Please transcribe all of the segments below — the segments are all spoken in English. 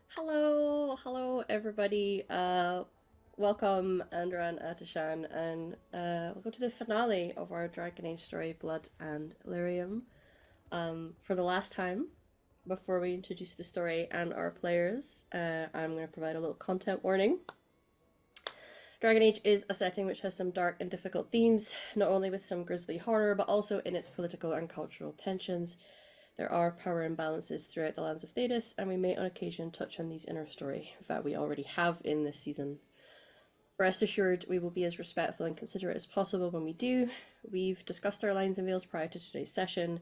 Hello everybody. Welcome Andra and Atishan, and welcome to the finale of our Dragon Age story, Blood and Lyrium. For the last time, before we introduce the story and our players, I'm going to provide a little content warning. Dragon Age is a setting which has some dark and difficult themes, not only with some grisly horror, but also in its political and cultural tensions. There are power imbalances throughout the lands of Thedas, and we may on occasion touch on these in our story. In fact, we already have in this season. Rest assured, we will be as respectful and considerate as possible when we do. We've discussed our lines and veils prior to today's session,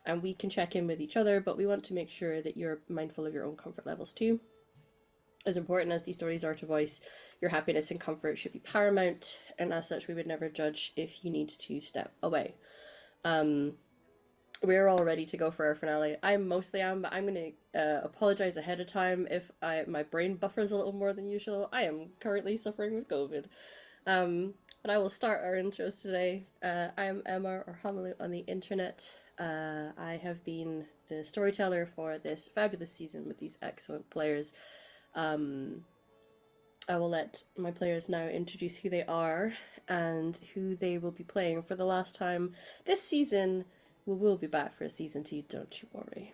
and we can check in with each other, but we want to make sure that you're mindful of your own comfort levels too. As important as these stories are to voice, your happiness and comfort should be paramount, and as such, we would never judge if you need to step away. We're all ready to go for our finale. I mostly am, but I'm going to apologize ahead of time if my brain buffers a little more than usual. I am currently suffering with COVID. But I will start our intros today. I am Emma, or Hamalu on the internet. I have been the storyteller for this fabulous season with these excellent players. I will let my players now introduce who they are and who they will be playing for the last time this season. We will be back for a season 2, don't you worry.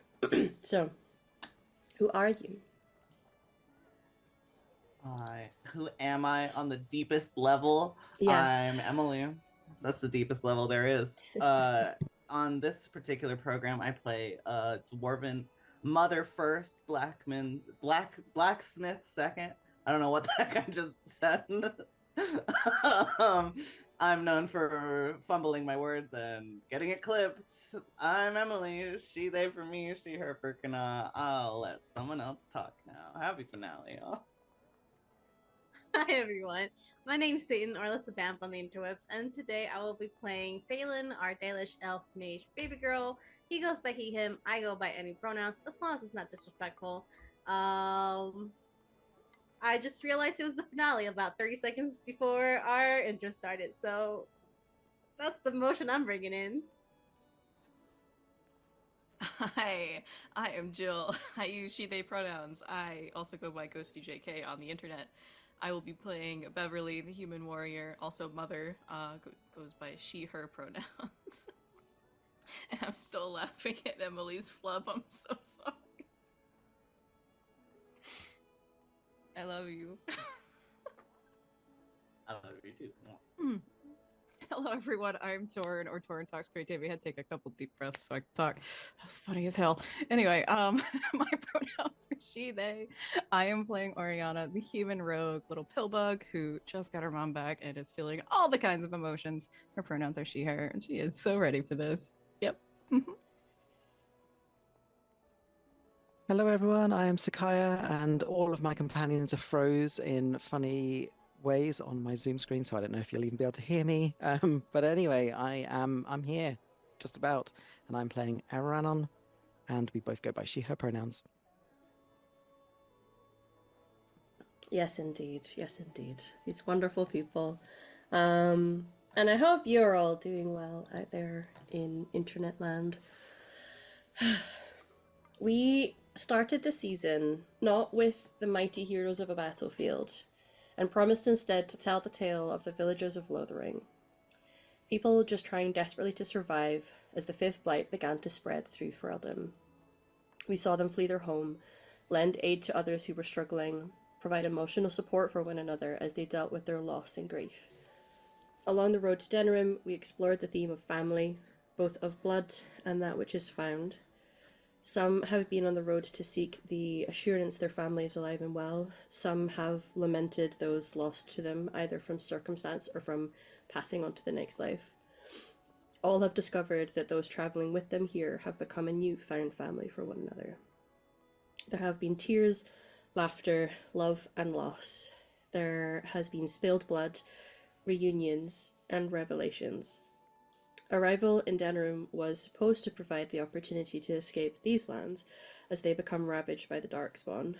So, who are you? Who am I on the deepest level? Yes. I'm Emily. That's the deepest level there is. On this particular program, I play dwarven mother first, blacksmith second. I don't know what the heck I just said. um, I'm known for fumbling my words and getting it clipped. I'm Emily. She, they for me. She, her for Kana. I'll let someone else talk now. Happy finale, y'all. Hi everyone, my name's Satan, or Alyssa Bamp on the interwebs, and today I will be playing Phelan, our Dalish elf mage baby girl. He goes by he, him, I go by any pronouns, as long as it's not disrespectful. I just realized it was the finale about 30 seconds before our intro started, so that's the motion I'm bringing in. Hi, I am Jill. I use she, they pronouns. I also go by GhostDJK on the internet. I will be playing Beverly, the human warrior, also mother, goes by she, her pronouns. And I'm still laughing at Emily's flub. I'm so sorry. I love you. I love you too. Hello, everyone. I'm Torn, or Torn Talks Creativity. I had to take a couple deep breaths so I could talk. That was funny as hell. Anyway, my pronouns are she, they. I am playing Oriana, the human rogue little pill bug who just got her mom back and is feeling all the kinds of emotions. Her pronouns are she, her, and she is so ready for this. Yep. Hello, everyone. I am Sakaya, and all of my companions are froze in funny ways on my Zoom screen, so I don't know if you'll even be able to hear me. But anyway, I'm here, just about, and I'm playing Aranon, and we both go by she/her pronouns. Yes, indeed. Yes, indeed. These wonderful people. And I hope you're all doing well out there in internet land. We started the season not with the mighty heroes of a battlefield, and promised instead to tell the tale of the villagers of Lothering. People just trying desperately to survive as the Fifth Blight began to spread through Ferelden. We saw them flee their home, lend aid to others who were struggling, provide emotional support for one another as they dealt with their loss and grief. Along the road to Denerim, we explored the theme of family, both of blood and that which is found. Some have been on the road to seek the assurance their family is alive and well. Some have lamented those lost to them, either from circumstance or from passing on to the next life. All have discovered that those travelling with them here have become a new-found family for one another. There have been tears, laughter, love, and loss. There has been spilled blood, reunions, and revelations. Arrival in Denerim was supposed to provide the opportunity to escape these lands as they become ravaged by the Darkspawn,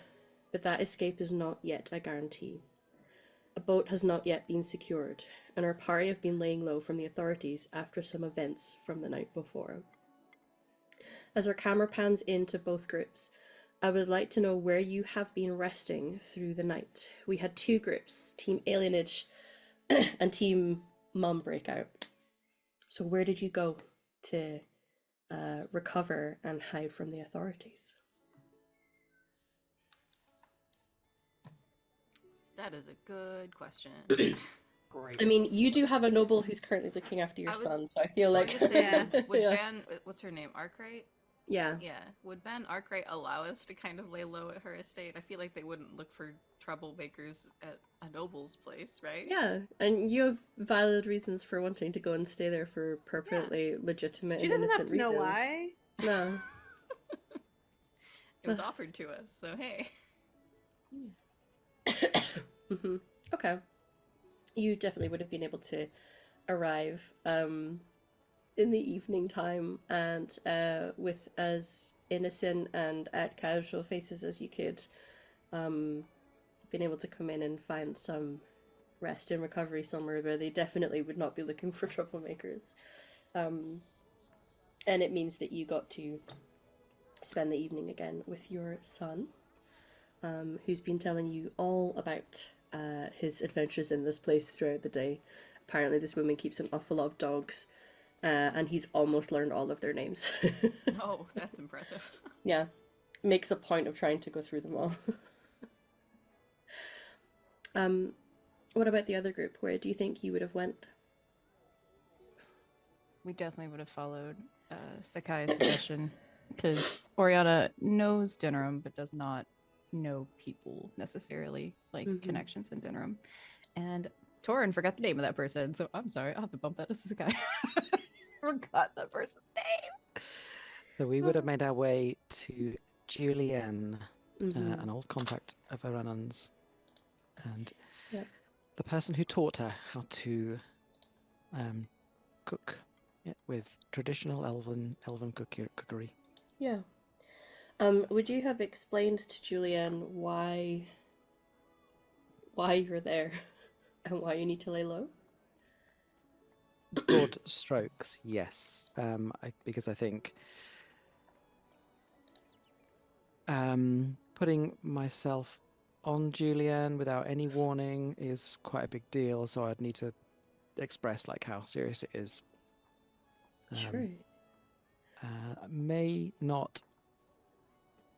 but that escape is not yet a guarantee. A boat has not yet been secured, and our party have been laying low from the authorities after some events from the night before. As our camera pans into both groups, I would like to know where you have been resting through the night. We had two groups, Team Alienage and Team Mum Breakout. So where did you go to recover and hide from the authorities? That is a good question. Great. I mean, you do have a noble who's currently looking after your I was son, so I feel going like to say, Yeah. would yeah. Ban, what's her name, Arkwright? Yeah. Yeah, would Ban Arkwright allow us to kind of lay low at her estate? I feel like they wouldn't look for troublemakers at a noble's place, right? Yeah, and you have valid reasons for wanting to go and stay there for perfectly legitimate She and doesn't have innocent to know reasons. why. No. It was offered to us, so hey. hmm Okay. You definitely would have been able to arrive in the evening time and with as innocent and at casual faces as you could, been able to come in and find some rest and recovery somewhere where they definitely would not be looking for troublemakers. And it means that you got to spend the evening again with your son, who's been telling you all about his adventures in this place throughout the day. Apparently, this woman keeps an awful lot of dogs, and he's almost learned all of their names. Oh, that's impressive. Yeah, makes a point of trying to go through them all. What about the other group? Where do you think you would have went? We definitely would have followed Sakai's suggestion because Oriana knows Denerim but does not know people necessarily, like connections in Denerim. And Torin forgot the name of that person, so I'm sorry. I'll have to bump that to Sakai. Forgot that person's name. So we would have made our way to Julienne, an old contact of Aranan's, and the person who taught her how to cook with traditional elven cookery. Yeah. Would you have explained to Julianne why you're there and why you need to lay low? Broad strokes, yes. Because I think putting myself on Julianne without any warning is quite a big deal, so I'd need to express like how serious it is. Sure. May not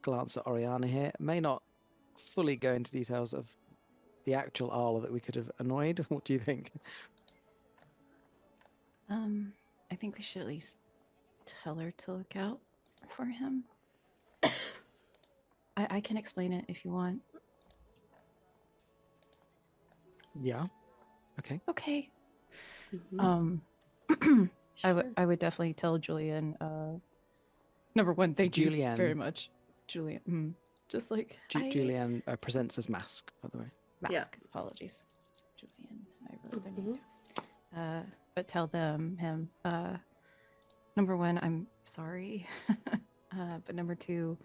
glance at Oriana here, may not fully go into details of the actual Arla that we could have annoyed. What do you think? I think we should at least tell her to look out for him. I can explain it if you want. Yeah. Okay. Okay. Mm-hmm. I would definitely tell Julian. Number one, thank you very Julianne- much, Julian. Just like Julianne presents as Mask, by the way. Mask. Yeah. Apologies, Julian. I wrote their name down. But tell him. Number one, I'm sorry. But number two,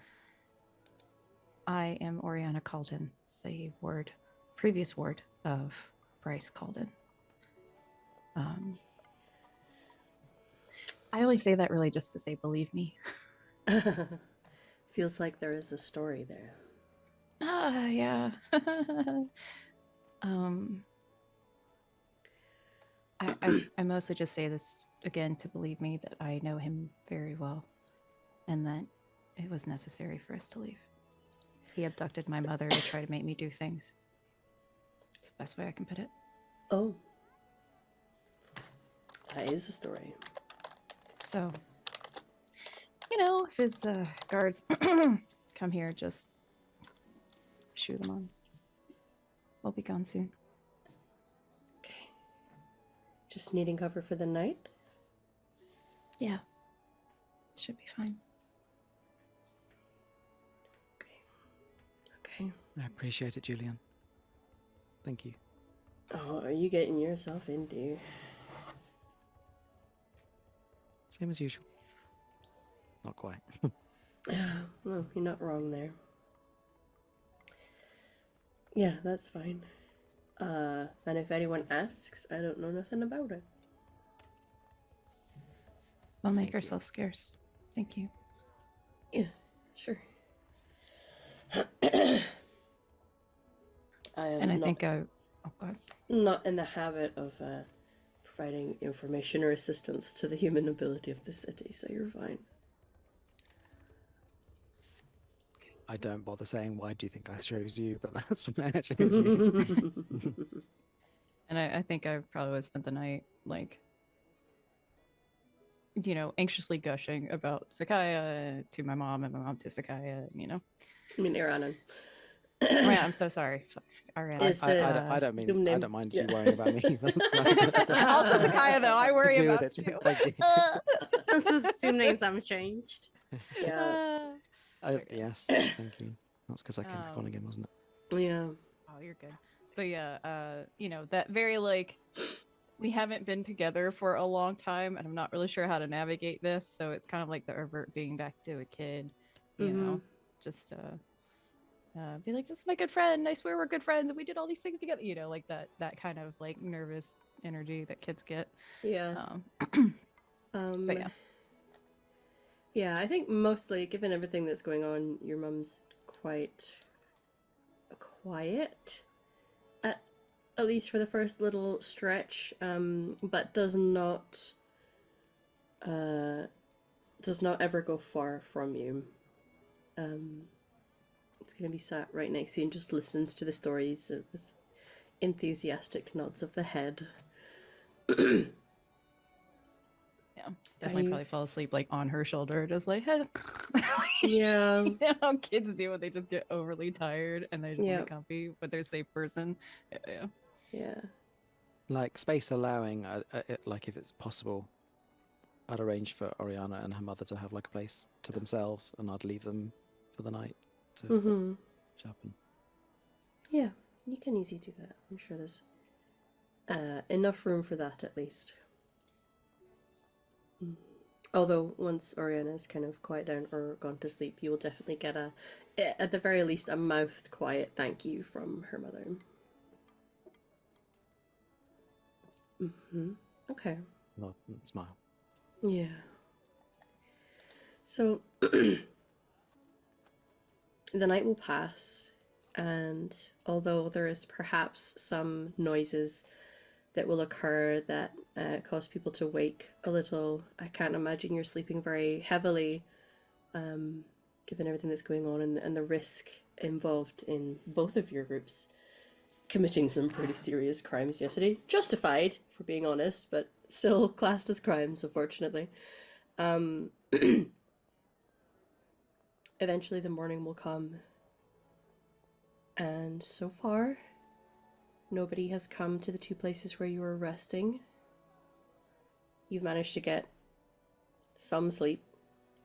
I am Oriana Calden, the previous ward of Bryce Calden. I only say that really just to say, believe me. Feels like there is a story there. Yeah. I mostly just say this again to believe me that I know him very well and that it was necessary for us to leave. He abducted my mother to try to make me do things. It's the best way I can put it. Oh. That is a story. So, if his guards come here, just shoo them on. We'll be gone soon. Okay. Just needing cover for the night? Yeah. Should be fine. Okay. I appreciate it, Julian. Thank you. Oh, are you getting yourself into? Same as usual. Not quite. Well, you're not wrong there. Yeah, that's fine. And if anyone asks, I don't know nothing about it. We'll make ourselves scarce. Thank you. Yeah, sure. I am And I not, think I. Oh god. not in the habit of providing information or assistance to the human nobility of the city, so you're fine. I don't bother saying why do you think I chose you, but that's why I chose you. And I think I probably would have spent the night, like, anxiously gushing about Sakaya to my mom and my mom to Sakaya, I mean, Iranan. Ariana, I'm so sorry. Ariana. Is the I don't mean Doom I name. don't mind Yeah. you worrying about me. That's fine. Also Sakaya, though. I worry Deal with about it. you. Thank you. This is assume names haven't changed. Yeah. Yes, thank you. That's because I came back on again, wasn't it? Yeah. Oh, you're good. But yeah, that very like we haven't been together for a long time and I'm not really sure how to navigate this, so it's kind of like the revert being back to a kid, just be like, this is my good friend, I swear we're good friends and we did all these things together, like that kind of like nervous energy that kids get. Yeah. But yeah. Yeah, I think mostly, given everything that's going on, your mum's quite quiet, at least for the first little stretch, but does not ever go far from you. It's gonna be sat right next to you and just listens to the stories with enthusiastic nods of the head. Yeah, definitely probably fall asleep like on her shoulder, just like, hey. Yeah. You know how kids do when they just get overly tired and they just want Yeah. to be comfy with their safe person. Yeah. Yeah. Like space allowing, like if it's possible, I'd arrange for Oriana and her mother to have like a place to themselves, and I'd leave them for the night to sharpen. Yeah, you can easily do that. I'm sure there's enough room for that at least. Although once Oriana's kind of quiet down or gone to sleep, you will definitely get at the very least, a mouthed quiet thank you from her mother. Okay. Well, smile. Yeah. So the night will pass, and although there is perhaps some noises that will occur that cause people to wake a little, I can't imagine you're sleeping very heavily, given everything that's going on and the risk involved in both of your groups committing some pretty serious crimes yesterday. Justified, if we're being honest, but still classed as crimes, unfortunately. Eventually the morning will come, and so far nobody has come to the two places where you were resting. You've managed to get some sleep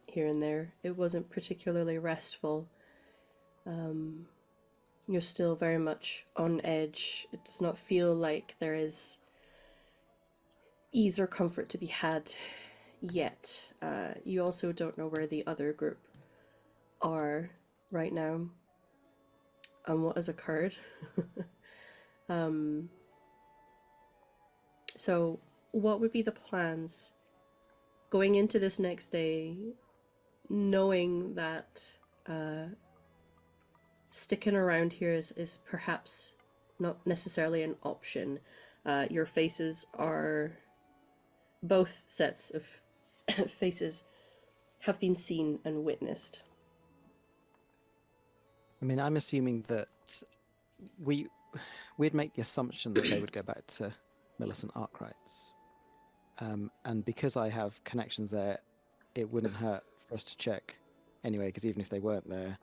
here and there. It wasn't particularly restful. You're still very much on edge. It does not feel like there is ease or comfort to be had yet. You also don't know where the other group are right now and what has occurred. So what would be the plans going into this next day, knowing that sticking around here is perhaps not necessarily an option? Your faces are, both sets of faces have been seen and witnessed. I mean, I'm assuming that we'd make the assumption that they would go back to Millicent Arkwright's. And because I have connections there, it wouldn't hurt for us to check anyway, because even if they weren't there,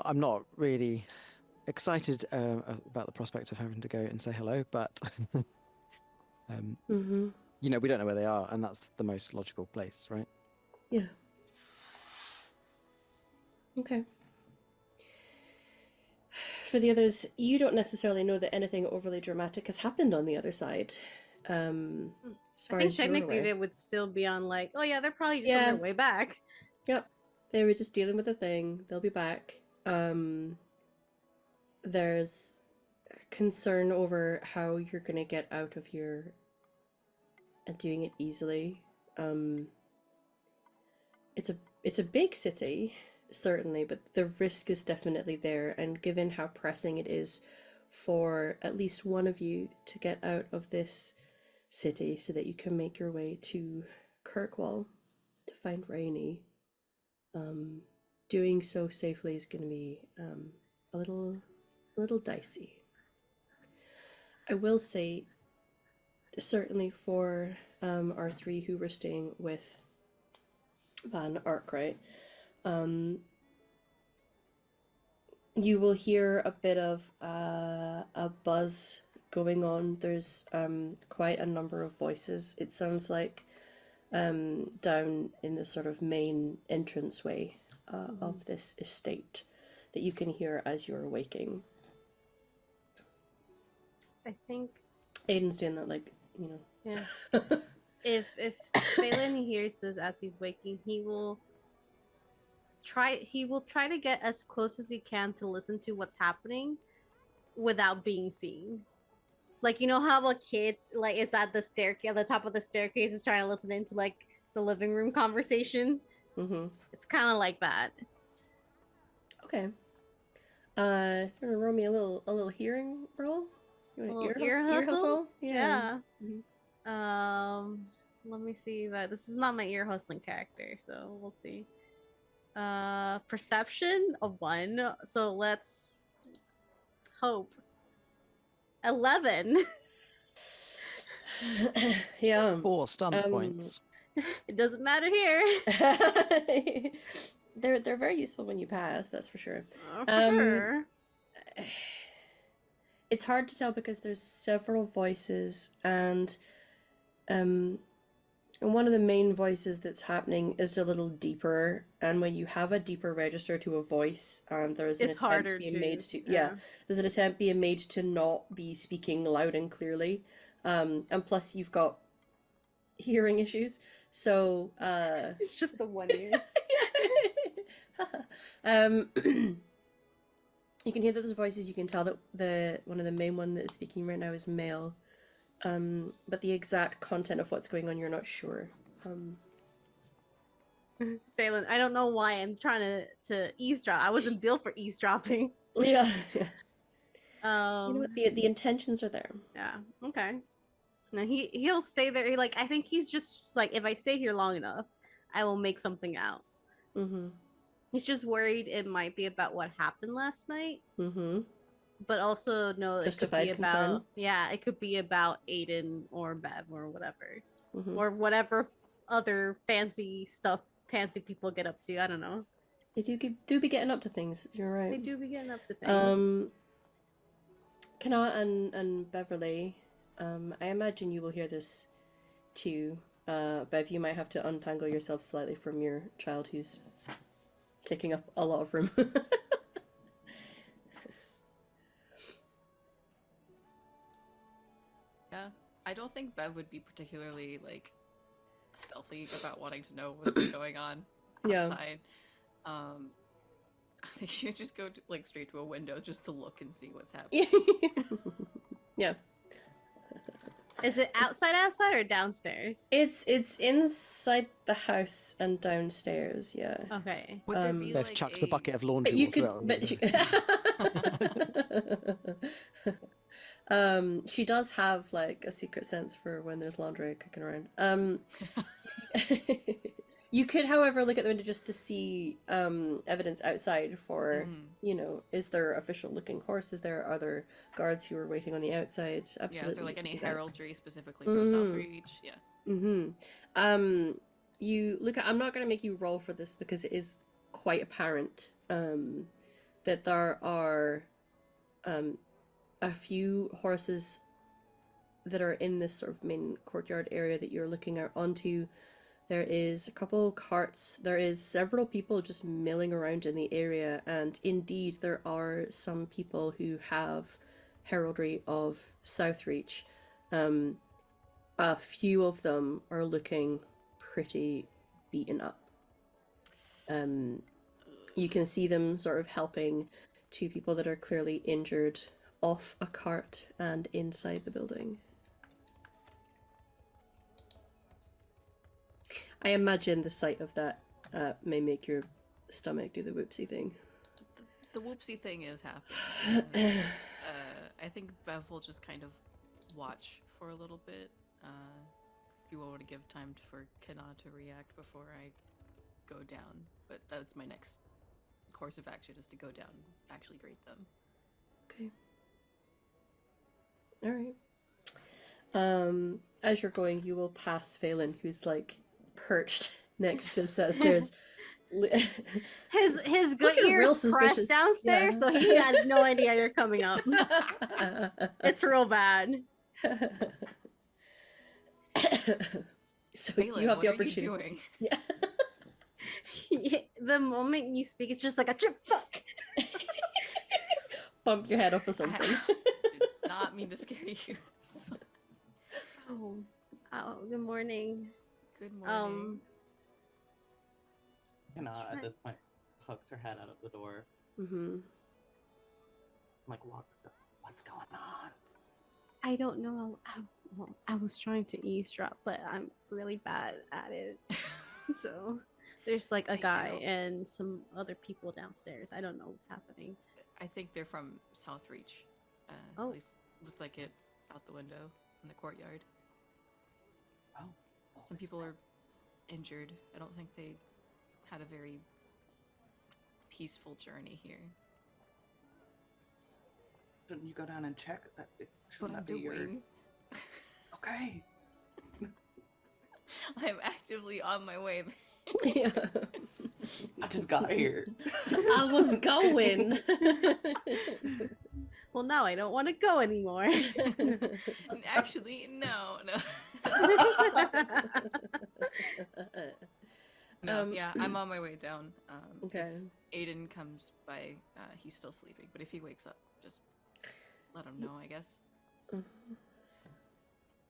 I'm not really excited about the prospect of having to go and say hello, but we don't know where they are, and that's the most logical place, right? Yeah. Okay. For the others, you don't necessarily know that anything overly dramatic has happened on the other side. As far I think as you're technically aware. they would still be on like, oh yeah, they're probably just Yeah. on their way back. Yep. They were just dealing with a thing. They'll be back. There's concern over how you're gonna get out of here and doing it easily. It's a big city. certainly, but the risk is definitely there, and given how pressing it is for at least one of you to get out of this city so that you can make your way to Kirkwall to find Rainy, doing so safely is going to be a little dicey. I will say, certainly for our three who were staying with Van Arkwright, you will hear a bit of a buzz going on. There's quite a number of voices. It sounds like down in the sort of main entranceway of this estate that you can hear as you're waking. I think Aiden's doing that, like, you know. yeah. if Phelan hears this as he's waking, he will try to get as close as he can to listen to what's happening without being seen. Like, you know how a kid like is at the staircase, at the top of the staircase, is trying to listen into like the living room conversation. Mm-hmm. It's kind of like that. Okay. You wanna roll me a little hearing roll? You want A little an ear ear hustle? hustle? Yeah. Mhm. Let me see that this is not my ear hustling character, so we'll see. Perception of 1. So let's hope. 11. Yeah. 4 stun points. It doesn't matter here. They're very useful when you pass, that's for sure. For sure. It's hard to tell because there's several voices, and one of the main voices that's happening is a little deeper, and when you have a deeper register to a voice, there's an It's attempt harder being to made to there's an attempt being made to not be speaking loud and clearly, and plus you've got hearing issues, so It's just the one ear. you can hear that there's voices. You can tell that the main one that is speaking right now is male, but the exact content of what's going on, you're not sure. Phelan, I don't know why I'm trying to eavesdrop. I wasn't built for eavesdropping. Yeah. You Um, know what? The intentions are there. yeah, okay. No, he'll stay there. Like, I think he's just like, if I stay here long enough, I will make something out. Mm-hmm. He's just worried it might be about what happened last night, Mm-hmm. but also no, Justified it could be concern. about it could be about Aiden or Bev or whatever, Mm-hmm. or whatever other fancy stuff fancy people get up to. I don't know. They do be getting up to things. You're right. They do be getting up to things. Kana and Beverly, I imagine you will hear this too. Bev, you might have to untangle yourself slightly from your child who's taking up a lot of room. Yeah, I don't think Bev would be particularly like stealthy about wanting to know what's going on Yeah. outside. I think she would just go like straight to a window just to look and see what's happening. Yeah. Is it outside or downstairs? It's inside the house and downstairs, yeah. Okay. Would there be Bev like chucks a... the bucket of laundry But you water could, out the window. she does have like a secret sense for when there's laundry kicking around. You could, however, look at the window just to see evidence outside for, you know, is there official looking horse? Are there guards who are waiting on the outside? Absolutely. Yeah, is there like any you could do that. heraldry specifically from Southreach? Yeah. You look at, I'm not going to make you roll for this because it is quite apparent that there are a few horses that are in this sort of main courtyard area that you're looking out onto. There is a couple carts, there is several people just milling around in the area, and indeed there are some people who have heraldry of Southreach. A few of them are looking pretty beaten up. You can see them sort of helping two people that are clearly injured off a cart and inside the building. I imagine the sight of that may make your stomach do the whoopsie thing. The whoopsie thing is happening. It's just, I think Bev will just kind of watch for a little bit. If you want to give time for Kana to react before I go down. But that's my next course of action, is to go down and actually greet them. Okay. All right. As you're going, you will pass Phelan, who's like perched next to Sester's. His good Looking real ears pressed suspicious. downstairs, Yeah. so he has no idea you're coming up. It's real bad. So Phelan, you have what the are you opportunity. doing? Yeah. The moment you speak, it's just like a trip fuck. Bump your head off of something. Did not mean to scare you. Oh, good morning. Good morning. Kana at this point pokes her head out of the door. Mm-hmm. Like, what's going on? I don't know. I was trying to eavesdrop, but I'm really bad at it. So there's like a guy and some other people downstairs. I don't know what's happening. I think they're from Southreach. Oh. At least looked like it out the window in the courtyard. Oh. Some people are injured. I don't think they had a very peaceful journey here. Shouldn't you go down and check that? Shouldn't What that I'm be your... doing. Okay. I'm actively on my way. Yeah. I just got here. I was going. Well, now I don't want to go anymore. Actually, no. No, yeah, I'm on my way down. Okay. If Aiden comes by, he's still sleeping, but if he wakes up, just let him know, I guess.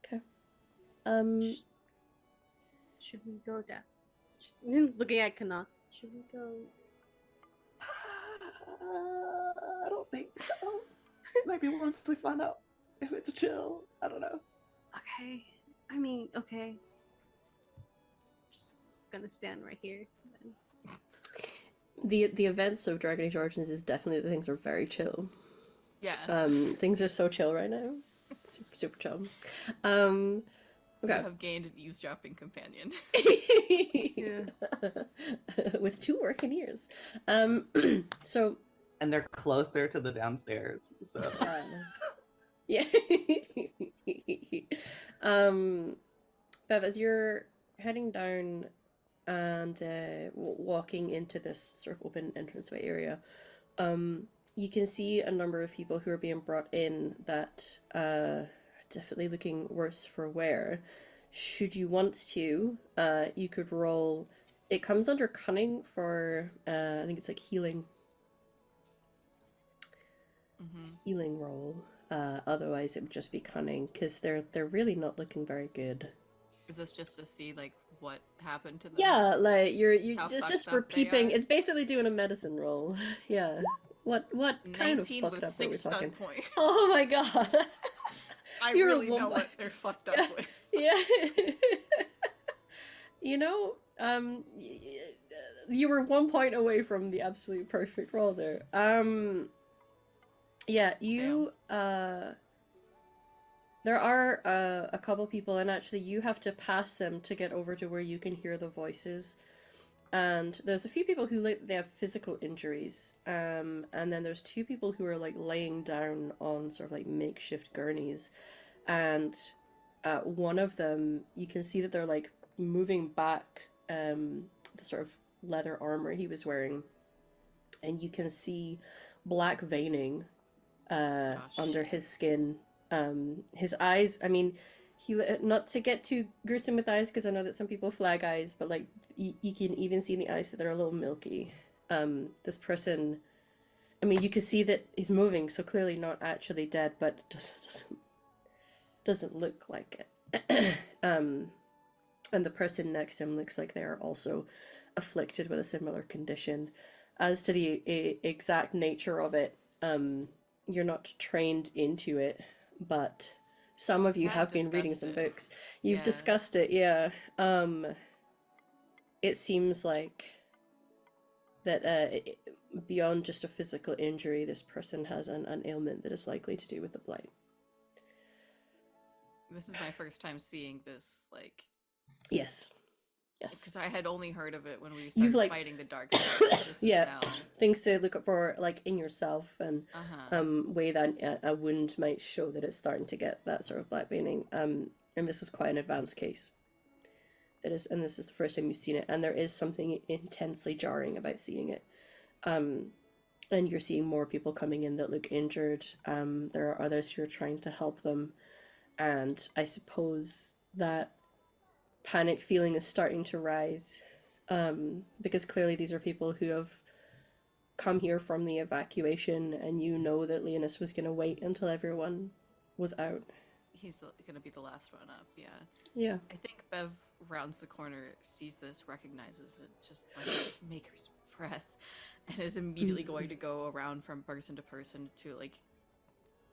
Okay. Should we go down? He's looking at Kana. Should we go? I don't think so. Maybe once we find out if it's a chill. I don't know. Okay. I mean, okay. Just gonna stand right here. Then. The events of Dragon Age Origins is definitely that things are very chill. Yeah. Things are so chill right now. Super, super chill. You Okay. have gained an eavesdropping companion. With 2 working ears. So And they're closer to the downstairs, so... yeah. Bev, as you're heading down and walking into this sort of open entranceway area, you can see a number of people who are being brought in that are definitely looking worse for wear. Should you want to, you could roll. It comes under cunning for I think it's like healing. Healing roll. Otherwise, it would just be cunning because they're really not looking very good. Is this just to see like what happened to them? Yeah, like you How just fucked for up they peeping. are? It's basically doing a medicine roll. Yeah. What kind of 19 fucked with up are we 6 talking? stun points. Oh my god. I You're really one know by- what they're fucked up Yeah. with. Yeah. You know, you were 1 point away from the absolute perfect roll there. Yeah, you there are a couple people, and actually you have to pass them to get over to where you can hear the voices. And there's a few people who they have physical injuries, and then there's 2 people who are like laying down on sort of like makeshift gurneys, and one of them you can see that they're like moving back the sort of leather armor he was wearing, and you can see black veining under his skin. His eyes, I mean, he, not to get too gruesome with eyes, because I know that some people flag eyes, but like you can even see in the eyes that they're a little milky. This person, I mean, you can see that he's moving, so clearly not actually dead, but doesn't look like it. And the person next to him looks like they are also afflicted with a similar condition. As to the exact nature of it, you're not trained into it, but some of you have been reading some discussed it. books. You've Yeah. discussed it, yeah. It seems like that beyond just a physical injury, this person has an ailment that is likely to do with the blight. This is my first time seeing this, like, Yes. Yes. because I had only heard of it when we You've, started like- fighting the dark side. This is Yeah. now. Things to look up for, like, in yourself, and Uh-huh. way that a wound might show that it's starting to get that sort of black veining. And this is quite an advanced case. And this is the first time you've seen it, and there is something intensely jarring about seeing it. And you're seeing more people coming in that look injured. There are others who are trying to help them, and I suppose that panic feeling is starting to rise, because clearly these are people who have come here from the evacuation, and you know that Leonis was going to wait until everyone was out. He's gonna be the last one up, yeah. Yeah. I think Bev rounds the corner, sees this, recognizes it, just like Maker's breath, and is immediately going to go around from person to person to, like,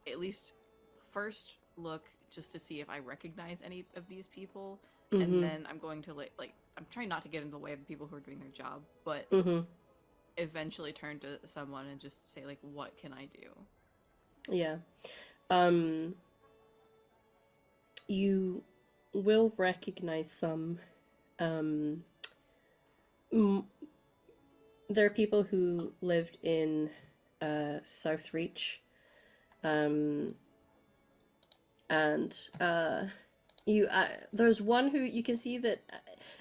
at least first look just to see if I recognize any of these people, and then I'm going to, like, I'm trying not to get in the way of the people who are doing their job, but eventually turn to someone and just say, like, what can I do? Yeah. You will recognize some. There are people who lived in Southreach, and there's one who you can see that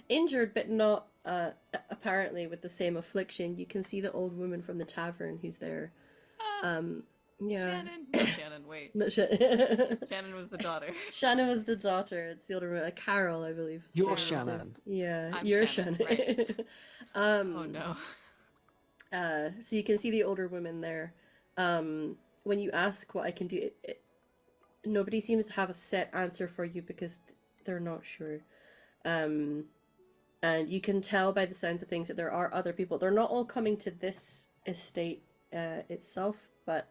injured but not apparently with the same affliction. You can see the old woman from the tavern who's there. Yeah. Shannon? Not Shannon, wait. No, Shannon was the daughter. Shannon was the daughter. It's the older woman. Carol, I believe. is You're Carol's name. Shannon. Yeah, I'm you're Shannon, Shannon. Oh no. So you can see the older woman there. When you ask what I can do, nobody seems to have a set answer for you because they're not sure. And you can tell by the sounds of things that there are other people. They're not all coming to this estate itself, but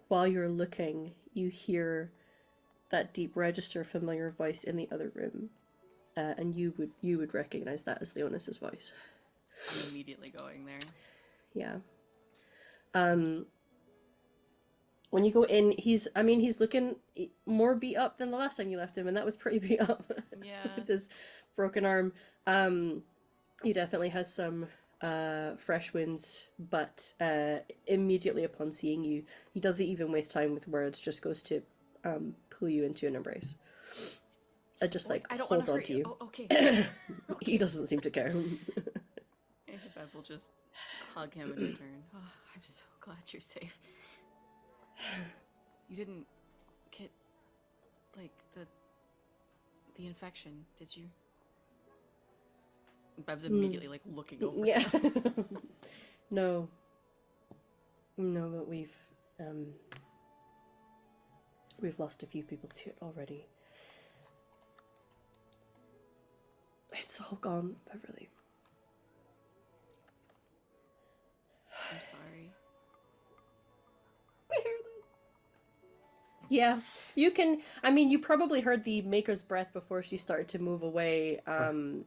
while you're looking, you hear that deep register familiar voice in the other room, and you would recognize that as Leonis's voice. I'm immediately going there. Yeah. When you go in, he's looking more beat up than the last time you left him, and that was pretty beat up. Yeah. With his broken arm. He definitely has some fresh wounds, but immediately upon seeing you, he doesn't even waste time with words, just goes to pull you into an embrace. Just like I don't holds wanna on to hurt you. Oh, okay. He doesn't seem to care. And Bev will just hug him in return. Oh, I'm so glad you're safe. You didn't get, like, the infection, did you? Bev's immediately, like, looking over. Yeah. No, but we've lost a few people to it already. It's all gone, Beverly. I'm sorry. We hear this. Yeah, you can. I mean, you probably heard the Maker's breath before she started to move away, and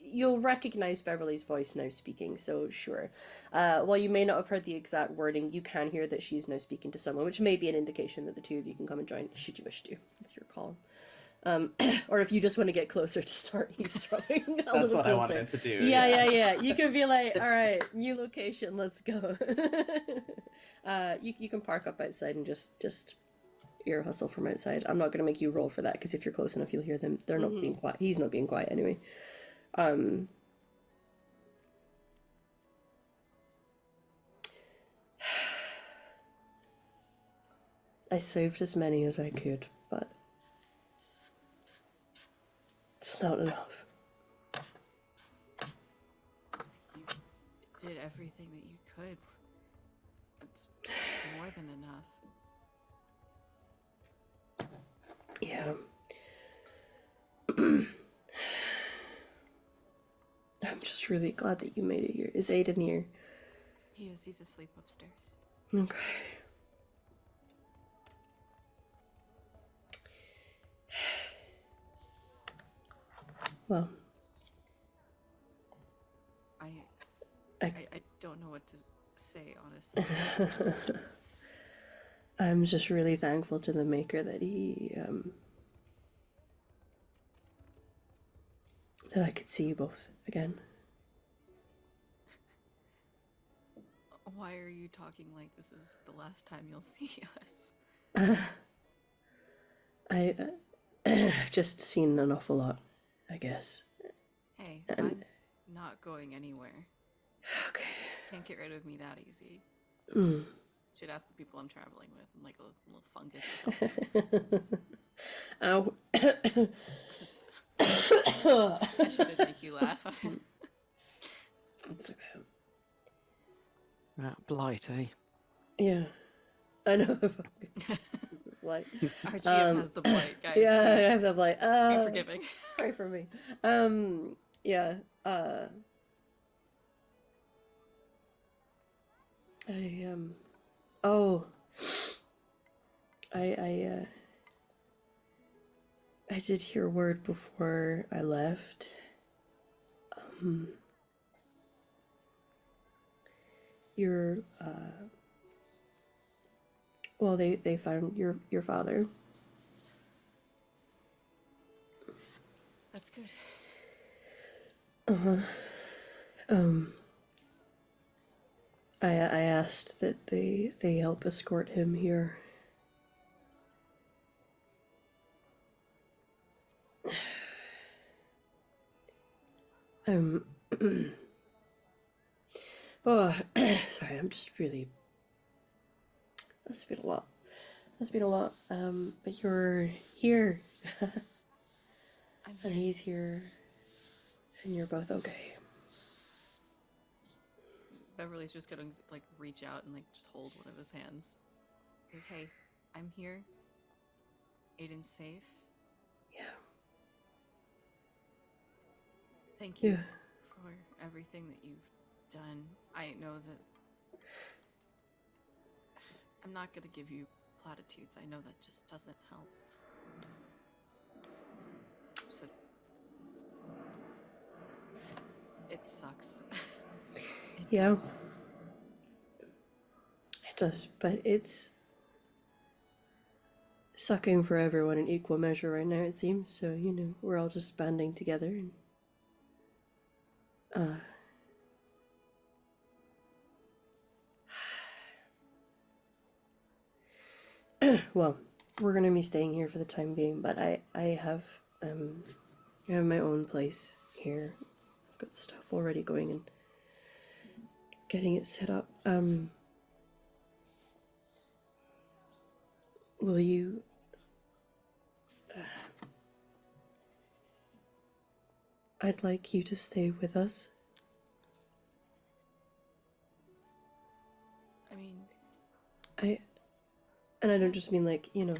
you'll recognize Beverly's voice now speaking, so sure. While you may not have heard the exact wording, you can hear that she's now speaking to someone, which may be an indication that the two of you can come and join, should you wish to. It's your call. Or if you just want to get closer to start eavesdropping a That's little what I closer. wanted to do. Yeah. You can be like, all right, new location, let's go. You can park up outside and just ear hustle from outside. I'm not going to make you roll for that, because if you're close enough, you'll hear them. They're not being quiet. He's not being quiet anyway. I saved as many as I could, but it's not enough. You did everything that you could. It's more than enough. Yeah. I'm just really glad that you made it here. Is Aiden here? He's asleep upstairs. Okay. Well, what to say, honestly. I'm just really thankful to the Maker that that I could see you both again. Why are you talking like this is the last time you'll see us? I've just seen an awful lot, I guess. Hey, And- I'm not going anywhere. Okay. Can't get rid of me that easy. Mm. Should ask the people I'm traveling with. I'm like a little fungus or something. Ow. I shouldn't make you laugh. It's okay. Blight, eh? Yeah. I know. Like, Our GM has the blight, guys. yeah, I Please have that like, be forgiving. pray for me. Yeah. Oh. I did hear word before I left. Your well, they found your father. That's good. I asked that they help escort him here. Oh, sorry, I'm just really. That's been a lot. That's been a lot. But you're here, I'm and here. he's here, and you're both okay. Beverly's just gonna like reach out and like just hold one of his hands. Like, hey, I'm here. Aiden's safe. Yeah. Thank you Yeah. for everything that you've done. I know that I'm not gonna give you platitudes. I know that just doesn't help. So it sucks. It Yeah. does. It does, but it's sucking for everyone in equal measure right now, it seems. So, you know, we're all just banding together and well, we're gonna be staying here for the time being, but I have my own place here. I've got stuff already going and getting it set up. Will you I'd like you to stay with us. I mean, And I don't just mean like, you know,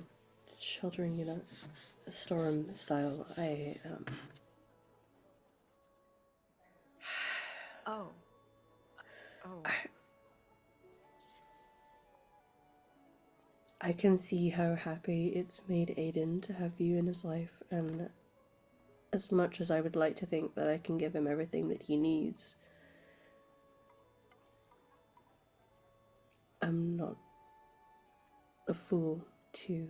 sheltering in a storm style. oh. Oh. I can see how happy it's made Aiden to have you in his life, and as much as I would like to think that I can give him everything that he needs, I'm not a fool to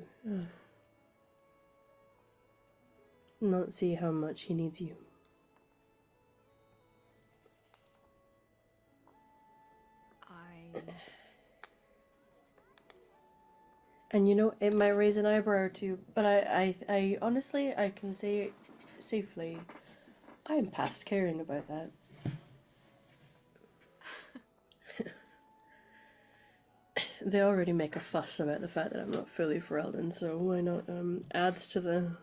not see how much he needs you. And you know, it might raise an eyebrow or two, but I honestly, I can say safely, I am past caring about that. They already make a fuss about the fact that I'm not fully Ferelden, so why not adds to the...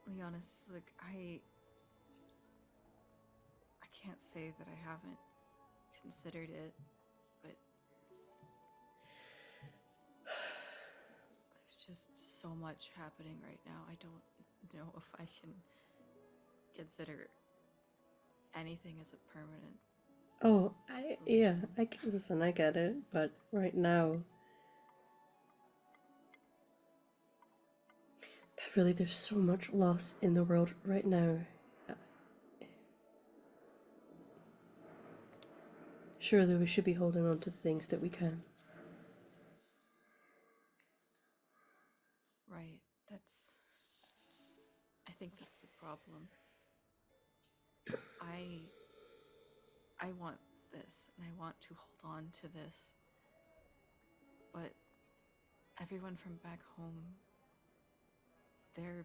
Leonis, like, I can't say that I haven't considered it, but there's just so much happening right now. I don't know if I can consider anything as a permanent. Oh, listen, I get it, but right now... Beverly, there's so much loss in the world right now. Surely we should be holding on to the things that we can. Right. I think that's the problem. I want this, and I want to hold on to this. But everyone from back home, they're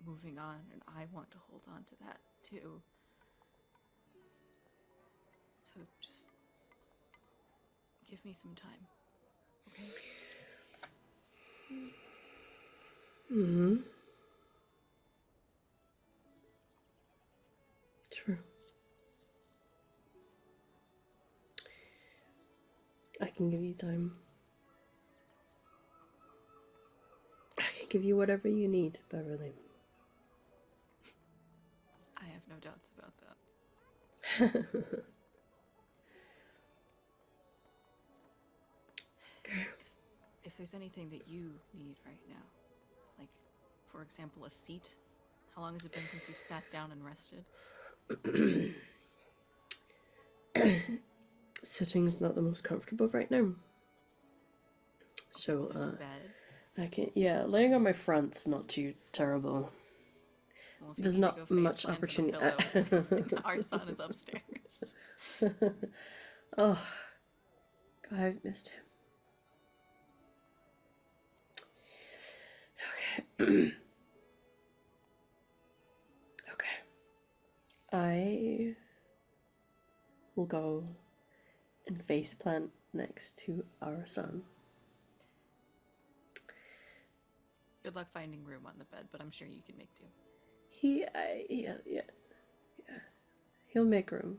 moving on, and I want to hold on to that too. So just give me some time, okay? Mm-hmm. True. I can give you time. I can give you whatever you need, Beverly. I have no doubts about that. If there's anything that you need right now, like, for example, a seat. How long has it been since you've sat down and rested? Sitting's not the most comfortable right now. So, There's a bed. I can, yeah, laying on my front's not too terrible. Well, if you There's need to not go face much plant on opportunity. a pillow, our son is upstairs. Oh, God, I've missed him. Okay. Okay. I will go and face plant next to our son. Good luck finding room on the bed, but I'm sure you can make do. Yeah. He'll make room.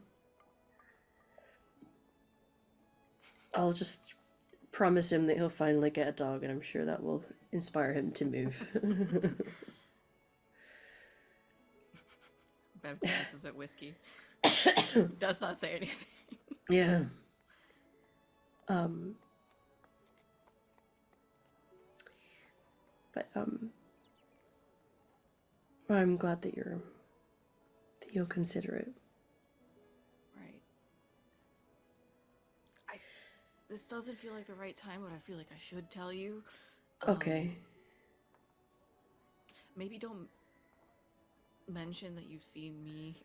I'll just promise him that he'll finally get a dog, and I'm sure that will inspire him to move. Bev glances at whiskey. Does not say anything. Yeah. But I'm glad that you'll consider it. Right. This doesn't feel like the right time, but I feel like I should tell you. Okay. Maybe don't mention that you've seen me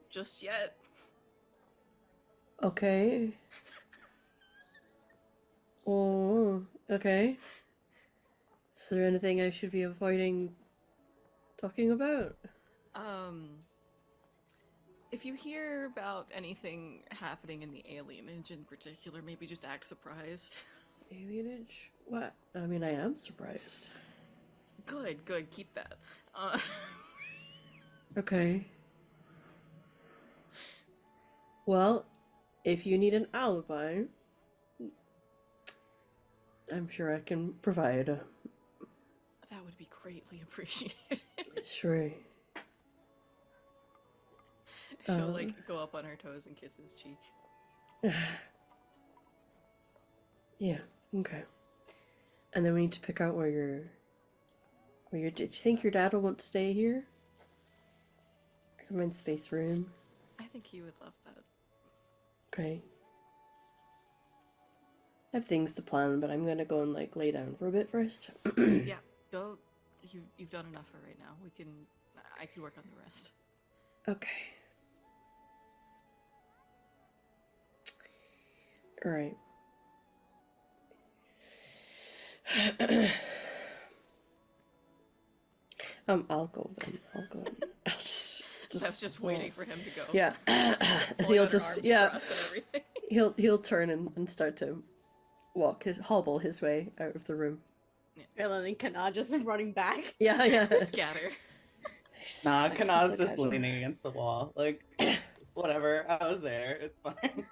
just yet. Okay. Oh, okay. Is there anything I should be avoiding talking about? If you hear about anything happening in the alienage in particular, maybe just act surprised. Alienage? What? I mean, I am surprised. Good, keep that. Okay. Well, if you need an alibi, I'm sure I can provide. That would be greatly appreciated. Sure. She'll like go up on her toes and kiss his cheek. Yeah. Okay. And then we need to pick out where you're. Did you think your dad will want to stay here? Recommend space room. I think he would love that. Okay. I have things to plan, but I'm gonna go and like lay down for a bit first. Yeah, go. You've done enough for right now. I can work on the rest. Okay. All right. I'll go then. I'll go. I'll Just waiting for him to go. Yeah. Fully He'll on her just arms yeah. crossed and everything. He'll turn and start to hobble his way out of the room. Phelan and Kana just running back. Yeah. Scatter. Nah, Kanaz just leaning against the wall. Like, whatever. I was there. It's fine.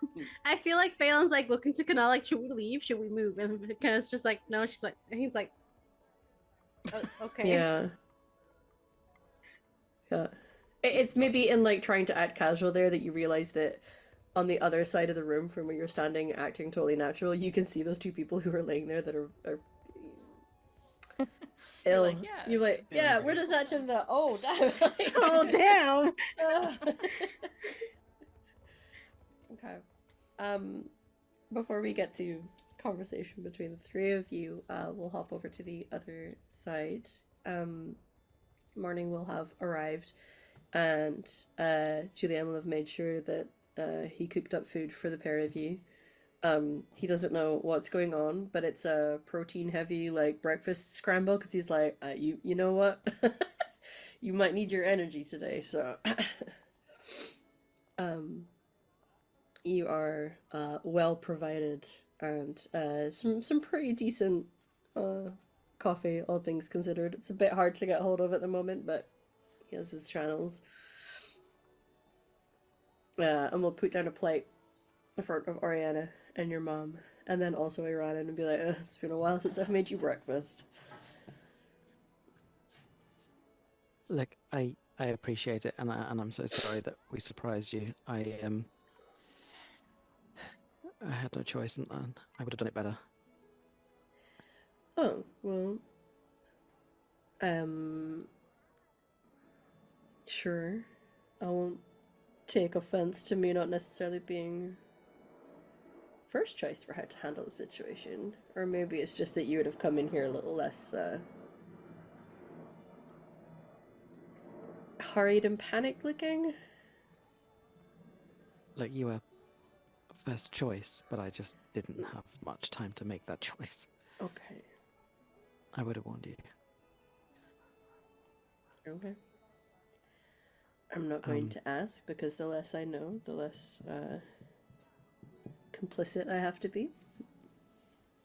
I feel like Phelan's like looking to Kana like, should we leave? Should we move? And Kana's just like, no. She's like, and he's like, okay. Yeah. It's maybe in like trying to act casual there that you realize that on the other side of the room from where you're standing acting totally natural, you can see those two people who are laying there that are ill. Like, yeah. You're like, yeah, we're just actually the oh damn. Oh damn. Okay. Before we get to conversation between the three of you, we'll hop over to the other side. Morning will have arrived, and Julian will have made sure that he cooked up food for the pair of you. He doesn't know what's going on, but it's a protein-heavy like breakfast scramble because he's like, you know what, you might need your energy today, so. You are well provided, and some pretty decent coffee, all things considered. It's a bit hard to get hold of at the moment, but he has his channels. And we'll put down a plate in front of Oriana and your mom, and then also Irana, and be like, it's been a while since I've made you breakfast. Look, I appreciate it, and I'm so sorry that we surprised you. I had no choice, and I would have done it better. Oh, well, sure. I won't take offense to me not necessarily being first choice for how to handle the situation. Or maybe it's just that you would have come in here a little less hurried and panicked looking. Look, you were first choice, but I just didn't have much time to make that choice. Okay. I would have warned you. Okay. I'm not going to ask, because the less I know, the less complicit I have to be.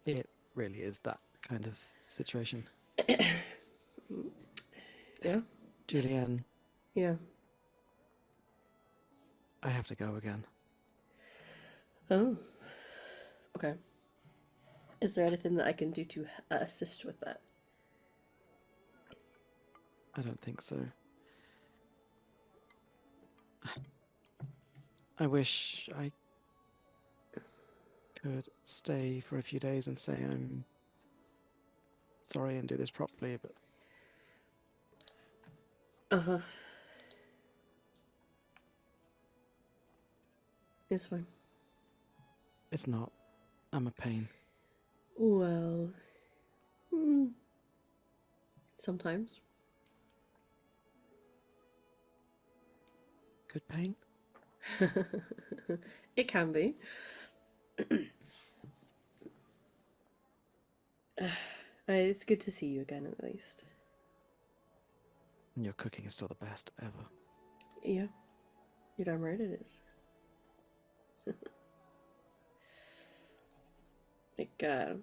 It really is that kind of situation. Yeah? Julianne, Yeah. I have to go again. Oh. Okay. Is there anything that I can do to assist with that? I don't think so. I wish I could stay for a few days and say I'm sorry and do this properly, but Uh-huh. It's fine. it's not. I'm a pain. Well... sometimes. Good pain? It can be. It's good to see you again, at least. And your cooking is still the best ever. Yeah. You're damn right it is. Like, I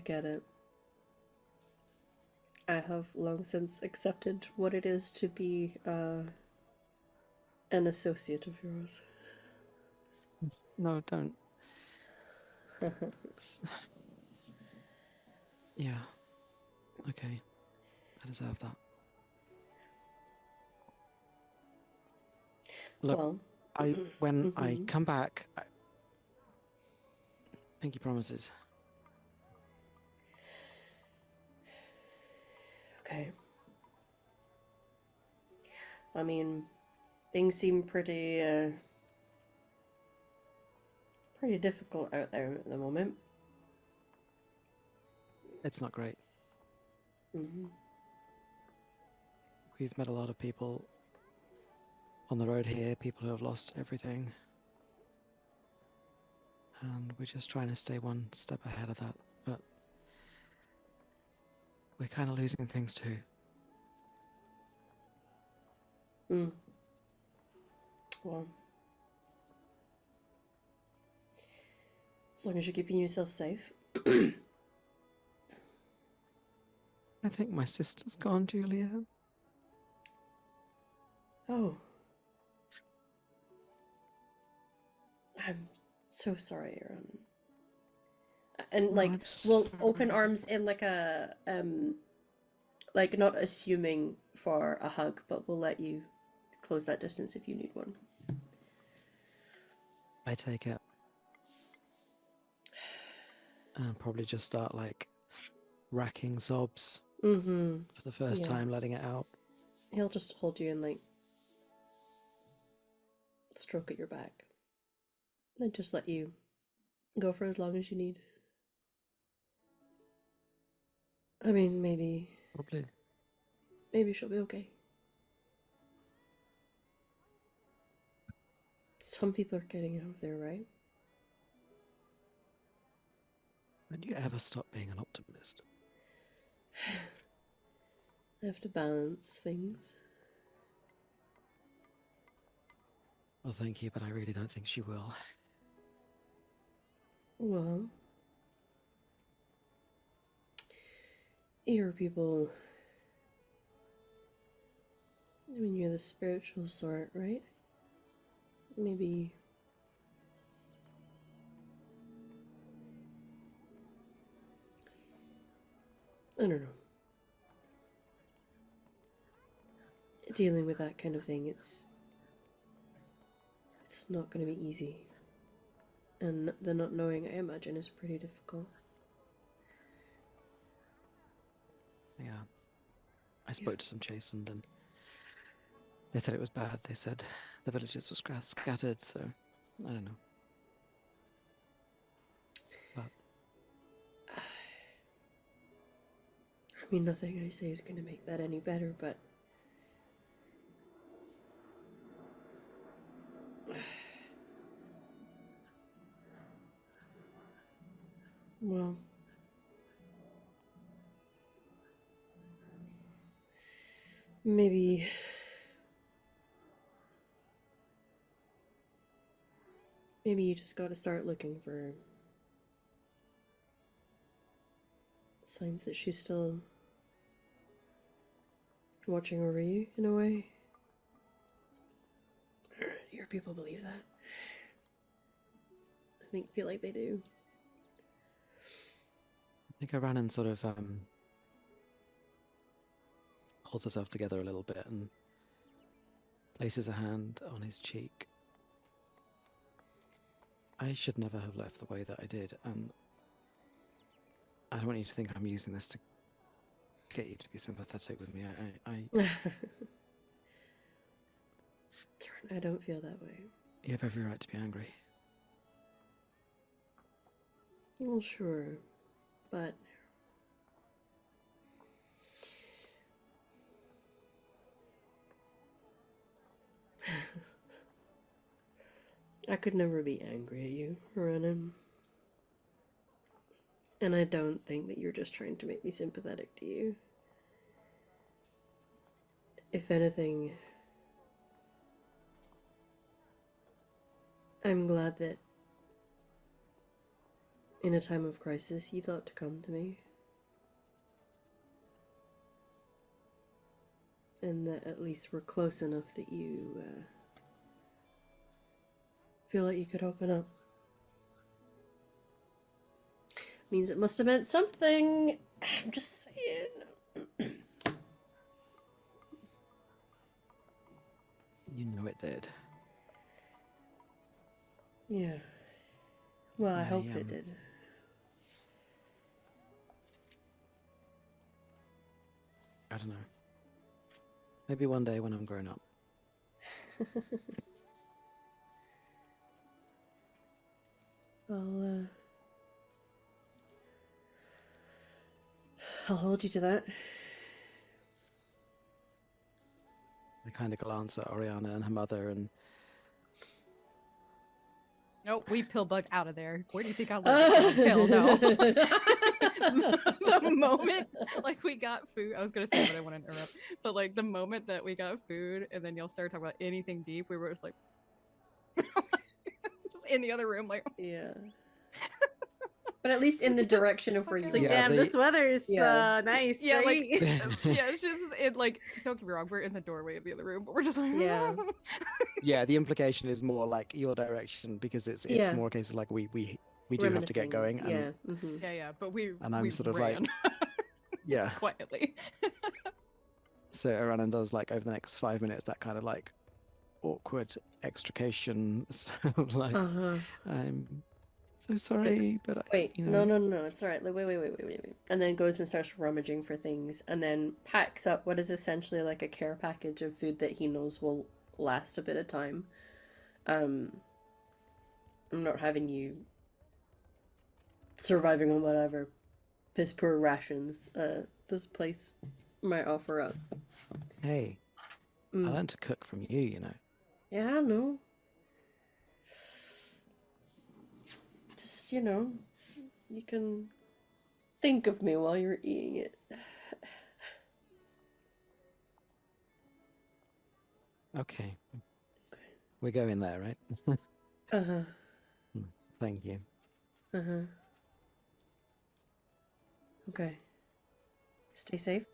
get it. I have long since accepted what it is to be an associate of yours. No, don't. Yeah. Okay. I deserve that. Look, Well, when I come back, pinky promises. okay. I mean, things seem pretty difficult out there at the moment. It's not great. Mm-hmm. We've met a lot of people on the road here, people who have lost everything. And we're just trying to stay one step ahead of that. But we're kind of losing things too. Well, as long as you're keeping yourself safe. I think my sister's gone, Julia. Oh. I'm so sorry, Aaron. And like, we'll open arms in like a like not assuming for a hug, but we'll let you close that distance if you need one. I take it. And probably just start like racking sobs Mm-hmm. for the first Yeah. time, letting it out. He'll just hold you and like stroke at your back, and just let you go for as long as you need. I mean, maybe Probably. she'll be okay. Some people are getting out of there, right? When do you ever stop being an optimist? I have to balance things. Well, thank you, but I really don't think she will. Well, you're people. I mean, you're the spiritual sort, right? Maybe. I don't know. Dealing with that kind of thing, it's not going to be easy. And the not knowing, I imagine, is pretty difficult. Yeah. I spoke to some chastened and they said it was bad. They said the villages were scattered, so I don't know. But I mean, nothing I say is going to make that any better, but well, maybe you just got to start looking for signs that she's still watching over you in a way. Your people believe that. I feel like they do. I think Aranan sort of holds herself together a little bit and places a hand on his cheek. I should never have left the way that I did, and I don't want you to think I'm using this to get you to be sympathetic with me. I don't feel that way. You have every right to be angry. Well, sure, but I could never be angry at you, Ronan. And I don't think that you're just trying to make me sympathetic to you. If anything, I'm glad that in a time of crisis you thought to come to me. And that at least we're close enough that you feel like you could open up. Means it must have meant something. I'm just saying. You know it did. Yeah. Well, I hoped it did. I don't know. Maybe one day when I'm grown up. I'll hold you to that. I kind of glance at Oriana and her mother and... Nope, we pillbugged out of there. Where do you think I learned to pill? No. The moment, like, we got food, I was gonna say, but I want to interrupt. But like the moment that we got food, and then y'all started talking about anything deep, we were just like, just in the other room, like, Yeah. But at least in the direction of where you It's like, were. damn, this weather's Yeah. nice. yeah, right? like, yeah, it's just, it like, don't get me wrong, we're in the doorway of the other room, but we're just like, Yeah. Yeah, the implication is more like your direction because it's Yeah. more a case of like we do have to get Reminiscing. going. And, Yeah. Mm-hmm. yeah, but we And I'm we sort of ran like, yeah. quietly. So Aranan does like over the next 5 minutes that kind of like awkward extrication. So like, I'm so sorry, but Wait, you know. no, it's alright. Like, wait. And then goes and starts rummaging for things, and then packs up what is essentially like a care package of food that he knows will last a bit of time. I'm not having you surviving on whatever piss poor rations this place might offer up. Hey, I learned to cook from you, you know. Yeah, I know. Just, you can think of me while you're eating it. Okay. We're going there, right? Uh-huh. Thank you. Uh-huh. Okay. Stay safe.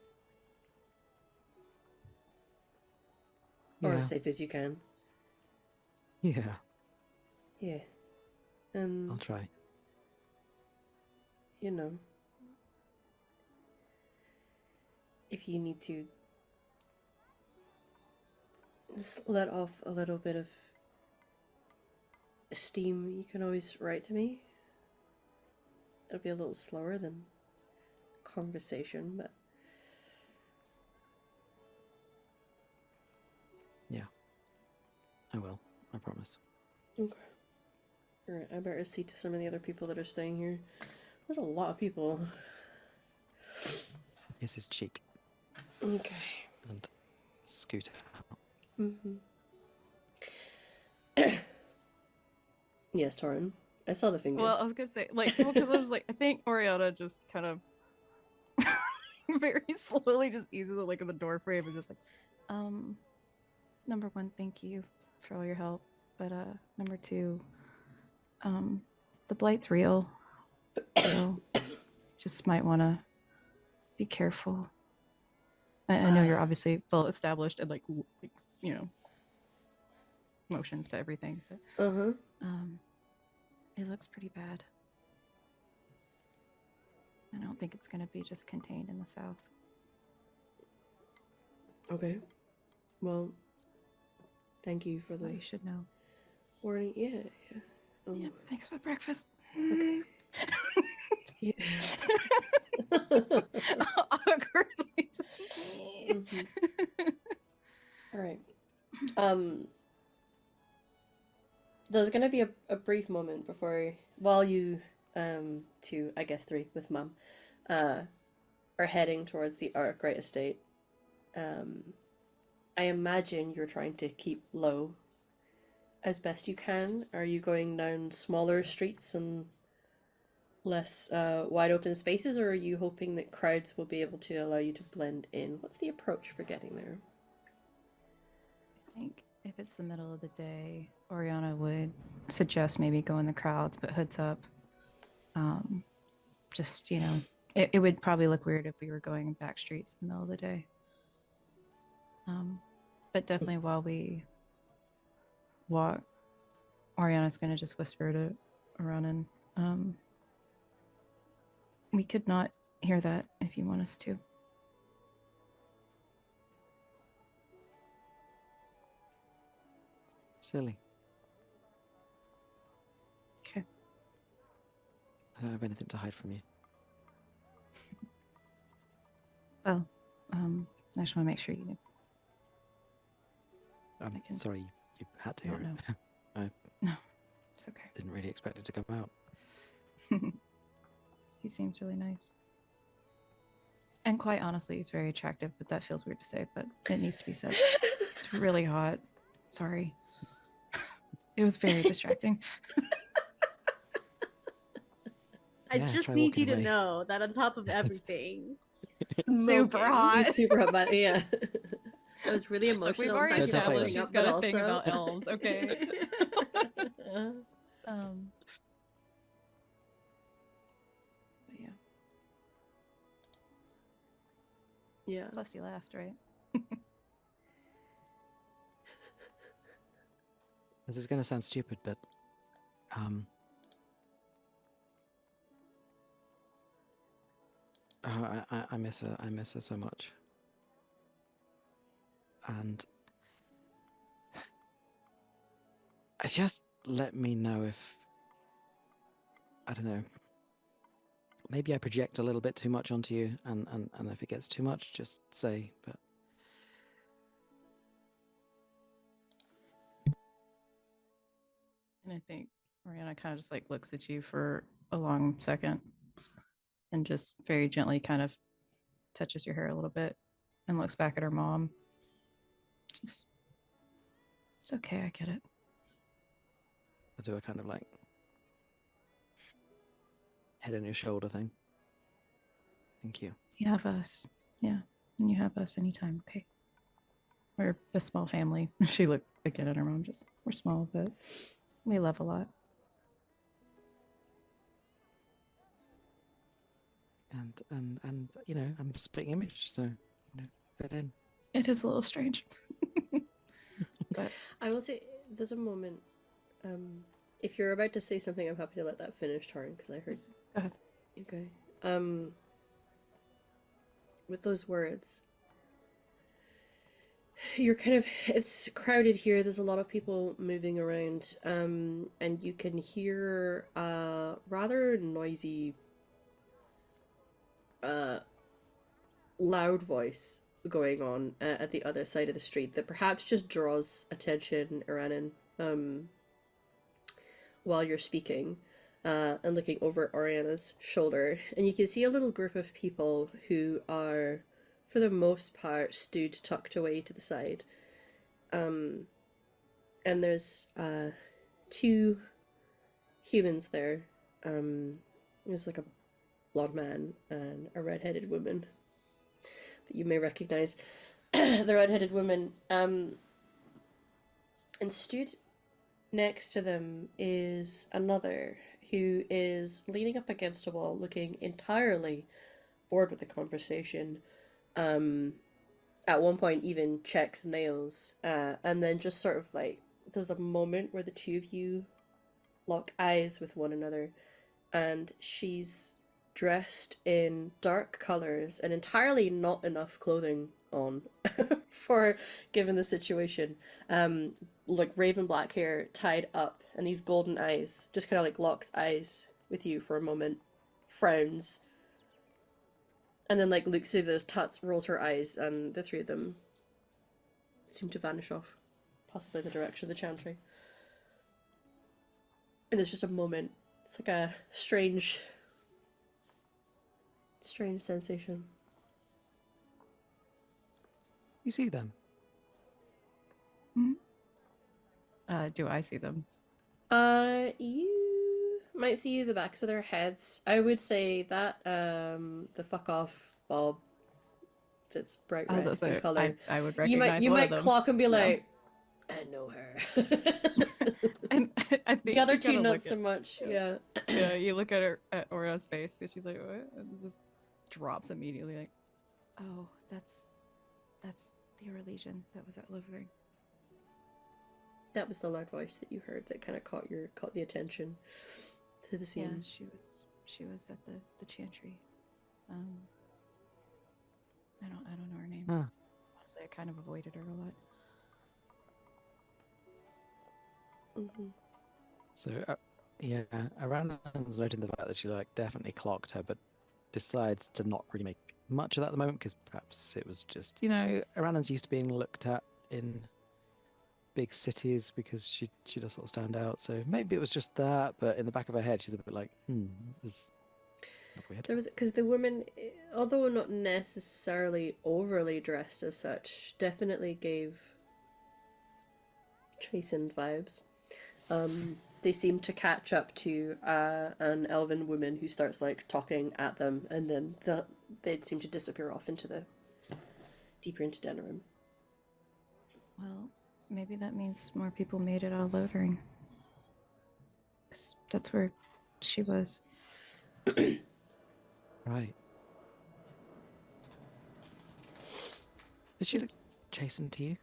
Or Yeah. as safe as you can. Yeah, Yeah. I'll And, try. if you need to just let off a little bit of steam, you can always write to me. It'll be a little slower than conversation, but Yeah. I will. I promise. okay. Alright, I better see to some of the other people that are staying here. There's a lot of people. Here's his cheek. Okay. And Scooter out. Yes, Torin. I saw the finger. Well, I was gonna say, because I was like, I think Oriana just kind of very slowly just eases it in the door frame and just number one, thank you for all your help. But number two, the blight's real. So just might wanna be careful. I know you're obviously well established and motions to everything, but it looks pretty bad. I don't think it's gonna be just contained in the south. Okay. Well, thank you for Well, the you should know. warning. Yeah. Yeah, thanks for breakfast. Okay. Yeah. Awkwardly. All right. There's gonna be a brief moment while you two, I guess three with Mum, are heading towards the Arkwright estate. I imagine you're trying to keep low as best you can. Are you going down smaller streets and less wide open spaces, or are you hoping that crowds will be able to allow you to blend in? What's the approach for getting there? I think if it's the middle of the day, Oriana would suggest maybe go in the crowds, but hoods up. Just, it would probably look weird if we were going in back streets in the middle of the day. But definitely while we walk, Oriana's going to just whisper to Aranan, we could not hear that if you want us to. Silly. Okay. I don't have anything to hide from you. Well, I just want to make sure you knew. I'm can- sorry you had to hear No, it. I No, it's okay. didn't really expect it to come out. He seems really nice. And quite honestly, he's very attractive, but that feels weird to say, but it needs to be said. It's really hot. Sorry. It was very distracting. I Yeah, just try need you walking to away. know that on top of everything, Super smoking. hot. He's super hot, but yeah. I was really Look, emotional. we've already Thank you for established opening she's up, got but a thing also- about elves, okay? But yeah. Yeah. Plus you laughed, right? This is going to sound stupid, but I miss her. I miss her so much. And just let me know if, I don't know, maybe I project a little bit too much onto you, and if it gets too much, just say, but . And I think Mariana kind of just like looks at you for a long second and just very gently kind of touches your hair a little bit and looks back at her mom. Just, it's okay, I get it. I do a kind of like head on your shoulder thing. Thank you. You have us. Yeah. And you have us anytime, okay? We're a small family. She looked again at her mom, just we're small, but we love a lot. And you know, I'm splitting image, so you know, fit in. It is a little strange. But I will say, there's a moment. If you're about to say something, I'm happy to let that finish, Tarn, because I heard. go ahead. Okay. With those words, you're kind of, it's crowded here. There's a lot of people moving around, and you can hear a rather noisy, loud voice going on at the other side of the street that perhaps just draws attention, Iranan, while you're speaking, and looking over Oriana's shoulder. And you can see a little group of people who are, for the most part, stood tucked away to the side. And there's two humans there. There's like a blonde man and a red-headed woman that you may recognize. The red-headed woman, and stood next to them is another who is leaning up against a wall, looking entirely bored with the conversation. At one point even checks nails, and then just sort of like, there's a moment where the two of you lock eyes with one another, and she's dressed in dark colors and entirely not enough clothing on for given the situation. Like raven black hair tied up and these golden eyes, just kind of like locks eyes with you for a moment, frowns, and then like looks through those tuts, rolls her eyes, and the three of them seem to vanish off, possibly in the direction of the chantry. And there's just a moment. It's like a strange sensation. You see them? Do I see them? You might see the backs of their heads. I would say that the fuck off Bob that's bright red in color. I would You recognize might one of them. clock and be No. like, I know her. And I think The other you two kinda not look so at- much. Yeah. Yeah, you look at her at Aura's face, and she's like, "What?" And just drops immediately, like, "Oh, that's the Eurasian that was at Lothering." That was the loud voice that you heard that kind of caught the attention to the Yeah, scene. she was at the chantry. I don't know her name. Huh. Honestly, I kind of avoided her a lot. Mm-hmm. So yeah, Aran's noting the fact that she like definitely clocked her, but decides to not really make much of that at the moment because perhaps it was just, you know, Aran's used to being looked at in big cities because she does sort of stand out. So maybe it was just that, but in the back of her head, she's a bit like, this is weird. There was, because the woman, although not necessarily overly dressed as such, definitely gave chastened vibes. They seem to catch up to an elven woman who starts like talking at them, and then they'd seem to disappear off into the deeper into Denerim. Well, maybe that means more people made it out of Lothering. 'Cause that's where she was. Right. Did she look chastened to you?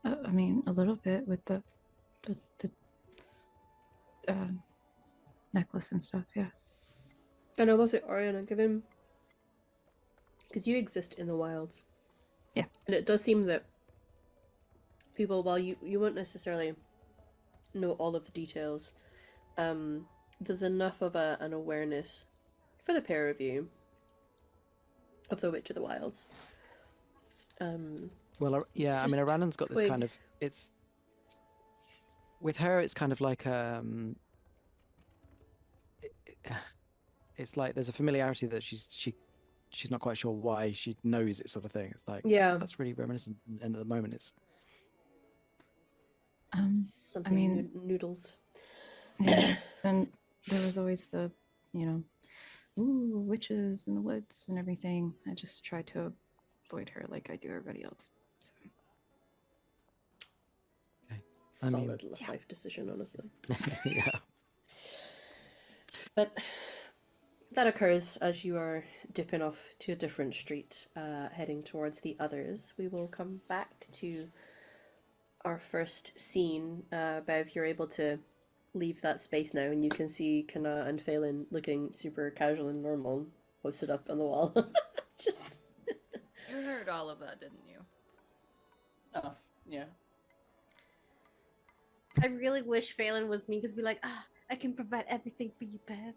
I mean, a little bit with the necklace and stuff. Yeah. And I will say, Oriana, give him, because you exist in the wilds. Yeah. And it does seem that people, while you won't necessarily know all of the details, there's enough of an awareness for the pair of you of the Witch of the Wilds. Well, yeah, I mean, Just Aran's got this twig. kind of, it's with her, it's kind of like it's like there's a familiarity that she's not quite sure why she knows it, sort of thing. It's like Yeah. that's really reminiscent, and at the moment it's Something mean- noodles. Yeah. And there was always the, ooh, witches in the woods and everything. I just try to avoid her like I do everybody else. So I mean- Solid life decision, honestly. yeah. But that occurs as you are dipping off to a different street, heading towards the others. We will come back to our first scene. Bev, you're able to leave that space now, and you can see Kana and Phelan looking super casual and normal, posted up on the wall. Just You heard all of that, didn't you? Oh, yeah. I really wish Phelan was me because be like, I can provide everything for you, Bev.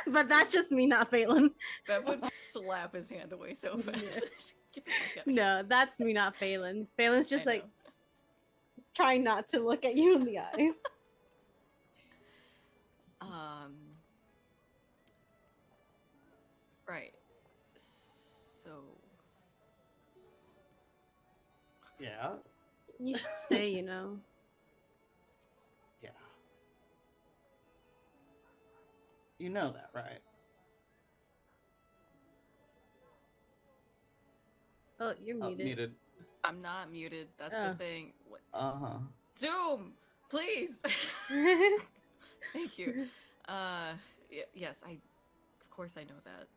But that's just me, not Phelan. Bev would slap his hand away so fast. Get the fuck out of here. No, that's me, not Phelan. Phelan's just I like know. trying not to look at you in the eyes. Right. So, Yeah. You should stay, you know. Yeah. You know that, right? Oh, you're Oh, muted. muted. I'm not muted. That's Oh. the thing. What? Uh-huh. Zoom, please. Thank you. Yes, of course I know that.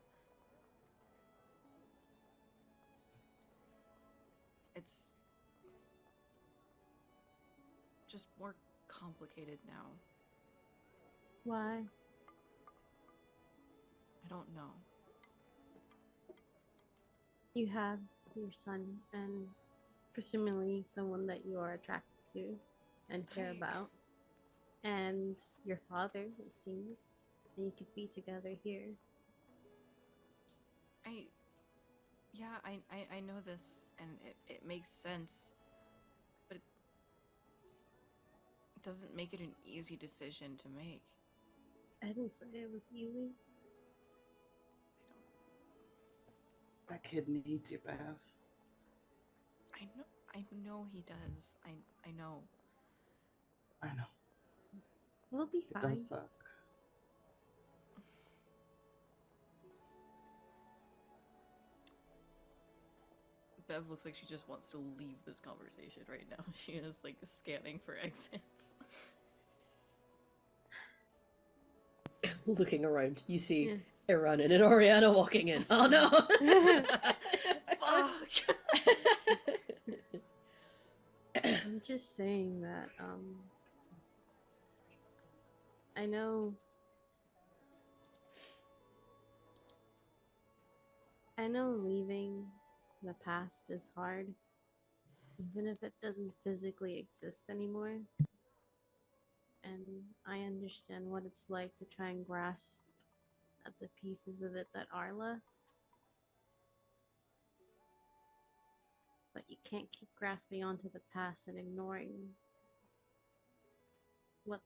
It's just more complicated now. Why? I don't know. You have your son and presumably someone that you are attracted to and care I- about. And your father, it seems. And you could be together here. I know this, and it makes sense, but it doesn't make it an easy decision to make. I didn't say it was easy. That kid needs you, Bev. I know he does. I know. I know. We'll be It fine. does suck. Bev looks like she just wants to leave this conversation right now. She is like scanning for exits. looking around. You see Yeah. Iran and Oriana walking in. Oh no! Fuck. I'm just saying that, I know leaving the past is hard, even if it doesn't physically exist anymore. And I understand what it's like to try and grasp at the pieces of it that are left. But you can't keep grasping onto the past and ignoring what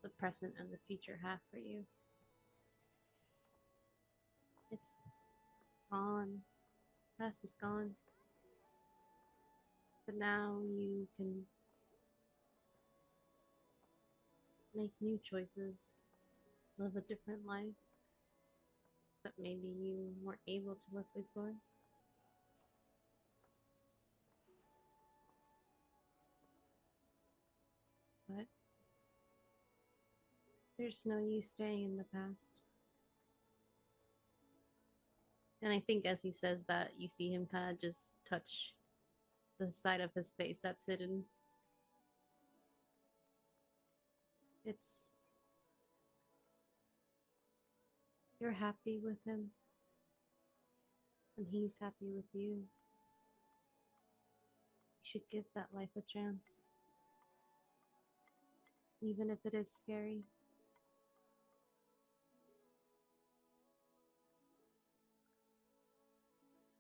the present and the future have for you. It's gone. Past is gone. But now you can make new choices, live a different life that maybe you weren't able to live before. But there's no use staying in the past. And I think as he says that, you see him kind of just touch the side of his face that's hidden. It's. You're happy with him, and he's happy with you. You should give that life a chance, even if it is scary.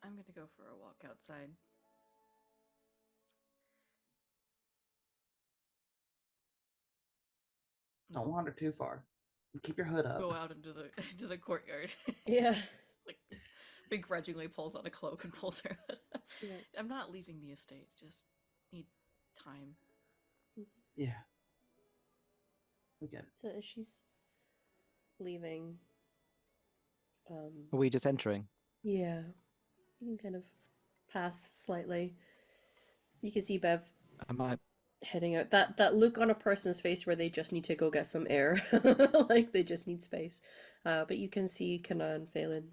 I'm gonna go for a walk outside. Don't wander too far. Keep your hood up. Go out into the into the courtyard. Yeah. Like begrudgingly pulls out a cloak and pulls her hood up. Yeah. I'm not leaving the estate. Just need time. Yeah. We get it. So as she's leaving, Are we just entering? yeah, you can kind of pass slightly. You can see Bev Am I? heading out. That look on a person's face where they just need to go get some air, like they just need space. But you can see Kana and Phelan.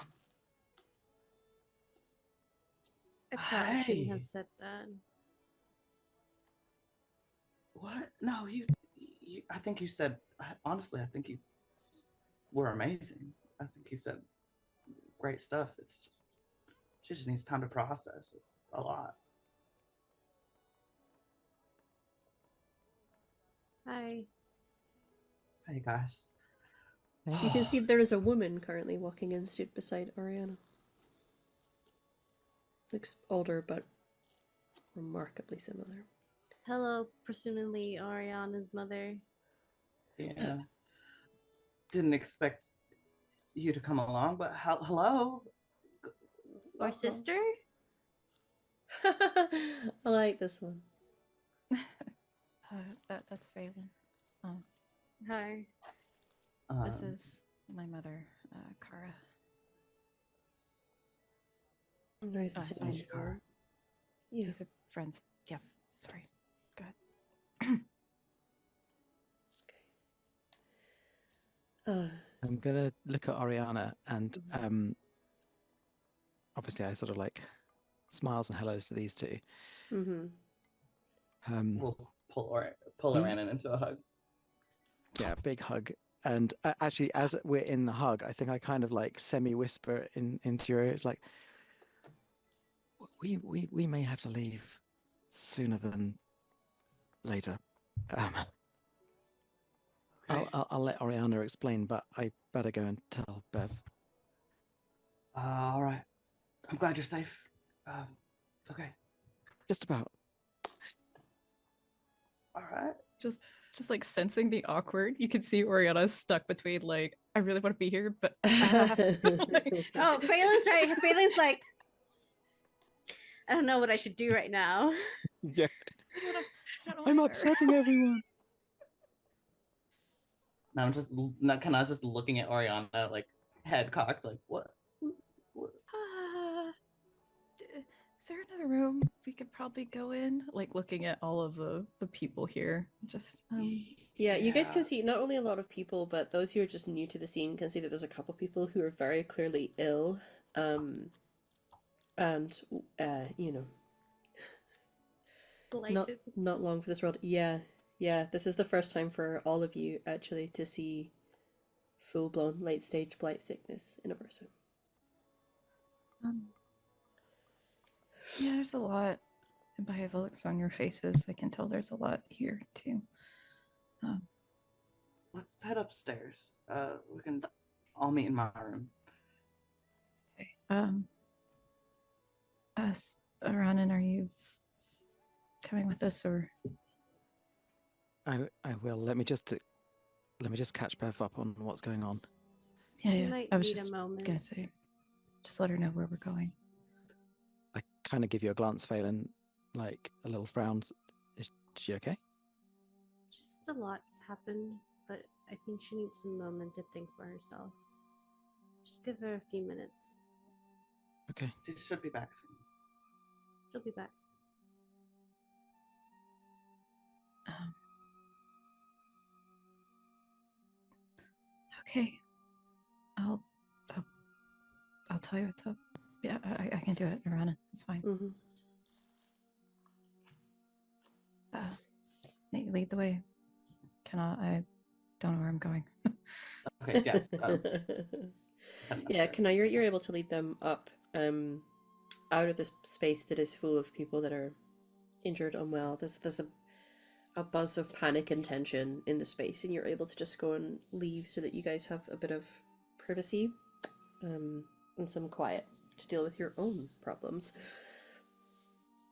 I probably shouldn't Hey. have said that. What? No, you. I think you said. Honestly, I think you were amazing. I think you said great stuff. It's just she just needs time to process. It's a lot. Hi. Hey guys. You can see there is a woman currently walking in, stood beside Oriana. Looks older, but remarkably similar. Hello, presumably Ariana's mother. Yeah. Didn't expect you to come along, but hello. Or Welcome. sister? I like this one. That's Phelan. Hi. This Um, is my mother, Kara. Nice Oh, to hi, meet you. Kara. Yeah. These are friends. Yeah, sorry. Go ahead. I'm gonna look at Oriana and obviously I sort of like smiles and hellos to these two. Mm-hmm. we'll pull He- Aranan into a hug. Yeah, big hug. And actually, as we're in the hug, I think I kind of like semi-whisper into your ear. It's like, we may have to leave sooner than later. Okay. I'll let Oriana explain, but I better go and tell Bev. All right. I'm glad you're safe. Okay. Just about. All right. Just like sensing the awkward. You can see Oriana's stuck between like, I really want to be here, but Oh, Phelan's right. Phelan's like, I don't know what I should do right now. Yeah. I don't know I'm either. upsetting everyone. Now I'm just not kind of just looking at Oriana, like head cocked, like what? Is there another room we could probably go in? Like looking at all of the people here. Just Yeah, you guys can Yeah. see not only a lot of people, but those who are just new to the scene can see that there's a couple people who are very clearly ill. And you know, Blighted. not long for this world. Yeah, this is the first time for all of you actually to see full-blown late-stage blight sickness in a person. yeah, there's a lot. And by the looks on your faces, I can tell there's a lot here too. Let's head upstairs. We can all meet in my room. Okay. Aranan, are you coming with us or? I will. Let me just catch Bev up on what's going on. Yeah, She yeah. might I was need a just moment. gonna say, just let her know where we're going. I kind of give you a glance, Phelan, like a little frown. Is she okay? Just a lot's happened, but I think she needs a moment to think for herself. Just give her a few minutes. Okay. She should be back soon. She'll be back. Okay. I'll tell you what's up. Yeah, I can do it, Aranan. It's fine. Mm-hmm. Lead the way. I don't know where I'm going. Okay, yeah. Yeah, Kana, you're able to lead them up out of this space that is full of people that are injured, unwell. There's a buzz of panic and tension in the space, and you're able to just go and leave so that you guys have a bit of privacy and some quiet to deal with your own problems.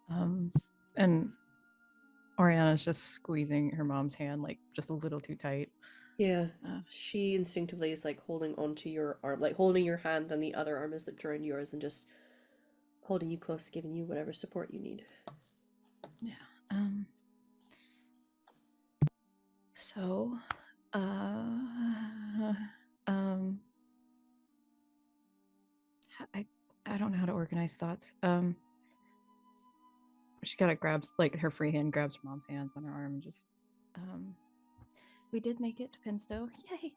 And Oriana's just squeezing her mom's hand like just a little too tight. Yeah. Uh, She instinctively is like holding onto your arm, like holding your hand, and the other arm is lipped around yours and just holding you close, giving you whatever support you need. Yeah. So, um, I don't know how to organize thoughts. She kind of grabs, like, her free hand grabs her mom's hands on her arm and just, we did make it to Pinstow. Yay!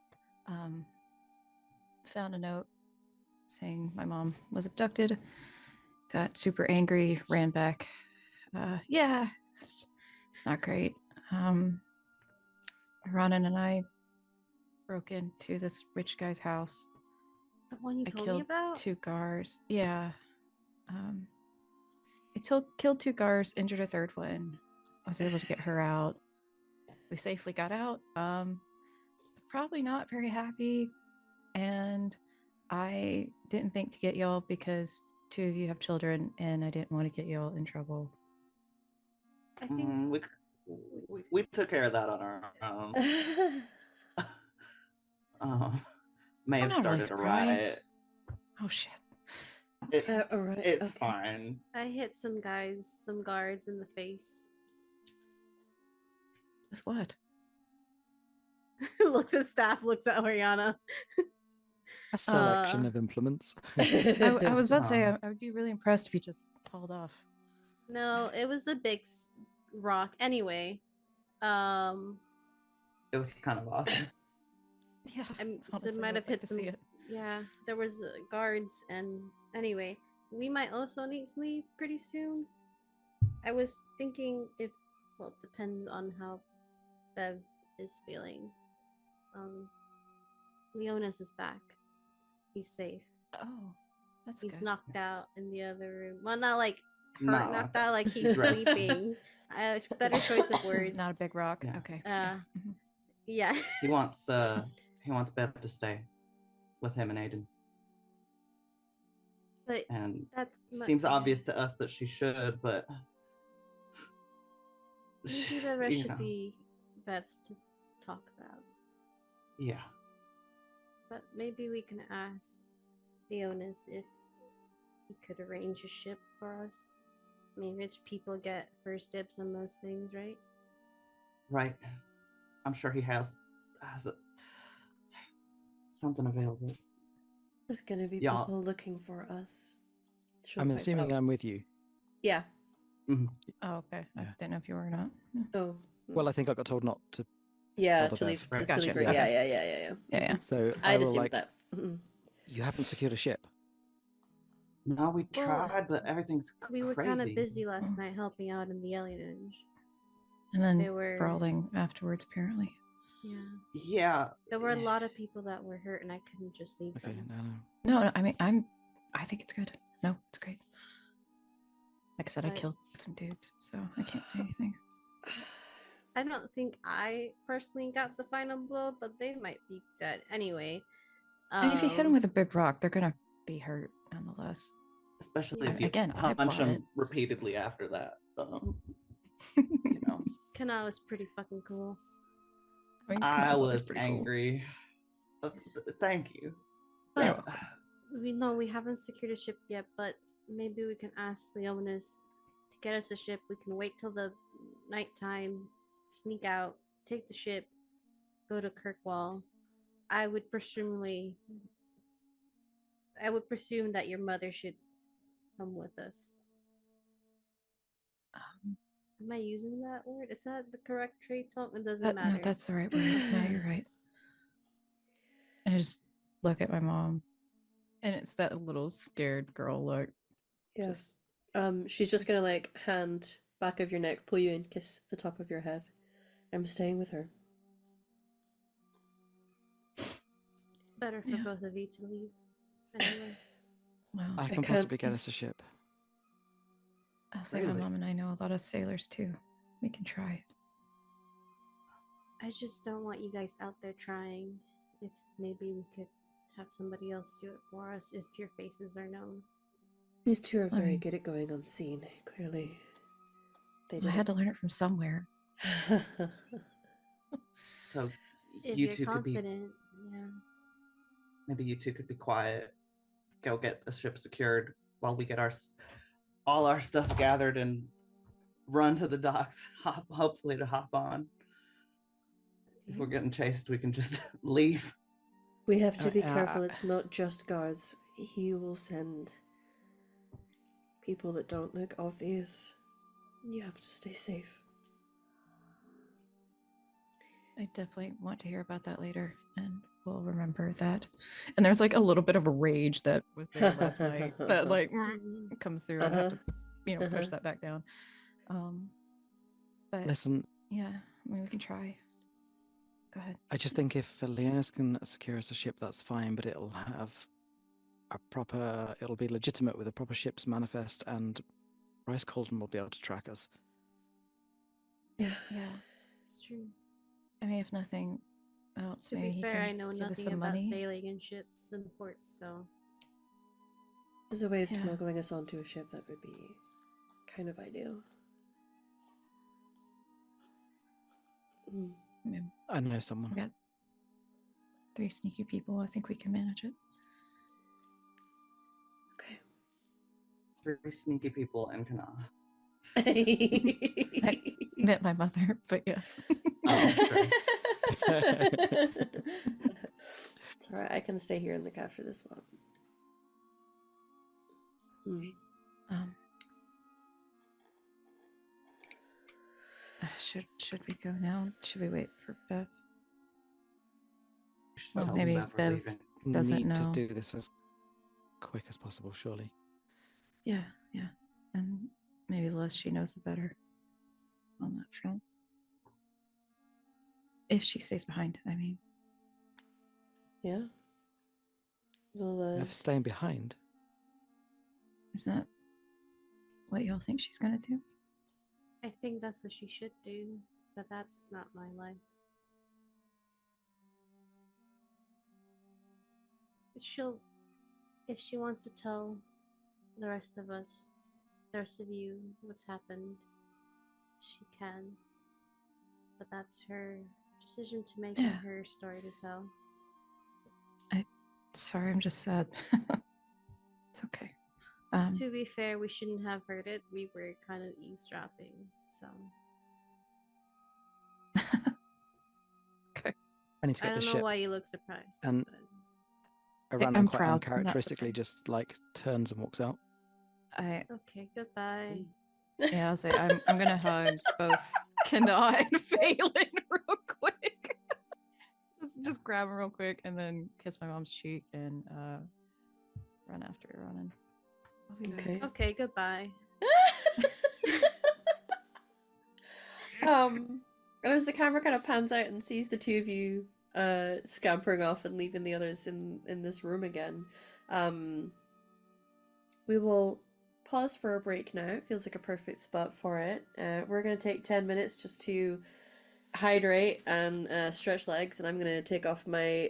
Found a note saying my mom was abducted. Got super angry, ran back. Yeah, it's not great. Ronan and I broke into this rich guy's house. The one you I told me killed about? 2 guards. Yeah. I killed 2 guards, injured a third one. I was able to get her out. We safely got out. Probably not very happy. And I didn't think to get y'all because 2 of you have children, and I didn't want to get y'all in trouble. I think We took care of that on our own. May I'm have not really started a surprised. riot. Oh shit. It's Alright, it's okay. fine. I hit some guards in the face. With what? Looks at staff, looks at Oriana. A selection Uh, of implements. I was about to say, Oh. I would be really impressed if you just hauled off. No, it was a big rock. Anyway, It was kind of awesome. Yeah. so might have hit some. Yeah, there was guards, and anyway, we might also need to leave pretty soon. I was thinking it depends on how Bev is feeling. Leonis is back. He's safe. Oh, that's He's good. knocked out in the other room. Well, not like hurt, Nah. knocked out, like he's Dressed. sleeping. Better choice of words. Not a big rock. Yeah. Okay. Mhm. Yeah. He wants Bev to stay with him and Aiden. But And that's seems obvious to us that she should, but maybe the rest you should know. be Bev's to talk about. Yeah. But maybe we can ask Leonis if he could arrange a ship for us. I mean, rich people get first dibs on most things, right? Right. I'm sure he has something available. There's gonna be Yeah. people looking for us. She'll I'm pipe assuming up. I'm with you. Yeah. Mhm. Oh, okay. I Yeah. didn't know if you were or not. Oh. Well, I think I got told not to. Yeah, bother to Bev. leave. Right. To Gotcha, leave her. okay. Yeah. Yeah, yeah. So I'd I will assumed like. that. Mhm. You haven't secured a ship. No, we Well, tried, but everything's We were crazy. kind of busy last night helping out in the alienage. And then They were brawling afterwards, apparently. Yeah. Yeah. There were a lot of people that were hurt, and I couldn't just leave Okay, them. No, I mean, I think it's good. No, it's great. Like I said, I But- killed some dudes, so I can't say anything. I don't think I personally got the final blow, but they might be dead anyway. And if you hit them with a big rock, they're gonna be hurt nonetheless. Especially Yeah. if you Again, I punch applaud him it. repeatedly after that. You know. Kana was pretty fucking cool. I mean, I Kana's always was pretty cool. angry. Thank you. You're But welcome. we haven't secured a ship yet, but maybe we can ask Leonis to get us a ship. We can wait till the nighttime, sneak out, take the ship, go to Kirkwall. I would presume that your mother should come with us. Am I using that word? Is that the correct trait tone? It doesn't matter. No, that's the right word. No, you're right. And I just look at my mom, and it's that little scared girl look. Yes. She's just gonna like hand back of your neck, pull you in, kiss the top of your head. I'm staying with her. It's better for Yeah. both of you to leave. Anyway. Well, I I can can't possibly get ins- us a ship. I'll say Really? my mom and I know a lot of sailors too. We can try. I just don't want you guys out there trying. If maybe we could have somebody else do it for us if your faces are known. These two are I very mean- good at going unseen, clearly. They I did had to learn it from somewhere. So If you you're two could be confident, yeah. maybe you two could be quiet, go get the ship secured while we get all our stuff gathered and run to the docks. Hopefully to hop on. If we're getting chased, we can just leave. We have to be Uh, careful. It's not just guards. He will send people that don't look obvious. You have to stay safe. I definitely want to hear about that later, and we'll remember that. And there's like a little bit of a rage that was there last night that like comes through, and I have to, push that back down. But Listen, yeah, I mean, we can try. Go ahead. I just think if Leonis can secure us a ship, that's fine, but it'll be legitimate with a proper ship's manifest, and Bryce Colden will be able to track us. Yeah. Yeah, It's true. I mean, if nothing else, To maybe be he fair, can I know give us nothing some about money. sailing in ships and ports, so There's a way of Yeah. smuggling us onto a ship that would be kind of ideal. Mm. I mean, I know someone. we got 3 sneaky people. I think we can manage it. Okay. 3 sneaky people in Kana. I met my mother, but yes. Oh, sure. It's alright, I can stay here in the cab for this long. Um, should we go now? Should we wait for Bev? Well, Tell maybe them we're Bev leaving. doesn't Need to know. do this as quick as possible, surely. Yeah, and maybe the less she knows, the better on that front. If she stays behind, I mean. Yeah. Well, If staying behind. Isn't that what y'all think she's gonna do? I think that's what she should do, but that's not my life. If she wants to tell the rest of us, the rest of you, what's happened, she can. But that's her decision to make and Yeah. her story to tell. Sorry, I'm just sad. It's okay. To be fair, we shouldn't have heard it. We were kind of eavesdropping, so Okay. I need to I get the don't know ship. why you look surprised. And- but... Aran I'm quite proud, not uncharacteristically surprised. just like turns and walks out. Okay, goodbye. Yeah, I'll say I'm gonna hug both Kana and Phelan real quick. just grab him real quick and then kiss my mom's cheek and run after her running. I'll be back. okay. Okay, goodbye. And as the camera kind of pans out and sees the two of you scampering off and leaving the others in this room again, we will pause for a break now. It feels like a perfect spot for it. We're going to take 10 minutes just to hydrate and stretch legs, and I'm going to take off my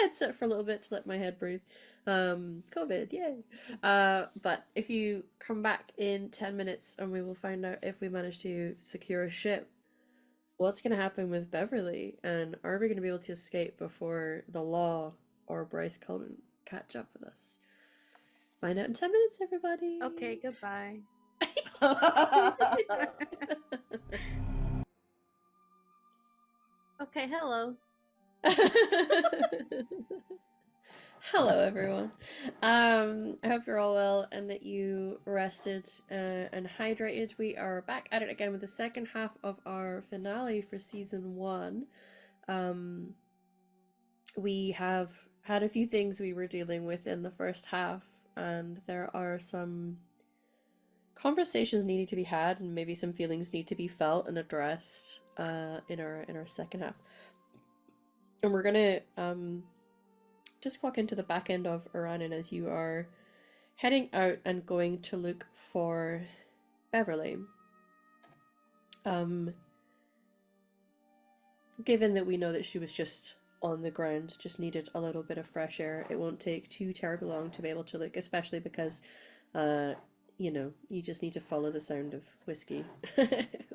headset for a little bit to let my head breathe. COVID, yay! But if you come back in 10 minutes and we will find out if we manage to secure a ship, what's going to happen with Beverly, and are we going to be able to escape before the law or Bryce Cullen catch up with us? Find out in 10 minutes, everybody! Okay, goodbye. Okay, hello. Hello, everyone. I hope you're all well and that you rested and hydrated. We are back at it again with the second half of our finale for season 1. We have had a few things we were dealing with in the first half, and there are some conversations needing to be had, and maybe some feelings need to be felt and addressed in our second half. And we're gonna just walk into the back end of Iranin as you are heading out and going to look for Beverly. Given that we know that she was just on the ground, just needed a little bit of fresh air, it won't take too terribly long to be able to look, especially because you know, you just need to follow the sound of whiskey.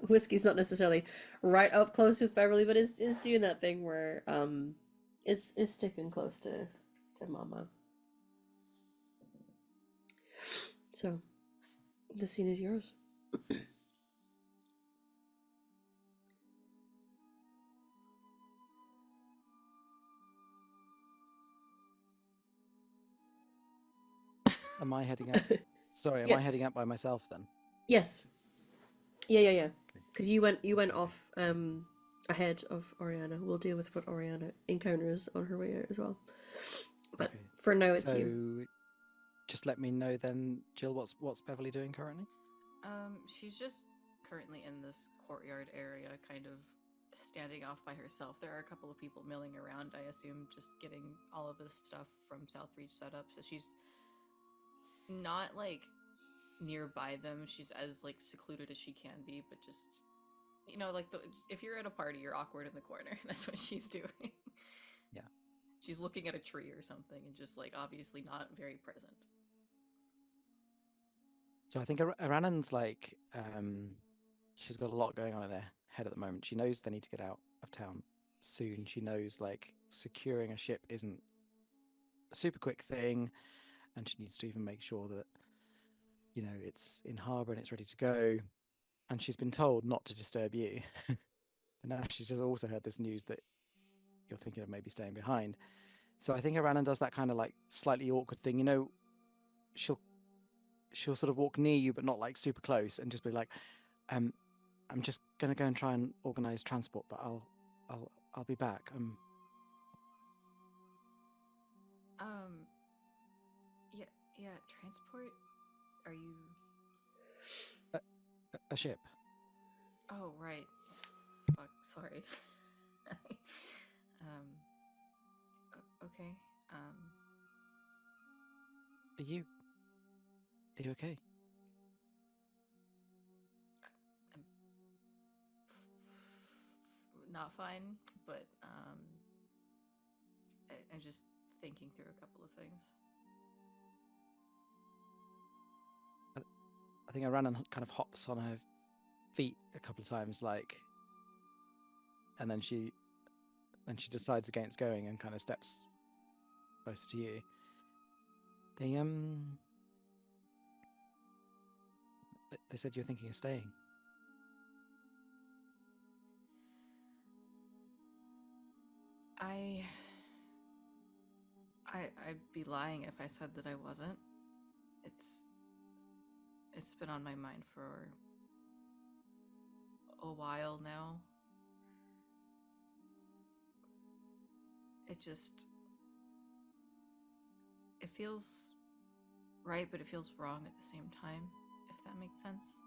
Whiskey's not necessarily right up close with Beverly, but is doing that thing where is sticking close to Mama. So the scene is yours. Am I heading out? Sorry, am Yeah. I heading out by myself then? Yes. Yeah. Okay. Because you went Okay. off ahead of Oriana. We'll deal with what Oriana encounters on her way out as well. But Okay. for now, it's So you. just let me know then, Jill. What's Beverly doing currently? She's just currently in this courtyard area, kind of standing off by herself. There are a couple of people milling around, I assume, just getting all of this stuff from Southreach set up. So she's not like nearby them. She's as like secluded as she can be, but just, you know, like if you're at a party, you're awkward in the corner. That's what she's doing. Yeah. She's looking at a tree or something and just like obviously not very present. So I think Aranan's like, she's got a lot going on in her head at the moment. She knows they need to get out of town soon. She knows like securing a ship isn't a super quick thing, and she needs to even make sure that, you know, it's in harbour and it's ready to go. And she's been told not to disturb you. And now she's just also heard this news that you're thinking of maybe staying behind. So I think Aranan does that kind of like slightly awkward thing. You know, she'll sort of walk near you, but not like super close, and just be like, I'm just gonna go and try and organize transport, but I'll be back. Yeah, transport? Are you... A ship. Oh, right. Fuck, sorry. Okay. Are you okay? I'm not fine, but I'm just thinking through a couple of things. I think Aranan kind of hops on her feet a couple of times, like, and then she decides against going and kind of steps closer to you. They said you're thinking of staying. I'd be lying if I said that I wasn't. It's been on my mind for a while now. It feels right, but it feels wrong at the same time, if that makes sense.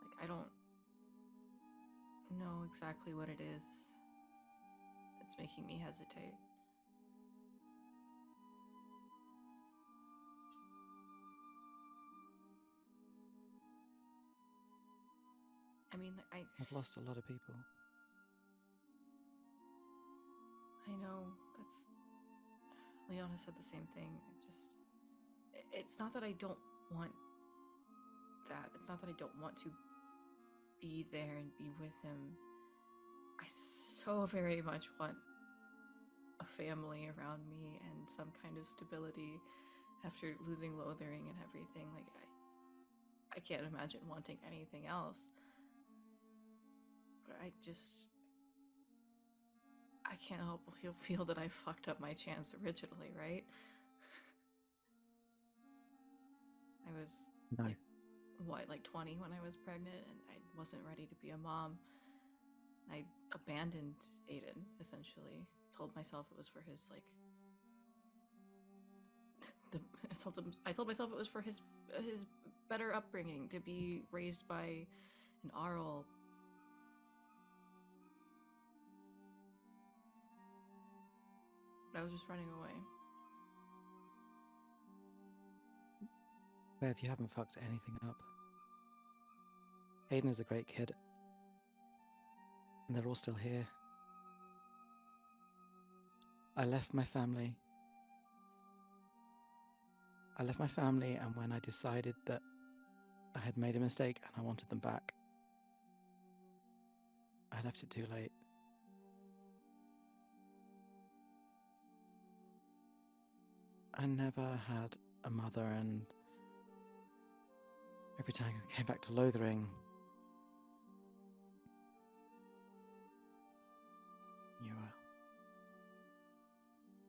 Like, I don't know exactly what it is that's making me hesitate. I mean, I've lost a lot of people. I know, that's... Leona said the same thing. It's not that I don't want that. It's not that I don't want to be there and be with him. I so very much want a family around me and some kind of stability after losing Lothering and everything. Like, I can't imagine wanting anything else. But I can't help but feel that I fucked up my chance originally, right? I was No. like 20 when I was pregnant, and I wasn't ready to be a mom. I abandoned Aiden, essentially. Told myself it was for his, like... I told myself it was for his better upbringing, to be raised by an Arl. But I was just running away. Bev, you haven't fucked anything up. Aiden is a great kid. And they're all still here. I left my family. I left my family, and when I decided that I had made a mistake and I wanted them back, I left it too late. I never had a mother, and every time I came back to Lothering, you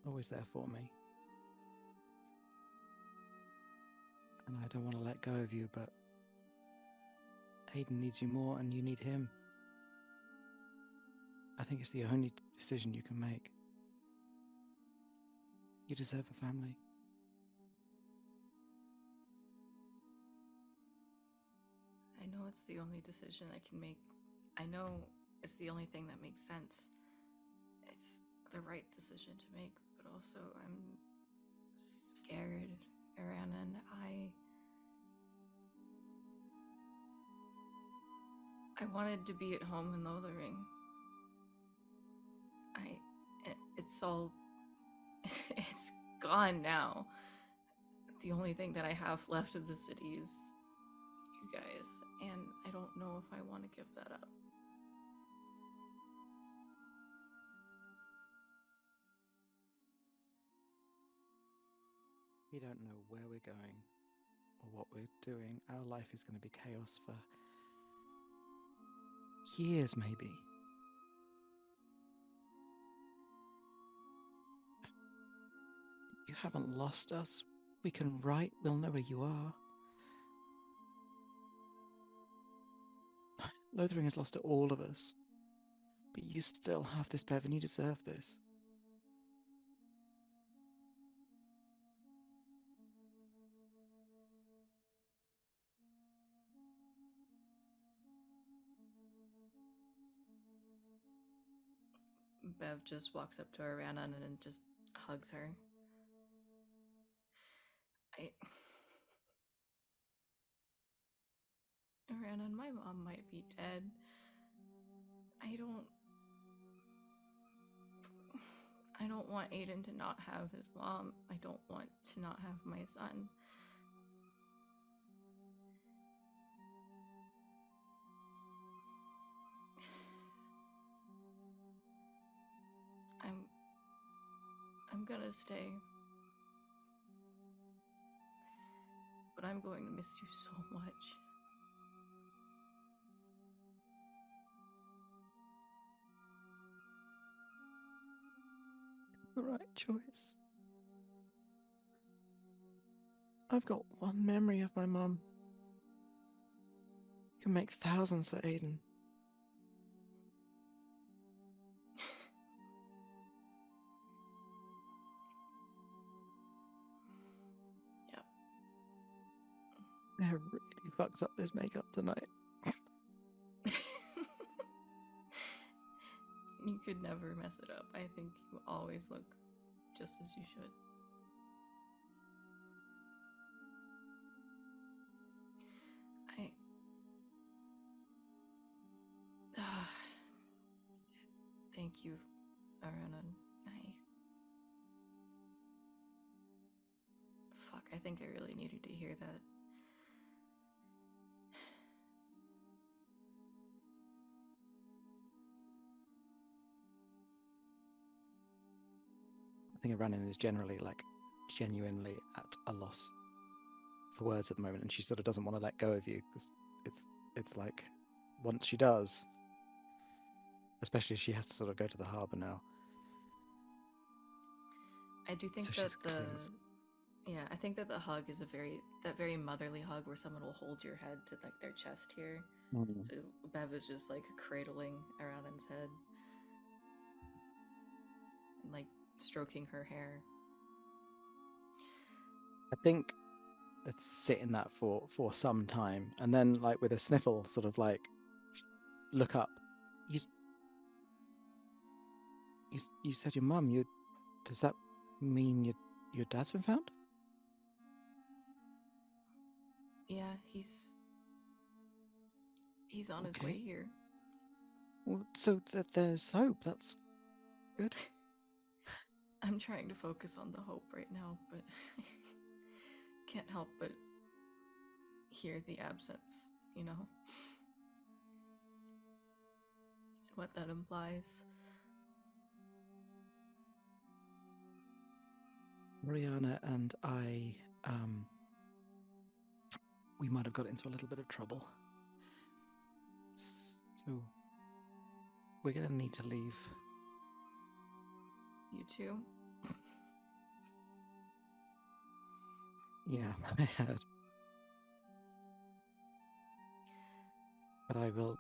were always there for me. And I don't want to let go of you, but Aiden needs you more and you need him. I think it's the only decision you can make. You deserve a family. I know it's the only decision I can make. I know it's the only thing that makes sense. It's the right decision to make, but also I'm scared, Aranan. I wanted to be at home in Lothering. It's all... it's gone now. The only thing that I have left of the city is you guys, and I don't know if I want to give that up. We don't know where we're going or what we're doing. Our life is going to be chaos for years, maybe. You haven't lost us. We can write. We'll know where you are. Lothering has lost to all of us. But you still have this, Bev, and you deserve this. Bev just walks up to Aranan and just hugs her. Aranan, my mom might be dead. I don't want Aiden to not have his mom. I don't want to not have my son. I'm gonna stay. But I'm going to miss you so much. The right choice. I've got one memory of my mum. You can make thousands for Aiden. Yep. I really fucked up this makeup tonight. You could never mess it up. I think you always look just as you should. Thank you, Aranan. Fuck, I think I really needed to hear that. I think Aranan is generally, genuinely at a loss for words at the moment, and she sort of doesn't want to let go of you, because it's like, once she does, especially if she has to sort of go to the harbour now. I do think So she's that clear I think that the hug is that very motherly hug where someone will hold your head to like their chest here. Mm. So Bev is just like cradling Aranan's head and like stroking her hair. I think it's sitting that for some time, and then with a sniffle, sort of look up. You said your mum. Does that mean your dad's been found? Yeah, he's on his way here. Well, so there's hope. That's good. I'm trying to focus on the hope right now, but can't help but hear the absence, you know? What that implies. Rihanna and I, we might have got into a little bit of trouble. So we're gonna need to leave. You too? Yeah, I heard. But I will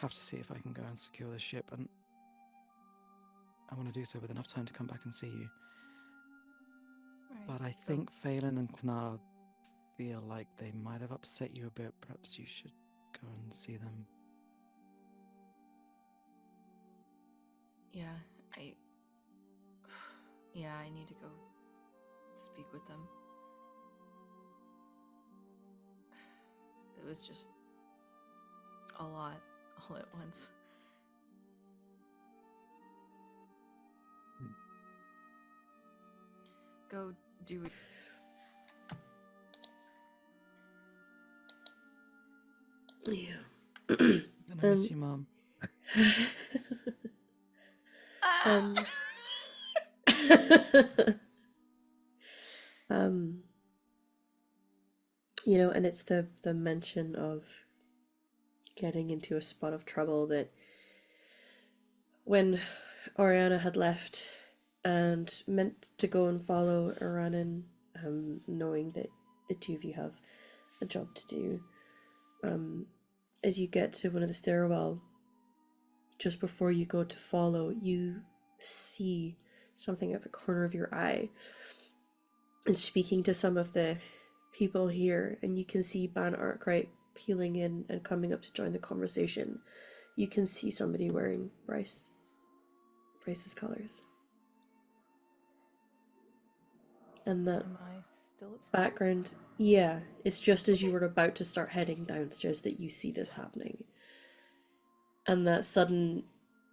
have to see if I can go and secure the ship, and I want to do so with enough time to come back and see you. Right. But I so- think Phelan and Knarr feel like they might have upset you a bit. Perhaps you should go and see them. Yeah, I need to go speak with them. It was just a lot all at once. Go do it. Yeah. And I miss you, Mom. um, um, you know, and it's the mention of getting into a spot of trouble that when Oriana had left and meant to go and follow Aranin, knowing that the two of you have a job to do, as you get to one of the stairwell, just before you go to follow, you see something at the corner of your eye. And speaking to some of the people here, and you can see Ban Arkwright peeling in and coming up to join the conversation. You can see somebody wearing Bryce's colors. And that Am I still upstairs? background, yeah, it's just as you were about to start heading downstairs that you see this happening. And that sudden,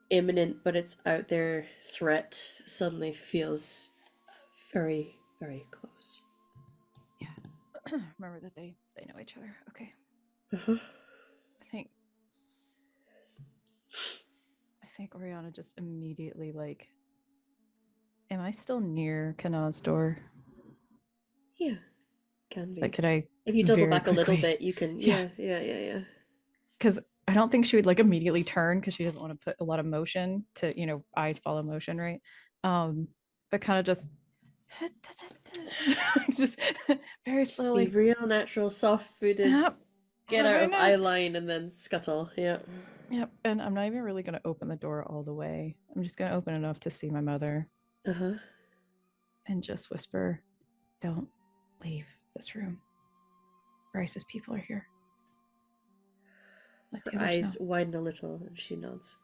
imminent, but it's out there threat suddenly feels very, very close. Yeah. Remember that they know each other. Okay. Uh-huh. I think Oriana just immediately like, am I still near Kanan's door? Yeah, can be. Like, could I? If you double very back a little quickly- bit, you can. Yeah. Yeah. Because I don't think she would like immediately turn because she doesn't want to put a lot of motion to, you know, eyes follow motion, right? But kind of just just very Just slowly. be real natural, soft-footed, Yep. get out Very of nice. eye line, and then scuttle. Yeah. Yep. And I'm not even really going to open the door all the way. I'm just going to open enough to see my mother Uh-huh. and just whisper, "Don't leave this room. Bryce's people are here." Let the Her others eyes know. widen a little, and she nods.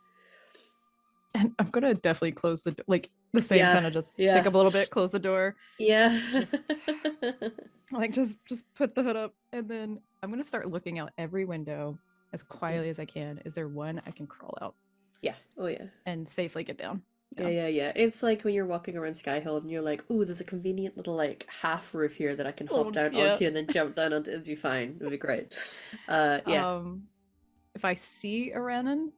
And I'm gonna definitely close the like the same Yeah, kind of just yeah. pick up a little bit, close the door, Yeah. Just- like just put the hood up, and then I'm gonna start looking out every window as quietly as I can. Is there one I can crawl out Yeah. Oh, yeah. and safely get down? Yeah. It's like when you're walking around Skyhill and you're like, ooh, there's a convenient little like half roof here that I can hop Little- down yeah. onto and then jump down onto. It'd be fine. It'd be great. Yeah. If I see a Renan,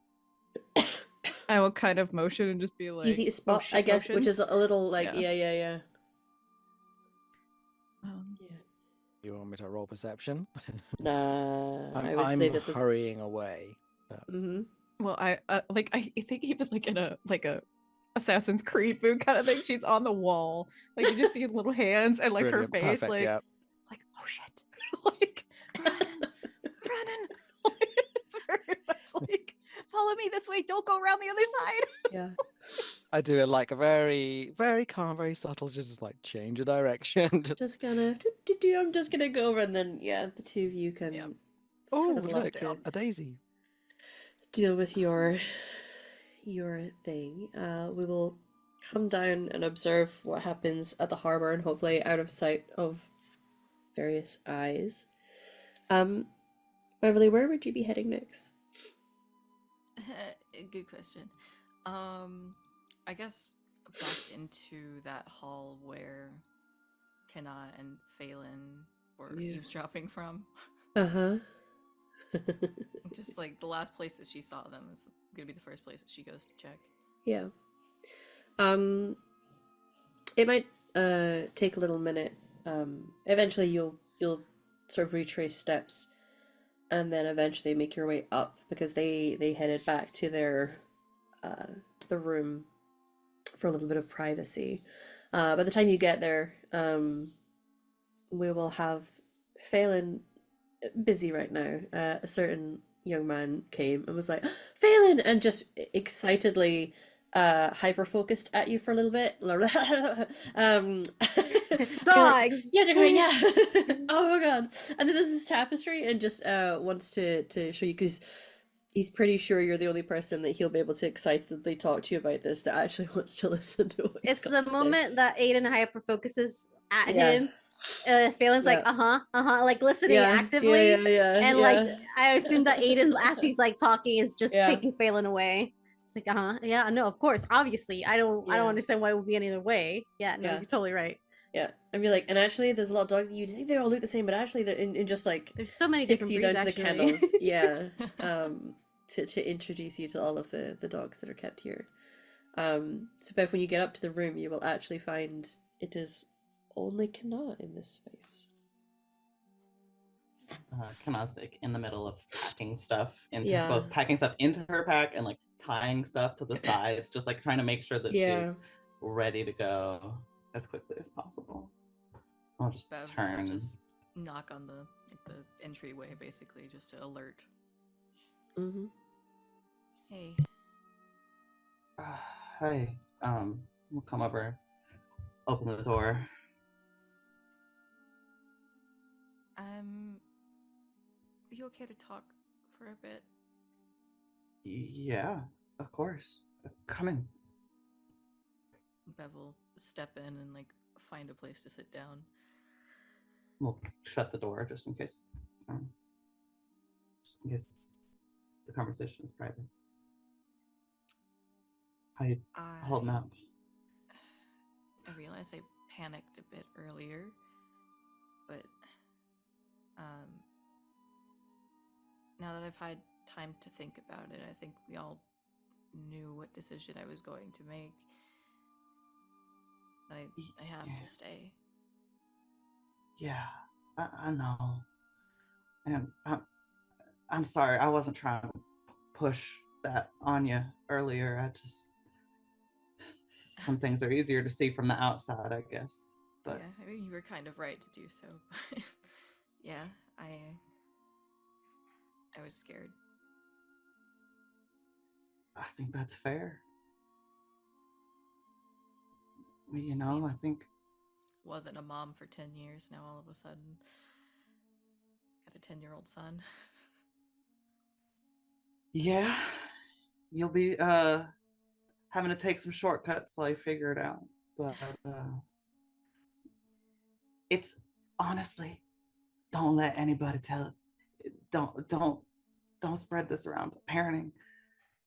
I will kind of motion and just be like Easy to spot, I guess, which is a little like, Yeah. yeah. Yeah. You want me to roll perception? Nah, I I'm, would say I'm that this. hurrying away. Mm-hmm. Well, I think even like in a Assassin's Creed boot kind of thing. She's on the wall, like you just see little hands and like Brilliant, her face, perfect, like yeah. like oh shit, like Brennan, like, it's very much like follow me this way, don't go around the other side. Yeah. I do it like a very, very calm, very subtle, just like change of direction. Just gonna do. I'm just gonna go over, and then yeah, the two of you can. Yep. Oh, settle up look, to a daisy. deal with your thing. We will come down and observe what happens at the harbor, and hopefully out of sight of various eyes. Beverly, where would you be heading next? Good question. I guess back into that hall where Kana and Phelan were Yeah. eavesdropping from. Uh-huh. Just like the last place that she saw them is gonna be the first place that she goes to check. Yeah. It might take a little minute. Eventually you'll sort of retrace steps and then eventually make your way up because they headed back to their the room for a little bit of privacy. By the time you get there, we will have Phelan busy right now. A certain young man came and was like, Phelan, and just excitedly hyper focused at you for a little bit. Dogs! Yeah, yeah. Oh my god. And then there's this tapestry and just wants to show you because he's pretty sure you're the only person that he'll be able to excitedly talk to you about this that actually wants to listen to what he's It's got the to say. moment that Aiden hyper focuses at Yeah. him. Phelan's like, like listening Yeah, actively. And like, yeah. I assume that Aiden, as he's like talking, is just Yeah. taking Phelan away. It's like, yeah, no, of course, obviously. I don't Yeah. understand why it would be any other way. Yeah, no, Yeah. you're totally right. Yeah, and be like, and actually, there's a lot of dogs that you think they all look the same, but actually, and just like There's so many takes different you breeds, down to the actually. kennels, yeah, to introduce you to all of the dogs that are kept here. So Bev, when you get up to the room, you will actually find it is only Kana in this space. Kana's like in the middle of packing stuff Yeah. both packing stuff into her pack and like tying stuff to the sides, just like trying to make sure that Yeah. she's ready to go as quickly as possible. I'll just Bev will turn. just knock on the entryway basically just to alert. Mm-hmm. Hey. Hey, we'll come over, open the door. Are you okay to talk for a bit? Yeah, of course. Come in. Bev will step in and like find a place to sit down. We'll shut the door just in case the conversation is private. How you holding up? I realize I panicked a bit earlier, but now that I've had time to think about it, I think we all knew what decision I was going to make. I have to stay. Yeah, I know. And I'm sorry, I wasn't trying to push that on you earlier. Some things are easier to see from the outside, I guess. But yeah, I mean, you were kind of right to do so. Yeah, I was scared. I think that's fair. You know, I think Wasn't a mom for 10 years, now all of a sudden got a 10-year-old son. Yeah, you'll be having to take some shortcuts while you figure it out. But it's honestly, don't let anybody tell it. Don't spread this around. Parenting,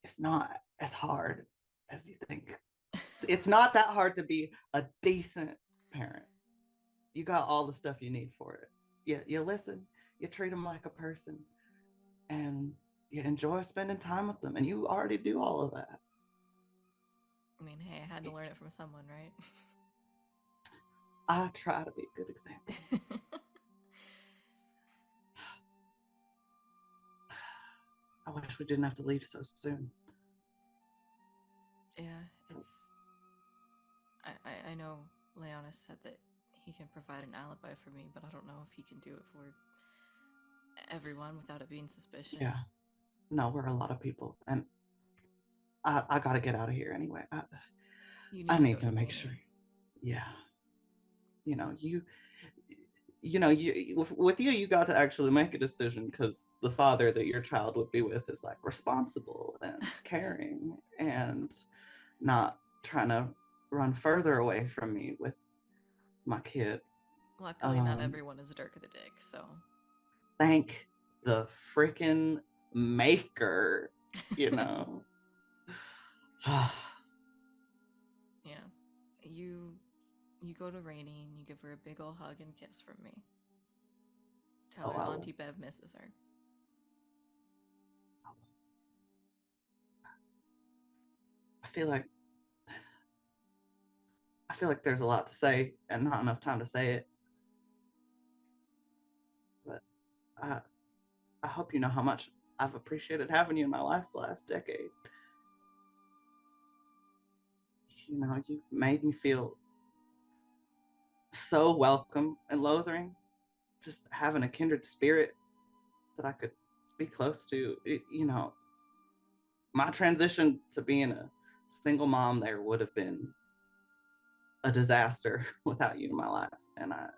it's not as hard as you think. It's not that hard to be a decent parent. You got all the stuff you need for it. You listen, you treat them like a person, and you enjoy spending time with them, and you already do all of that. I mean, hey, I had to learn it from someone, right? I try to be a good example. I wish we didn't have to leave so soon. Yeah, it's... I know Leonis said that he can provide an alibi for me, but I don't know if he can do it for everyone without it being suspicious. Yeah. No, we're a lot of people, and I gotta get out of here anyway. I need to make sure. Yeah. You know, with you, you got to actually make a decision because the father that your child would be with is like responsible and caring and not trying to run further away from me with my kid. Luckily, not everyone is Dirk of the Dick, so. Thank the freaking maker, you know. Yeah, you go to Rainy and you give her a big ol' hug and kiss from me. Tell Oh, her I will. Auntie Bev misses her. I feel like there's a lot to say and not enough time to say it. But I hope you know how much I've appreciated having you in my life the last decade. You know, you made me feel so welcome and Lothering. Just having a kindred spirit that I could be close to. You know, my transition to being a single mom there would have been a disaster without you in my life. And I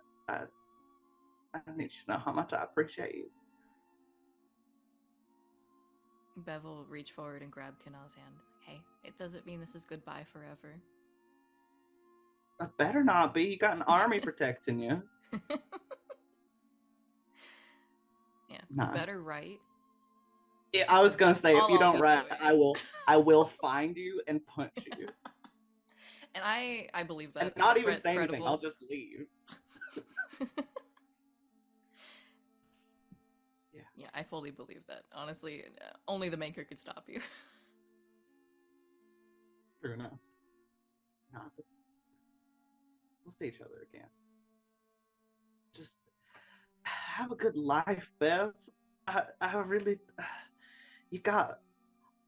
need you to know how much I appreciate you. Bev will reach forward and grab Kanal's hand. Hey, it doesn't mean this is goodbye forever. It better not be. You got an army protecting you. Yeah, Nah. you better write. Yeah, I was gonna say, if All you I'll don't be write, doing. I will find you and punch you. And I believe that. And not The even threat's say anything. credible. I'll just leave. Yeah, I fully believe that. Honestly, only the maker could stop you. True enough. Not this. We'll see each other again. Just have a good life, Bev. I really, you got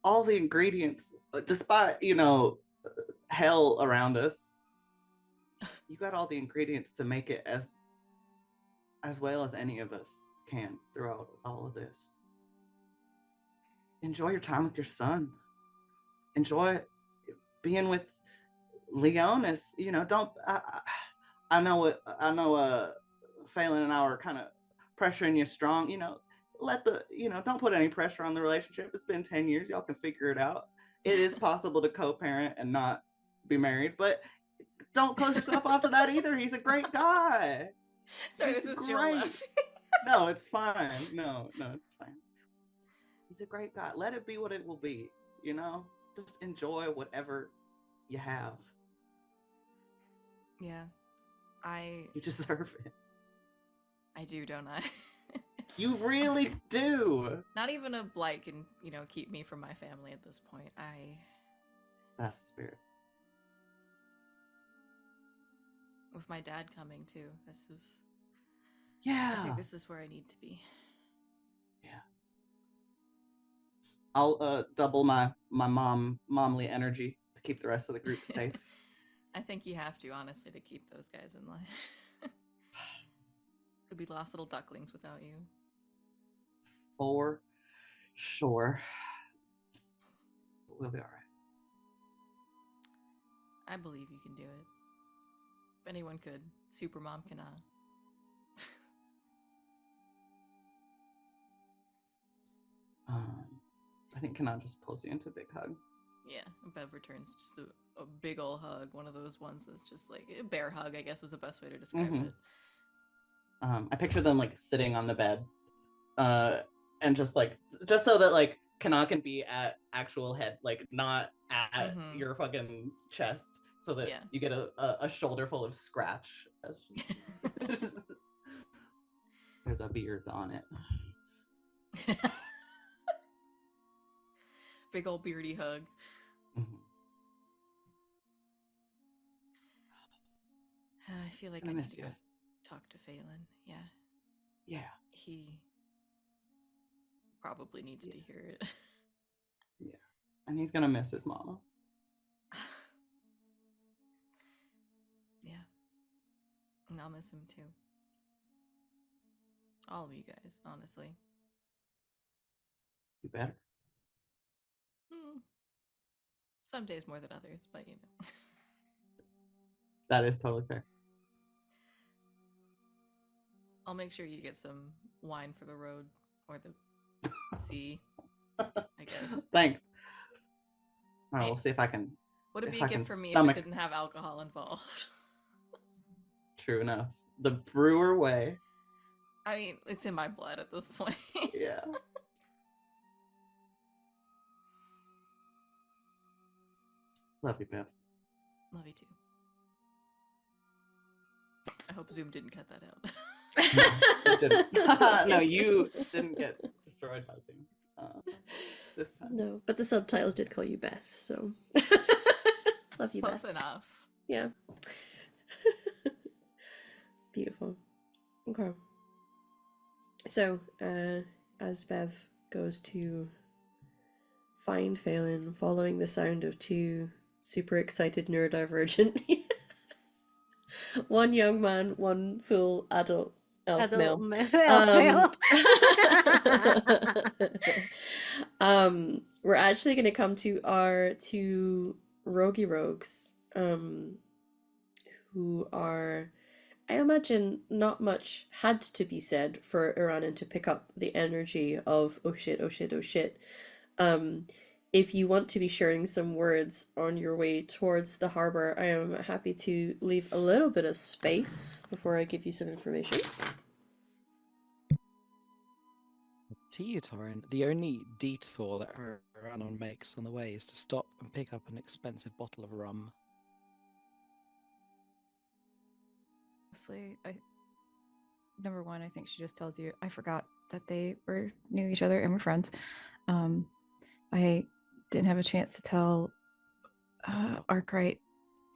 all the ingredients, despite, you know, hell around us. You got all the ingredients to make it as well as any of us can throughout all of this. Enjoy your time with your son. Enjoy being with Leonis. You know, don't. I know Phelan and I are kind of pressuring you strong. You know, don't put any pressure on the relationship. It's been 10 years. Y'all can figure it out. It is possible to co-parent and not be married, but don't close yourself off to that either. He's a great guy. Sorry, He's this is Jill great. laughing. No, it's fine. No, it's fine. He's a great guy. Let it be what it will be, you know? Just enjoy whatever you have. Yeah, You deserve it. I do, don't I? You really do. Not even a blight can, keep me from my family at this point. That's the spirit. With my dad coming too, I Yeah. think this is where I need to be. Yeah. I'll double my momly energy to keep the rest of the group safe. I think you have to, honestly, to keep those guys in line. Could be lost little ducklings without you. For sure. We'll be all right. I believe you can do it. If anyone could, Supermom cannot. I think Kanan just pulls you into a big hug. Yeah, Bev returns just a big ol' hug, one of those ones that's just like a bear hug, I guess is the best way to describe it. I picture them like sitting on the bed, and just so that like Kanan can be at actual head, like not at your fucking chest, so that you get a shoulder full of scratch. There's a beard on it. Big old beardy hug. I feel like I need to go talk to Phelan. Yeah. Yeah. He probably needs to hear it. Yeah. And he's gonna miss his mama. Yeah. And I'll miss him too. All of you guys, honestly. You better. Some days more than others, but you know. That is totally fair. I'll make sure you get some wine for the road or the sea, I guess. Thanks. All right, we'll see if I can. Would it be a gift for me if it didn't have alcohol involved? True enough. The brewer way. I mean, it's in my blood at this point. Yeah. Love you, Bev. Love you too. I hope Zoom didn't cut that out. It didn't. No, you didn't get destroyed by Zoom this time. No, but the subtitles did call you Beth, so love you, Close Beth. enough. Yeah. Beautiful. Okay. So, as Bev goes to find Phelan, following the sound of two super excited neurodivergent, one young man, one full adult elf male. We're actually going to come to our two roguey rogues, who are, I imagine, not much had to be said for Iranan to pick up the energy of oh shit, oh shit, oh shit. If you want to be sharing some words on your way towards the harbor, I am happy to leave a little bit of space before I give you some information. To you, Torin, the only detour that Aranon makes on the way is to stop and pick up an expensive bottle of rum. Honestly, number one, I think she just tells you, I forgot that they knew each other and were friends. I didn't have a chance to tell Arkwright.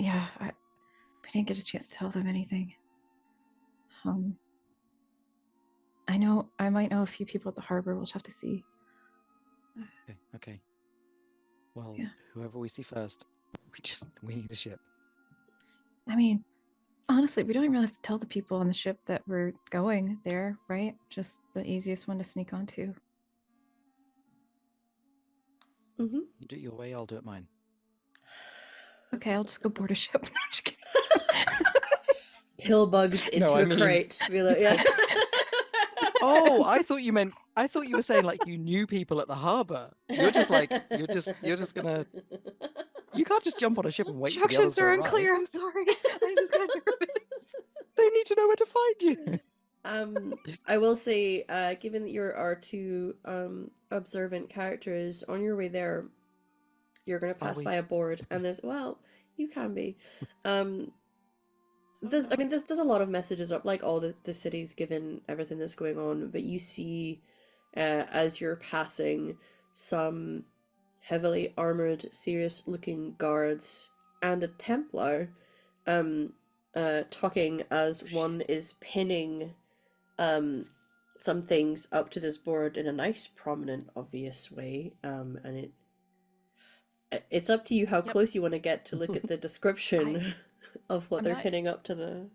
Yeah, we didn't get a chance to tell them anything. I might know a few people at the harbor. We'll just have to see. Okay. Well, Yeah. whoever we see first, we need a ship. I mean, honestly, we don't even really have to tell the people on the ship that we're going there, right? Just the easiest one to sneak onto. Mm-hmm. You do it your way, I'll do it mine. Okay, I'll just go board a ship. No, I'm just kidding. Pill bugs into No, I a mean- crate. Be like, yeah. Oh, I thought you were saying like you knew people at the harbor. You're just like you're just gonna. You can't just jump on a ship and wait for the others Instructions to are arrive. unclear. I'm sorry. I just got nervous. They need to know where to find you. I will say, given that you are two observant characters, on your way there, you're going to pass we? by a board, and you can be. There's a lot of messages up, like all the cities, given everything that's going on, but you see, as you're passing, some heavily armored, serious-looking guards and a Templar, talking as one is pinning some things up to this board in a nice, prominent, obvious way, and it's up to you how close you want to get to look at the description of what they're pinning up to the.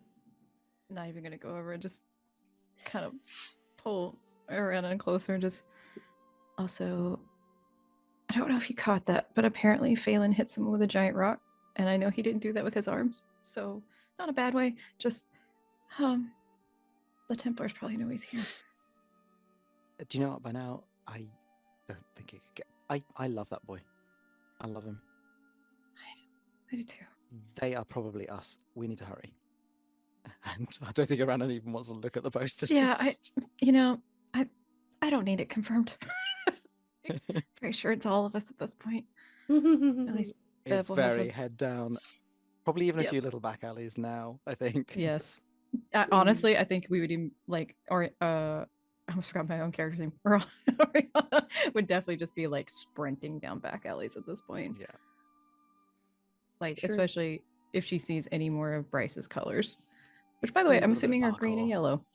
Not even gonna go over and just kind of pull around and closer and just. Also, I don't know if you caught that, but apparently Phelan hit someone with a giant rock, and I know he didn't do that with his arms, so not a bad way. Just, the Templars probably know he's here. Do you know what? By now, I don't think it could get. I love that boy. I love him. I do too. They are probably us. We need to hurry. And I don't think Aranon even wants to look at the posters. Yeah, I don't need it confirmed. Pretty sure it's all of us at this point. At least Bev It's will have very a- head down. Probably even a Yep. few little back alleys now, I think. Yes. Honestly, I think we would even I almost forgot my own character's name. Oriana would definitely just be like sprinting down back alleys at this point. Yeah. Like, Sure. especially if she sees any more of Bryce's colors. Which, by the way, A I'm little bit of assuming are green and parkour. yellow.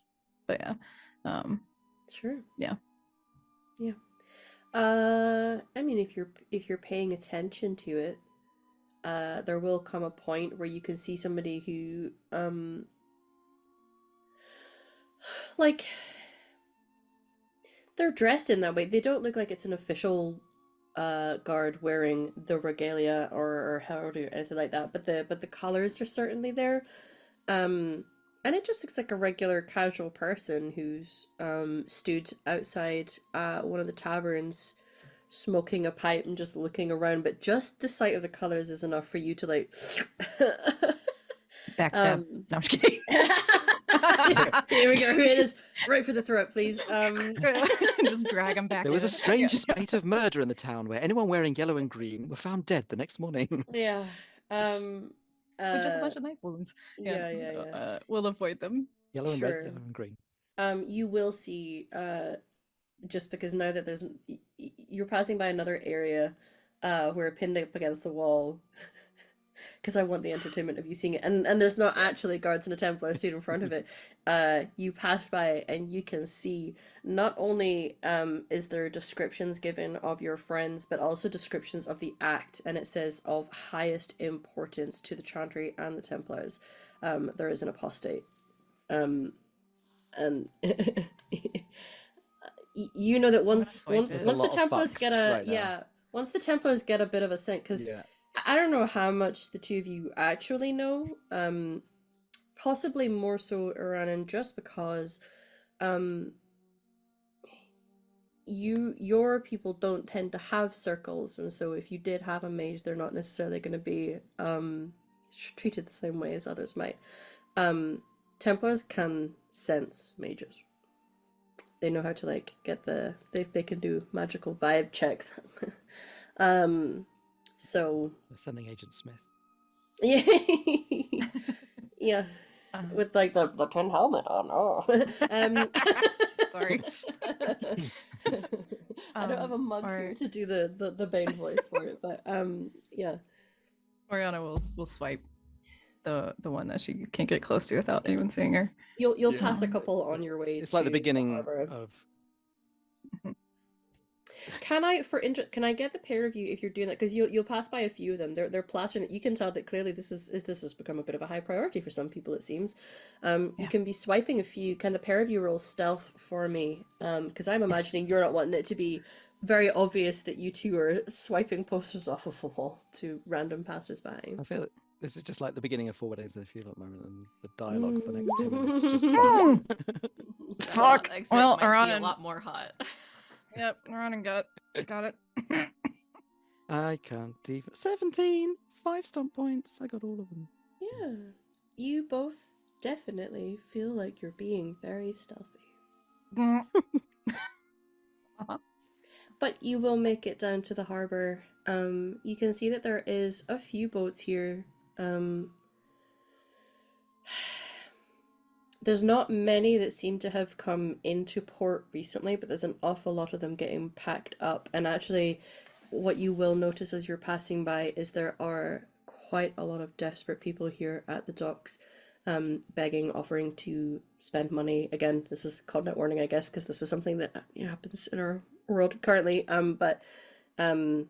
But yeah. Sure. Yeah. Yeah. I mean, if you're paying attention to it, there will come a point where you can see somebody who, like, they're dressed in that way. They don't look like it's an official guard wearing the regalia or heraldry or anything like that, but the colors are certainly there. And it just looks like a regular casual person who's stood outside one of the taverns smoking a pipe and just looking around, but just the sight of the colors is enough for you to like Backstab. No, I'm just kidding. Here we go. It is right for the throat, please. Just drag him back. There was a in. strange spate of murder in the town where anyone wearing yellow and green were found dead the next morning. Yeah. with just a bunch of knife wounds. Yeah. We'll avoid them. Yellow and Sure. red, yellow and green. You will see, just because now that you're passing by another area, where pinned up against the wall, because I want the entertainment of you seeing it, and there's not actually guards and a Templar stood in front of it. You pass by and you can see not only is there descriptions given of your friends, but also descriptions of the act, and it says of highest importance to the Chantry and the Templars. There is an apostate. And you know that once swipe once it. once the There's a lot of Templars fucks get a right now. once the Templars get a bit of a scent, because Yeah. I don't know how much the two of you actually know, possibly more so Iranan, just because your people don't tend to have circles, and so if you did have a mage, they're not necessarily going to be treated the same way as others might. Templars can sense mages. They know how to like get they can do magical vibe checks. So They're sending Agent Smith. yeah, yeah, with like the tin helmet on. Oh, Sorry. I don't have a mug here to do the Bane voice for it, but yeah. Oriana will swipe the one that she can't get close to without anyone seeing her. You'll pass a couple on your way. It's like the beginning harbor. of. Can I get the pair of you if you're doing that? Because you'll pass by a few of them. They're plastering. You can tell that clearly this has become a bit of a high priority for some people. It seems. You can be swiping a few. Can the pair of you roll stealth for me? Because I'm imagining you're not wanting it to be very obvious that you two are swiping posters off of a wall to random passersby. I feel that this is just like the beginning of 4 Days in a Few at the moment, and the dialogue for the next 10 minutes is just fun. Fuck. Well, might be a Aranan. lot more hot. Yep, Aranan got it. I can't even. 17! 5 stomp points. I got all of them. Yeah, you both definitely feel like you're being very stealthy. But you will make it down to the harbor. You can see that there is a few boats here. There's not many that seem to have come into port recently, but there's an awful lot of them getting packed up. And actually, what you will notice as you're passing by is there are quite a lot of desperate people here at the docks, begging, offering to spend money. Again, this is content warning, I guess, because this is something that happens in our world currently. But as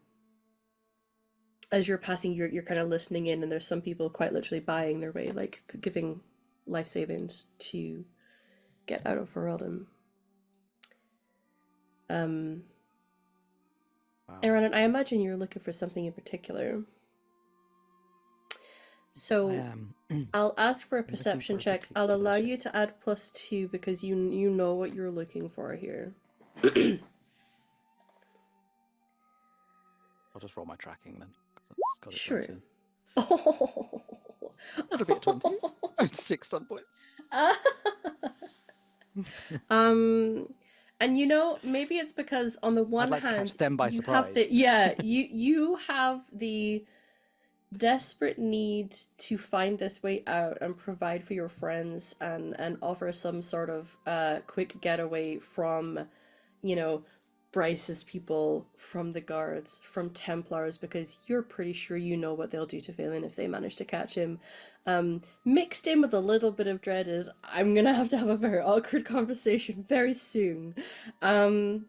you're passing, you're kind of listening in, and there's some people quite literally buying their way, like giving life savings to get out of Ferelden. Wow. Aaron, I imagine you're looking for something in particular. So I am. I'll ask for a looking perception for a check. I'll particular allow ship. you to add +2 because you know what you're looking for here. I'll just roll my tracking then. 'Cause that's got it Sure. down to- That'll be a 20. 6 stomp points. And maybe it's because on the one I'd like to hand, catch them by you have surprise. you have the desperate need to find this way out and provide for your friends and offer some sort of quick getaway from, Bryce's people, from the guards, from Templars, because you're pretty sure you know what they'll do to Phelan if they manage to catch him. Mixed in with a little bit of dread is, I'm gonna have to have a very awkward conversation very soon. When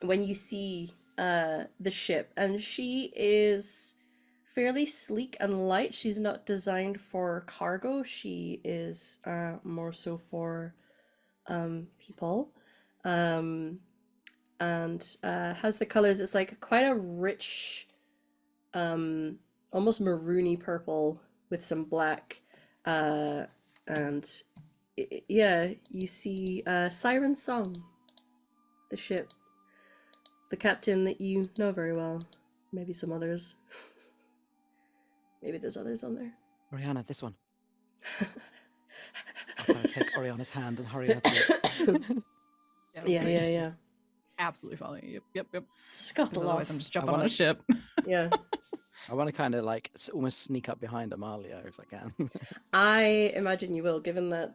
you see the ship, and she is fairly sleek and light. She's not designed for cargo. She is more so for people. And has the colors. It's like quite a rich, almost maroony purple with some black, and you see Siren Song, the ship, the captain that you know very well, maybe some others. Maybe there's others on there. Oriana, this one. I'll kind of take Oriana's hand and hurry her to it. Yeah. Absolutely following you. Yep. Scuttle Otherwise, off. I'm just jumping I on wanna- a ship. Yeah. I want to kind of like almost sneak up behind Amalia if I can. I imagine you will, given that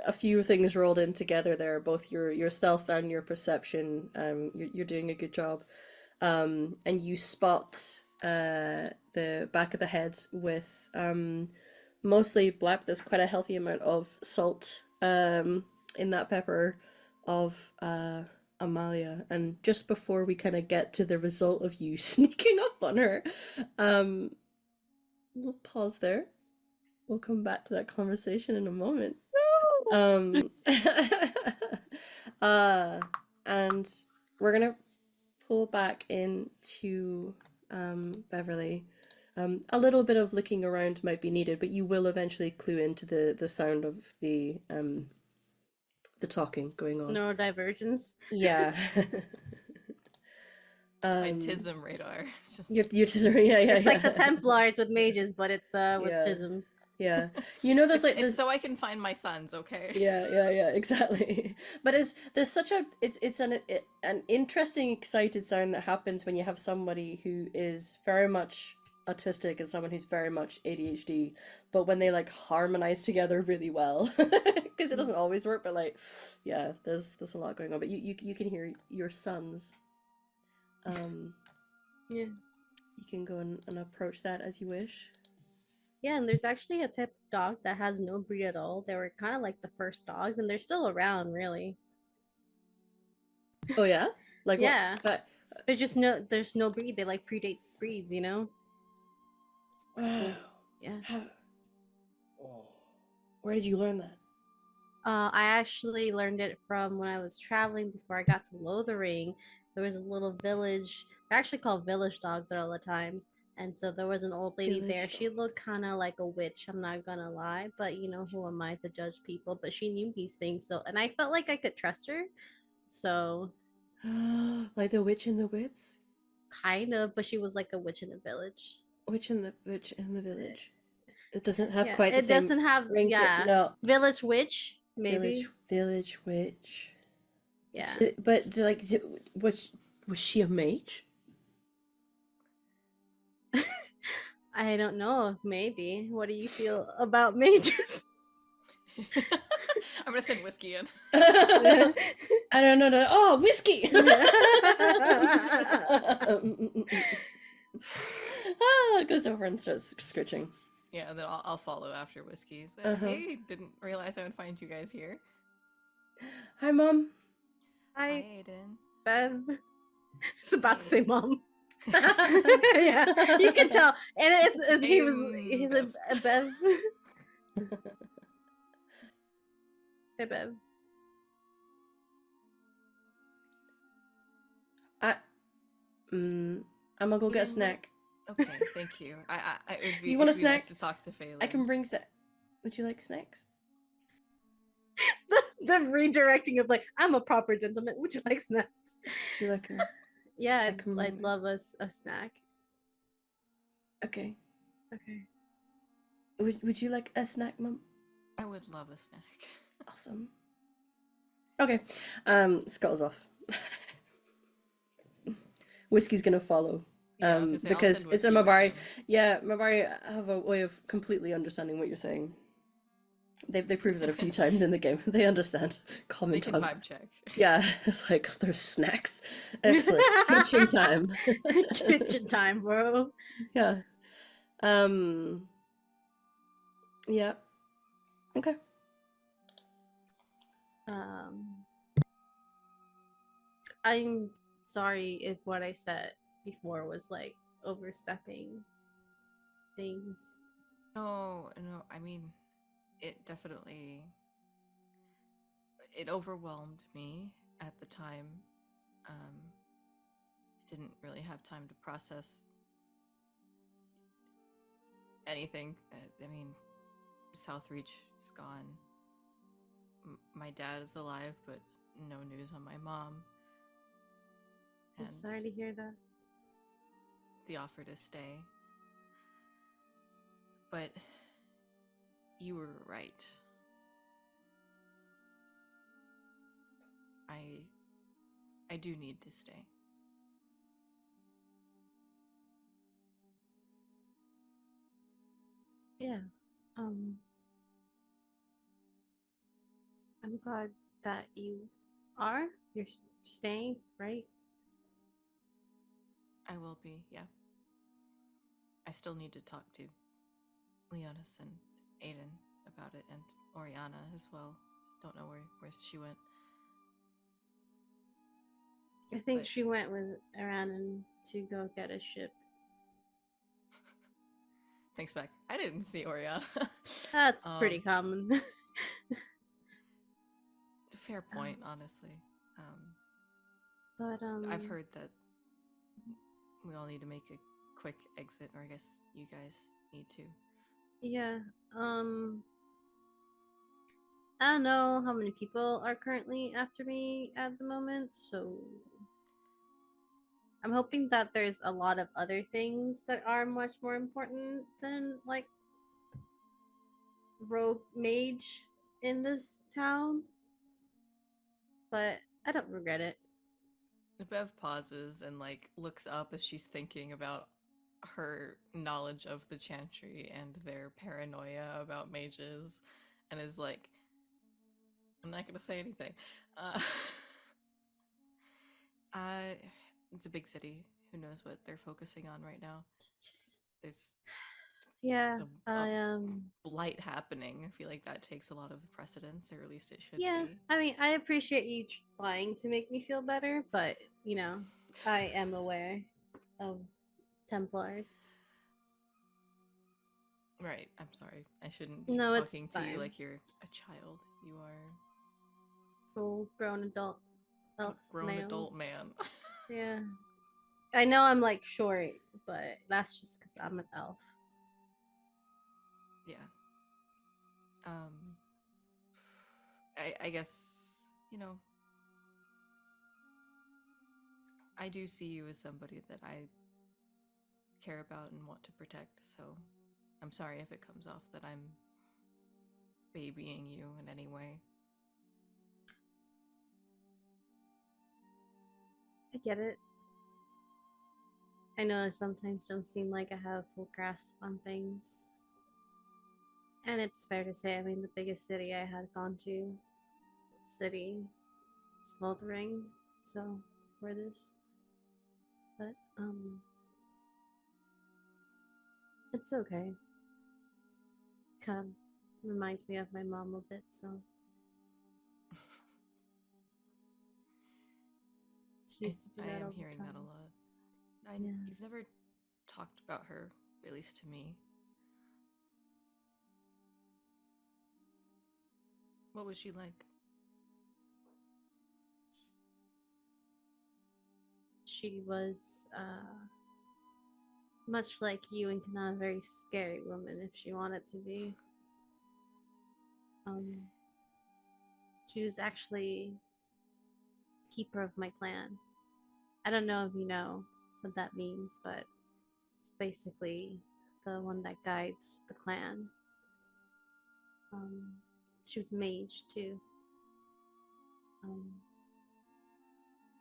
a few things rolled in together there, both your stealth and your perception. You're doing a good job. And you spot the back of the head with mostly black. There's quite a healthy amount of salt in that pepper of Amalia. And just before we kind of get to the result of you sneaking up on her, we'll pause there. We'll come back to that conversation in a moment. And we're gonna pull back into Beverly. A little bit of looking around might be needed, but you will eventually clue into the sound of the talking going on. Neurodivergence. Yeah. My TISM radar. Just... Your TISM, yeah. It's like the Templars with mages, but it's with Yeah. TISM. Yeah, you know, there's it's so I can find my sons, okay? Yeah, exactly. But there's such a it's an interesting, excited sound that happens when you have somebody who is very much autistic and someone who's very much ADHD, but when they like harmonize together really well, because it doesn't always work. But like, yeah, there's a lot going on. But you can hear your sons. Yeah. You can go and approach that as you wish. Yeah, and there's actually a type of dog that has no breed at all. They were kind of like the first dogs, and they're still around, really. Oh yeah, like yeah, what? But there's no breed. They like predate breeds, you know. It's cool. Yeah. Where did you learn that? I actually learned it from when I was traveling before I got to Lothering. There was a little village. They're actually called village dogs at all the times. And so there was an old lady there. She looked kind of like a witch, I'm not gonna lie. But you know, who am I to judge people? But she knew these things. So, and I felt like I could trust her. So. Like the witch in the woods? Kind of, but she was like a witch in the village. Witch in the village. It doesn't have Yeah, quite the it same doesn't have ring to it. yeah. No. Village witch, maybe. Village witch. Yeah. But like was she a mage? I don't know. Maybe. What do you feel about mages? I'm gonna send whiskey in. I don't know. Oh, whiskey! Goes over and starts scritching. Yeah, and then I'll follow after whiskey. So, hey, didn't realize I would find you guys here. Hi, Mom. Hi, Aiden. Bev. It's about to say mom. Yeah, you can tell. And he's a Bev. Hey, Bev. I'm gonna go get a snack. Okay, thank you. Do you want a snack? Nice to talk to Phelan. I can bring Would you like snacks? The redirecting of like, I'm a proper gentleman. Would you like snacks? Would you like a... Yeah, I'd love a snack. Okay. Okay. Would you like a snack, Mom? I would love a snack. Awesome. Okay. Scuttles off. Whiskey's gonna follow. Yeah, because it's a Mabari. Yeah, Mabari have a way of completely understanding what you're saying. They proved that a few times in the game. They understand common they can tongue. vibe check. Yeah, it's like there's snacks. Excellent. Kitchen time. Kitchen time, bro. Yeah. Yeah. Okay. I'm sorry if what I said before was like overstepping things. No, I mean, it definitely overwhelmed me at the time. Didn't really have time to process anything. I mean, Southreach is gone. My dad is alive, but no news on my mom. I'm sorry to hear that. The offer to stay. But you were right. I do need to stay. Yeah. Um, I'm glad that you're staying, right? I will be, yeah. I still need to talk to Leonis and Aiden about it, and Oriana as well. Don't know where she went. I think But she went with Aranan to go get a ship. thanks, Beck. I didn't see Oriana. That's pretty common. Fair point, honestly. But I've heard that we all need to make a quick exit, or I guess you guys need to. yeah. I don't know how many people are currently after me at the moment, so I'm hoping that there's a lot of other things that are much more important than like rogue mage in this town. But I don't regret it. Bev pauses and like looks up as she's thinking about her knowledge of the Chantry and their paranoia about mages, and is like, I'm not gonna say anything. Uh, uh, it's a big city. Who knows what they're focusing on right now? There's Yeah, a I blight happening. I feel like that takes a lot of precedence, or at least it should yeah. be. I mean, I appreciate you trying to make me feel better, but you know, I am aware of Templars. Right. I'm sorry. I shouldn't be No, talking it's to you fine. like you're a child. You are Full grown adult a elf grown male. adult man. Yeah. I know I'm like short, but that's just because I'm an elf. Yeah. Um, I guess, you know, I do see you as somebody that I care about and want to protect, so I'm sorry if it comes off that I'm babying you in any way. I get it. I know I sometimes don't seem like I have full grasp on things. And it's fair to say, I mean, the biggest city I had gone to, city, Slothering, so for this. But, it's okay. Kind of reminds me of my mom a bit, so. She used to do I that am all the hearing that a time. lot. Yeah. You've never talked about her, at least to me. What was she like? She was, much like you and kind of a very scary woman if she wanted to be. Um, she was actually keeper of my clan. I don't know if you know what that means, but it's basically the one that guides the clan. Um, she was a mage too. Um,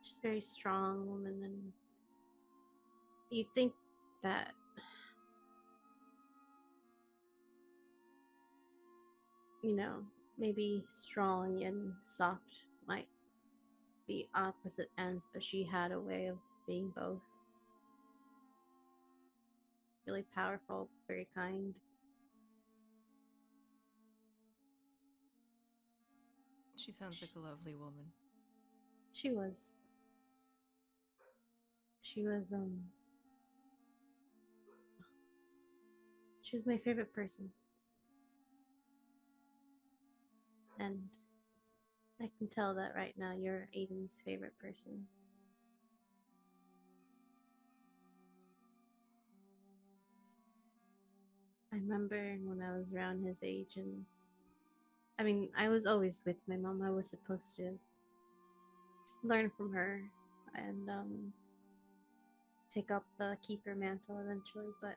she's a very strong woman, and you'd think that you know maybe strong and soft might be opposite ends, but she had a way of being both. Really powerful, very kind. She sounds like a lovely woman. She was. She was she was my favorite person. And I can tell that right now you're Aiden's favorite person. I remember when I was around his age, and I mean, I was always with my mom. I was supposed to learn from her and take up the keeper mantle eventually, but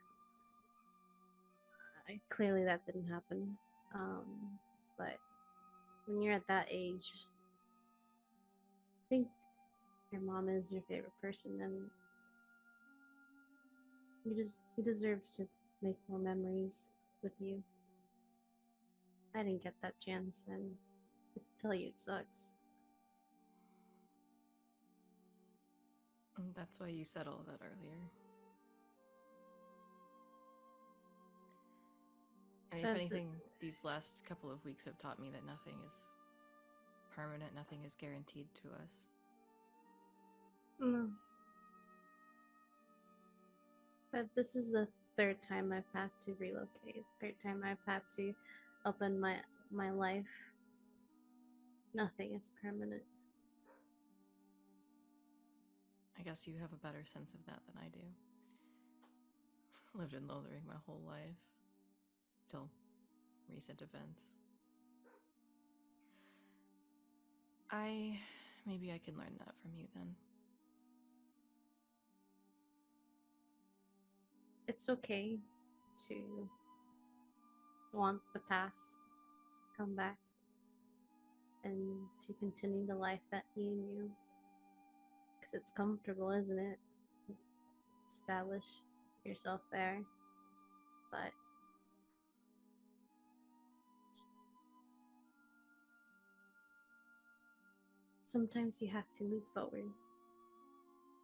clearly that didn't happen. But when you're at that age, I think your mom is your favorite person, and he deserves to make more memories. with you. I didn't get that chance, and I tell you, it sucks. That's why you said all that earlier. And if But anything, these last couple of weeks have taught me that nothing is permanent, nothing is guaranteed to us. No. But this is the third time I've had to relocate. Third time I've had to open my life. Nothing is permanent. I guess you have a better sense of that than I do. Lived in Lothering my whole life. Till recent events. Maybe I can learn that from you then. It's okay to want the past to come back and to continue the life that you knew. Because it's comfortable, isn't it? Establish yourself there. But sometimes you have to move forward,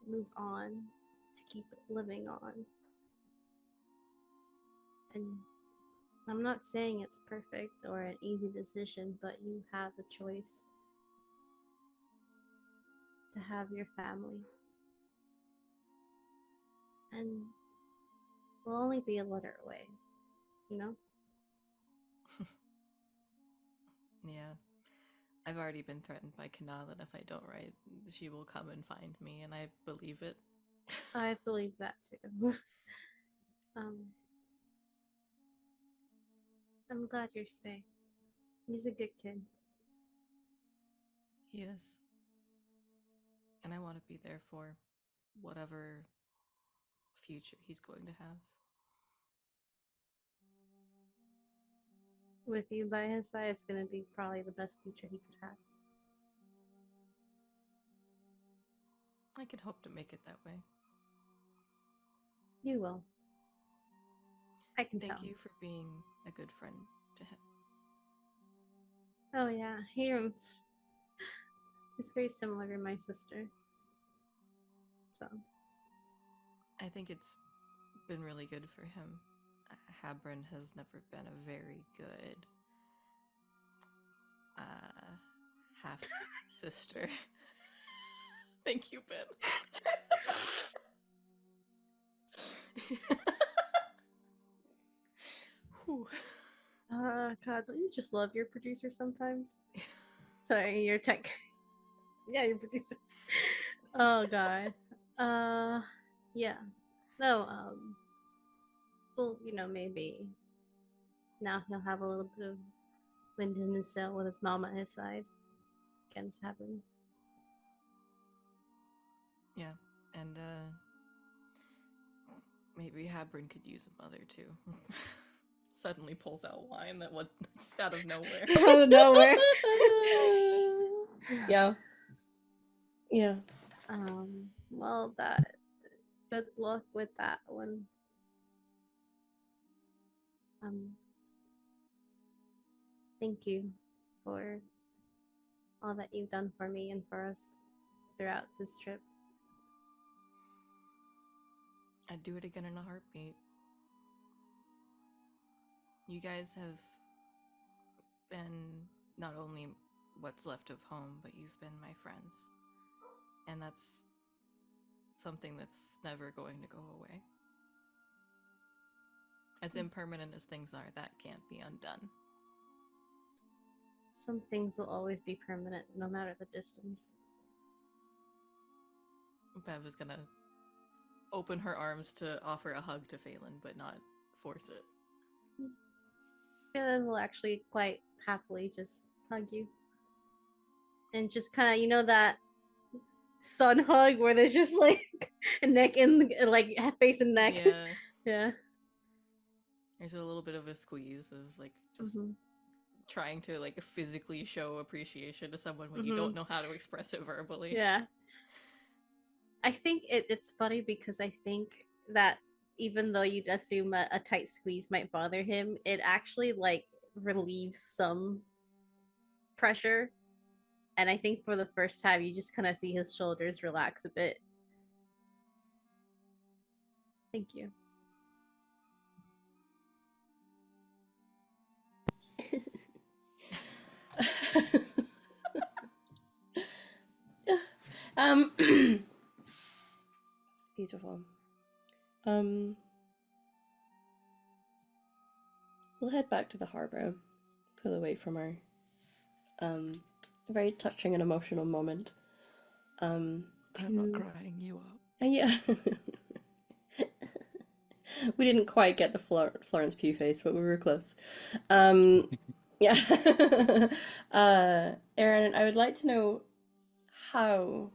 move on to keep living on. And I'm not saying it's perfect or an easy decision, but you have the choice to have your family. And we'll only be a letter away, you know? Yeah. I've already been threatened by Kana that if I don't write, she will come and find me, and I believe it. I believe that too. I'm glad you're staying. He's a good kid. He is. And I want to be there for whatever future he's going to have. With you by his side, it's going to be probably the best future he could have. I can hope to make it that way. You will. I can Thank tell. you for being a good friend to him. Oh yeah, it's very similar to my sister. So I think it's been really good for him. Habron has never been a very good half sister. Thank you, Ben. God, don't you just love your producer sometimes? Sorry, your tech. Yeah, your producer. Oh God. Yeah. No. Well, maybe now he'll have a little bit of wind in his sail with his mom at his side. Against heaven. Yeah, and maybe Habron could use a mother too. Suddenly pulls out wine that was just out of nowhere. Out of nowhere. Yeah. Yeah. Well, good luck with that one. Thank you for all that you've done for me and for us throughout this trip. I'd do it again in a heartbeat. You guys have been not only what's left of home, but you've been my friends. And that's something that's never going to go away. As impermanent as things are, that can't be undone. Some things will always be permanent, no matter the distance. Bev is gonna open her arms to offer a hug to Phelan, but not force it. Phelan will actually quite happily just hug you. And just kind of, that sun hug where there's just like a neck in, like face and neck. Yeah. Yeah. There's a little bit of a squeeze of like just trying to like physically show appreciation to someone when you don't know how to express it verbally. Yeah. I think it's funny because I think that even though you'd assume a tight squeeze might bother him, it actually like relieves some pressure. And I think for the first time, you just kind of see his shoulders relax a bit. Thank you. um, beautiful. We'll head back to the harbor, pull away from our very touching and emotional moment. I'm not crying you up. Yeah. We didn't quite get the Florence Pugh face, but we were close. Yeah. Aaron, I would like to know how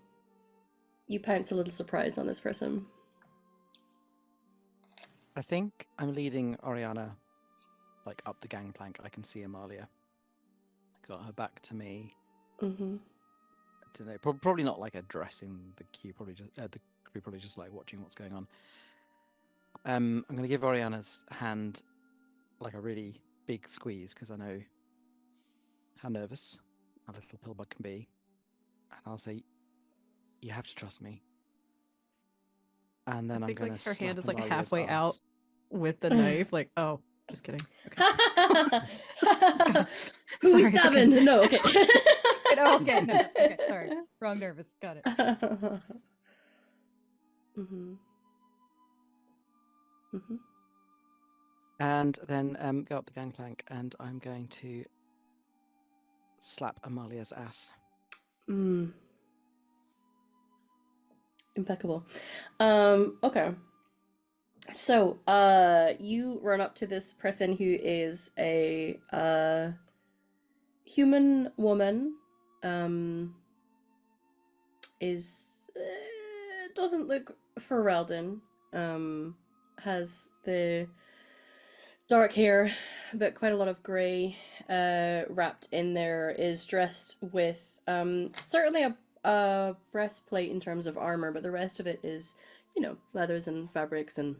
you pounce a little surprise on this person. I think I'm leading Oriana like up the gangplank. I can see Amalia. Got her back to me. Mm-hmm. I don't know. Probably not like addressing the queue. Probably just the crew. Probably just like watching what's going on. I'm going to give Oriana's hand like a really big squeeze because I know how nervous a little pillbug can be, and I'll say, "You have to trust me." And then I I'm think going like to her hand is like Amalia's halfway out ass. with the knife. Like, oh, just kidding. Okay. Who's Sorry, stabbing? okay. No, okay. No, okay, no, okay, sorry. Wrong nervous. Got it. Mm-hmm. Mm-hmm. And then go up the gangplank, and I'm going to slap Amalia's ass. Impeccable. Okay. So, you run up to this person who is a human woman. Doesn't look Ferelden. Has the dark hair, but quite a lot of grey wrapped in there. Is dressed with certainly a breastplate in terms of armor, but the rest of it is, you know, leathers and fabrics, and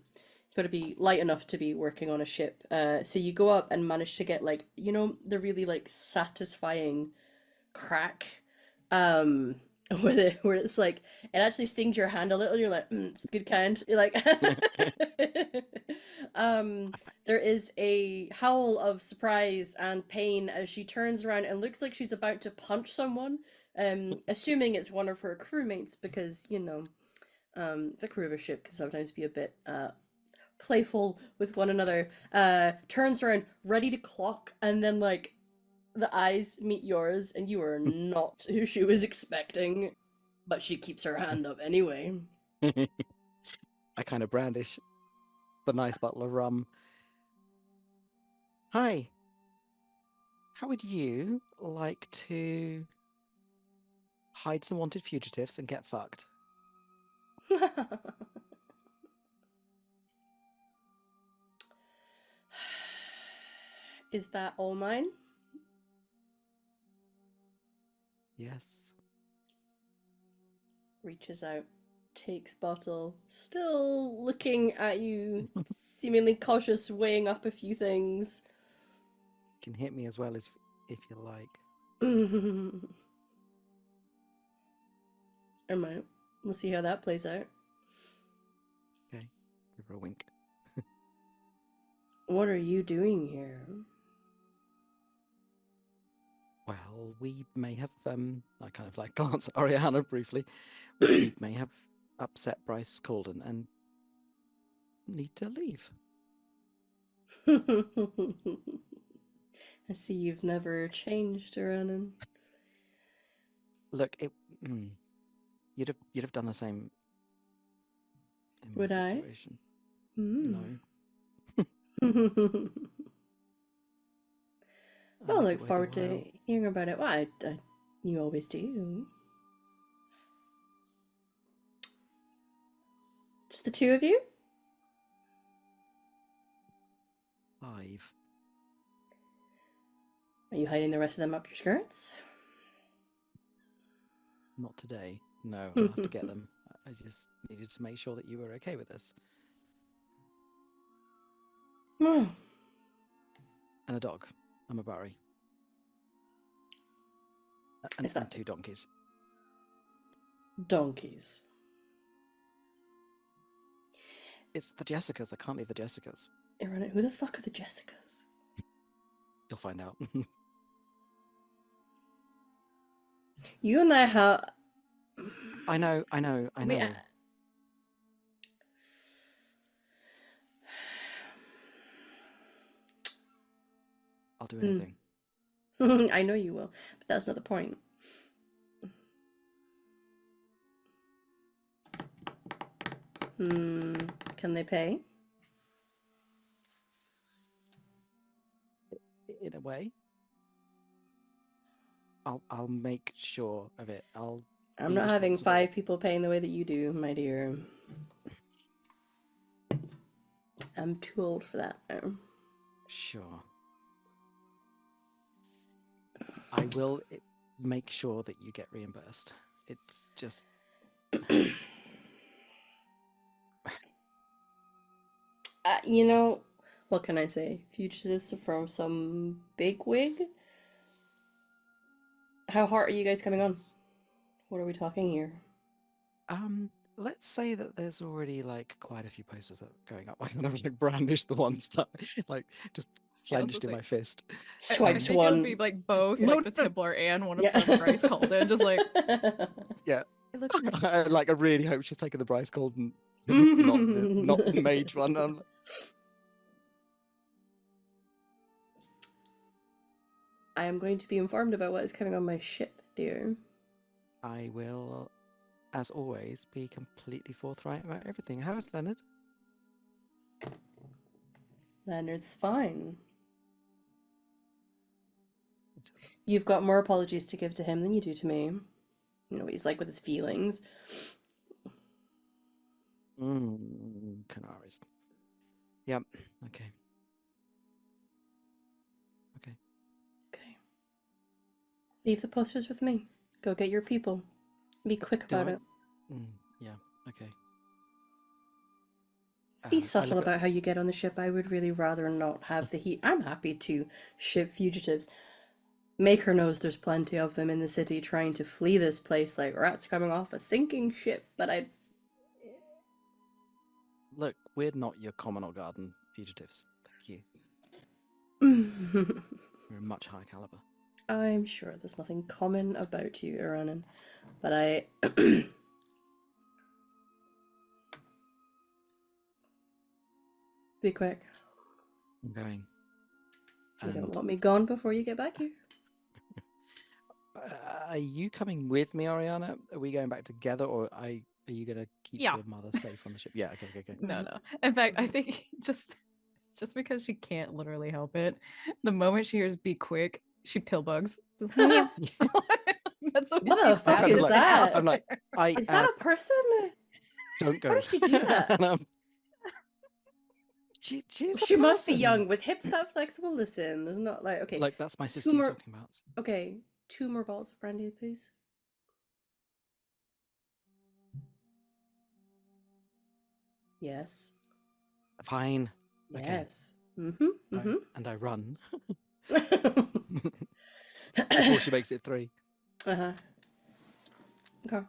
got to be light enough to be working on a ship. So you go up and manage to get, like, you know, the really like satisfying crack, where it's like it actually stings your hand a little. You're like, it's a good kind. You're like, there is a howl of surprise and pain as she turns around and looks like she's about to punch someone. Assuming it's one of her crewmates, because, you know, the crew of a ship can sometimes be a bit playful with one another. Turns around, ready to clock, and then like the eyes meet yours, and you are not who she was expecting, but she keeps her hand up anyway. I kind of brandish the nice bottle of rum. Hi. How would you like to hide some wanted fugitives and get fucked? Is that all mine? Yes. Reaches out, takes bottle, still looking at you, seemingly cautious, weighing up a few things. You can hit me as well as if you like. I might. We'll see how that plays out. Okay. Give her a wink. What are you doing here? Well, we may have, I kind of like glance at Oriana briefly. We may have upset Bryce Calden and need to leave. I see you've never changed, Ronan. Look, you'd have done the same in my Would I? situation. Mm. No. Well, I look wait a forward to while. hearing about it. Well, you always do. Just the two of you? 5. Are you hiding the rest of them up your skirts? Not today. No, I'll have to get them. I just needed to make sure that you were okay with this. Hmm. And a dog. I'm a Barry. And, Is that- and 2 donkeys. Donkeys. It's the Jessicas. I can't leave the Jessicas. Aaron, who the fuck are the Jessicas? You'll find out. You and I have. I know. We, I'll do anything. I know you will, but that's not the point. Can they pay? In a way. I'll make sure of it. I'm I'm not having 5 people paying the way that you do, my dear. I'm too old for that now. Sure. I will make sure that you get reimbursed. It's just... You know, what can I say? Fugitives from some big wig? How hard are you guys coming on? What are we talking here? Let's say that there's already like quite a few posters going up. I kind of like brandish the ones that like just clenched in my fist. Swipes I think one. It would be like both, No, like the no. Tibbler and one of Yeah. the Bryce called in, just like Yeah. it looks nice. Like I really hope she's taking the Bryce Golden, not the mage one. I am going to be informed about what is coming on my ship, dear. I will, as always, be completely forthright about everything. How is Leonard? Leonard's fine. You've got more apologies to give to him than you do to me. You know what he's like with his feelings. Canaries. Yep. Okay. Okay. Leave the posters with me. Go get your people. Be quick Do about I? it. Yeah. Okay. Be I subtle look at- about how you get on the ship. I would really rather not have the heat. I'm happy to ship fugitives. Maker knows there's plenty of them in the city trying to flee this place like rats coming off a sinking ship, but I... Look, we're not your common or garden fugitives. Thank you. We're much higher caliber. I'm sure there's nothing common about you, Iranan, but I... Be quick. I'm going. You don't And want me gone before you get back here. are you coming with me, Ariana? Are we going back together, or are you going to keep Yeah. your mother safe on the ship? Yeah. Okay. No. In fact, I think just because she can't literally help it, the moment she hears "be quick," she pill bugs. Just, meow. That's what What she the fuck does. is that? I'm like, Is that a person? don't go. How does she do that? And, she's a She must be person. young with hips that flexible. Listen, there's not like okay. Like that's my sister Two you're more- talking about. Okay, 2 more bottles of brandy, please. Yes. Fine. Okay. Yes. Mm-hmm. And I run Mm-hmm. before she makes it 3. Uh-huh. Okay.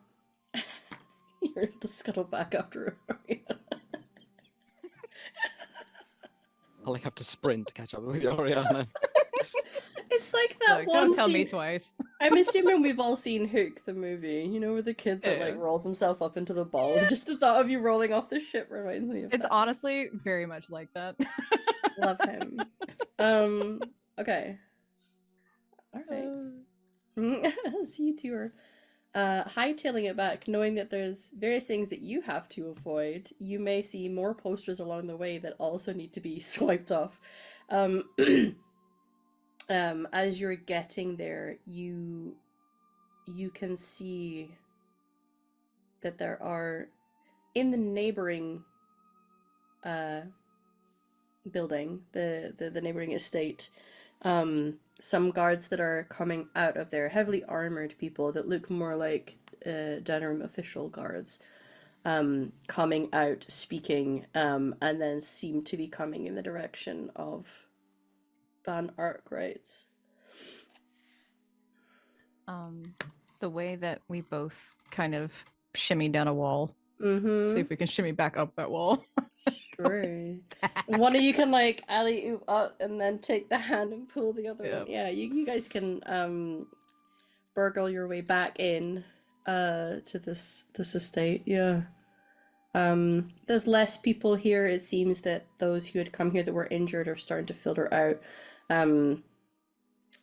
You're able to scuttle back after her. I'll like have to sprint to catch up with Oriana. It's like that Look, one don't tell me scene. twice. I'm assuming we've all seen Hook, the movie. You know, where the kid that like Yeah. rolls himself up into the ball. Just the thought of you rolling off the ship reminds me of It's that. honestly very much like that. Love him. Okay. All right. So you two are hightailing it back, knowing that there's various things that you have to avoid. You may see more posters along the way that also need to be swiped off. As you're getting there, you can see that there are in the neighboring building, the neighboring estate, some guards that are coming out of there, heavily armored people that look more like Dunham official guards. coming out, speaking, and then seem to be coming in the direction of Van Arkwright. The way that we both kind of shimmy down a wall. Mm-hmm. See if we can shimmy back up that wall. Sure. One of you can like alley oop up and then take the hand and pull the other Yep. one. Yeah, you guys can burgle your way back in to this estate. Yeah. There's less people here. It seems that those who had come here that were injured are starting to filter out.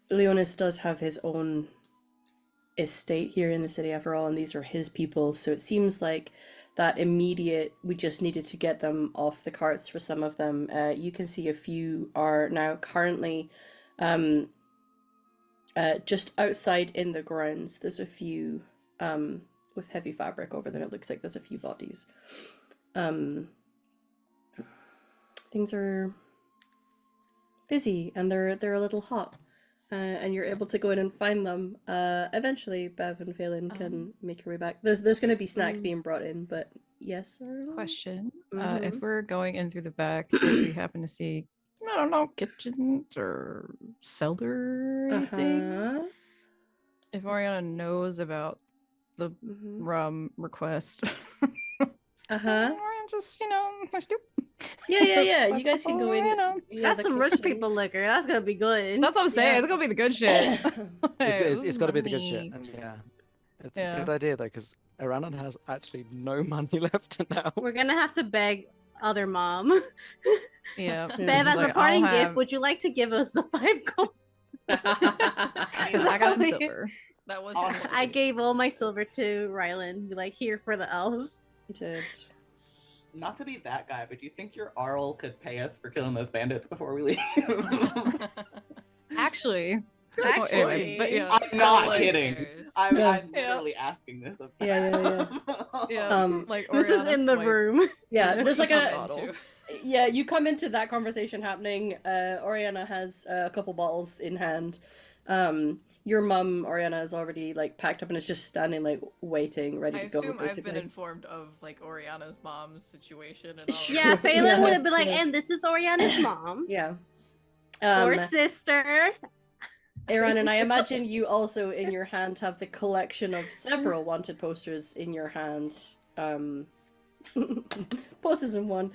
Leonis does have his own estate here in the city after all, and these are his people, so it seems like that immediate, we just needed to get them off the carts for some of them. You can see a few are now currently just outside in the grounds. There's a few with heavy fabric over there. It looks like there's a few bodies. Things are busy and they're a little hot. And you're able to go in and find them. Eventually, Bev and Phelan can make your way back. There's going to be snacks being brought in, but yes or no? Question. Mhm. If we're going in through the back, if we happen to see, I don't know, kitchens or cellar or anything, Uh-huh. if Oriana knows about the Mhm. rum request, Uh-huh. Oriana just, Yeah. You guys can go in. Yeah, That's the some rich kitchen. people liquor. That's gonna be good. That's what I'm saying. Yeah. It's gonna be the good shit. It's got to be the good Money. shit. And yeah, it's Yeah. a good idea though, because Aranon has actually no money left now. We're gonna have to beg other mom. Yeah. Bev, as a Like, parting I'll gift, have- would you like to give us the 5 gold? 'Cause I got some silver. That was Oh, pretty I funny. gave all my silver to Rylan. Be like, here for the elves. You did. Not to be that guy, but do you think your Arl could pay us for killing those bandits before we leave? Actually, Actually. but yeah. I'm not Like, kidding. cares? I'm Yeah. literally asking this of Yeah. Yeah. Like, This is in the room. Yeah, there's like a bottles. yeah. You come into that conversation happening. Oriana has a couple bottles in hand. Your mum, Oriana, is already like packed up and is just standing like waiting, ready I to go. assume I've Basically. been informed of like Oriana's mom's situation and all. Sure. Yeah, Phelan Yeah. would have been like, Yeah. and this is Oriana's mom. Yeah. Or sister. Aaron, and I imagine you also in your hand have the collection of several wanted posters in your hand. Posters in one.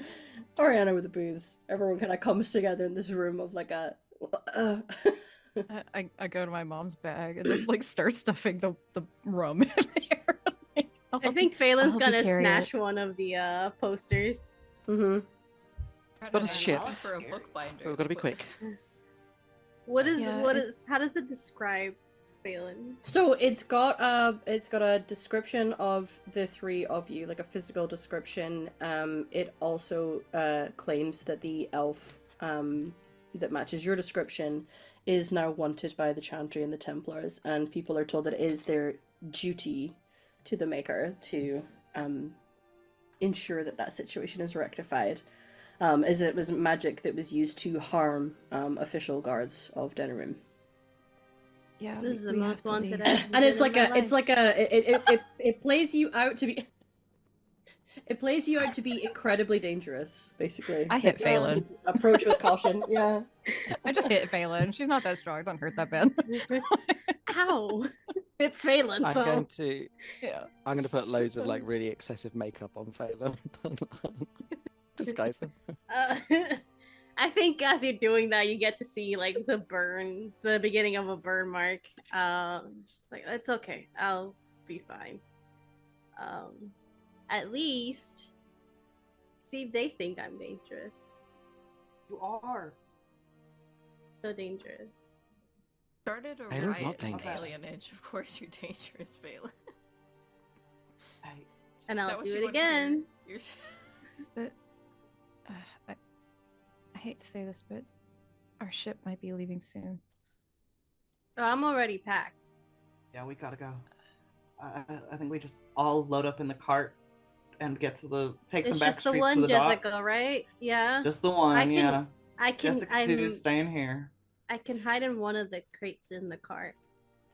Oriana with the booze. Everyone kind of comes together in this room of like a. I go to my mom's bag and just like start stuffing the rum in there. Like, I think Phelan's I'll gonna carry snatch one of the posters. Mm-hmm. But it's shit. For a bookbinder. We've got to be quick. Yeah, How does it describe Phelan? So it's got a description of the three of you, like a physical description. It also claims that the elf that matches your description is now wanted by the Chantry and the Templars, and people are told that it is their duty to the Maker to ensure that that situation is rectified, as it was magic that was used to harm official guards of Denerim. Yeah, This is the we have most to wanted leave. I've And it's been like in my life. it plays you out to be. It plays you out to be incredibly dangerous, basically. I hit Like, you Phelan. need to approach with caution. Yeah. I just hit Phelan. She's not that strong. It doesn't hurt that bad. Ow! It's Phelan, I'm so going to Yeah. put loads of like really excessive makeup on Phelan. Disguise him. I think as you're doing that, you get to see like the beginning of a burn mark. She's like, it's okay, I'll be fine. At least, see, they think I'm dangerous. You are. So dangerous. Started a Phelan's riot not in dangerous. alienage. Of course, you're dangerous, Phelan. And Is I'll that what do you it want to hear? again. You're... But I hate to say this, but our ship might be leaving soon. Oh, I'm already packed. Yeah, we gotta go. I think we just all load up in the cart and get to take It's some back just the streets one to the Jessica, docks. right? Yeah. Just the one, I can- yeah. I can. Jessica too is staying here. I can hide in one of the crates in the cart.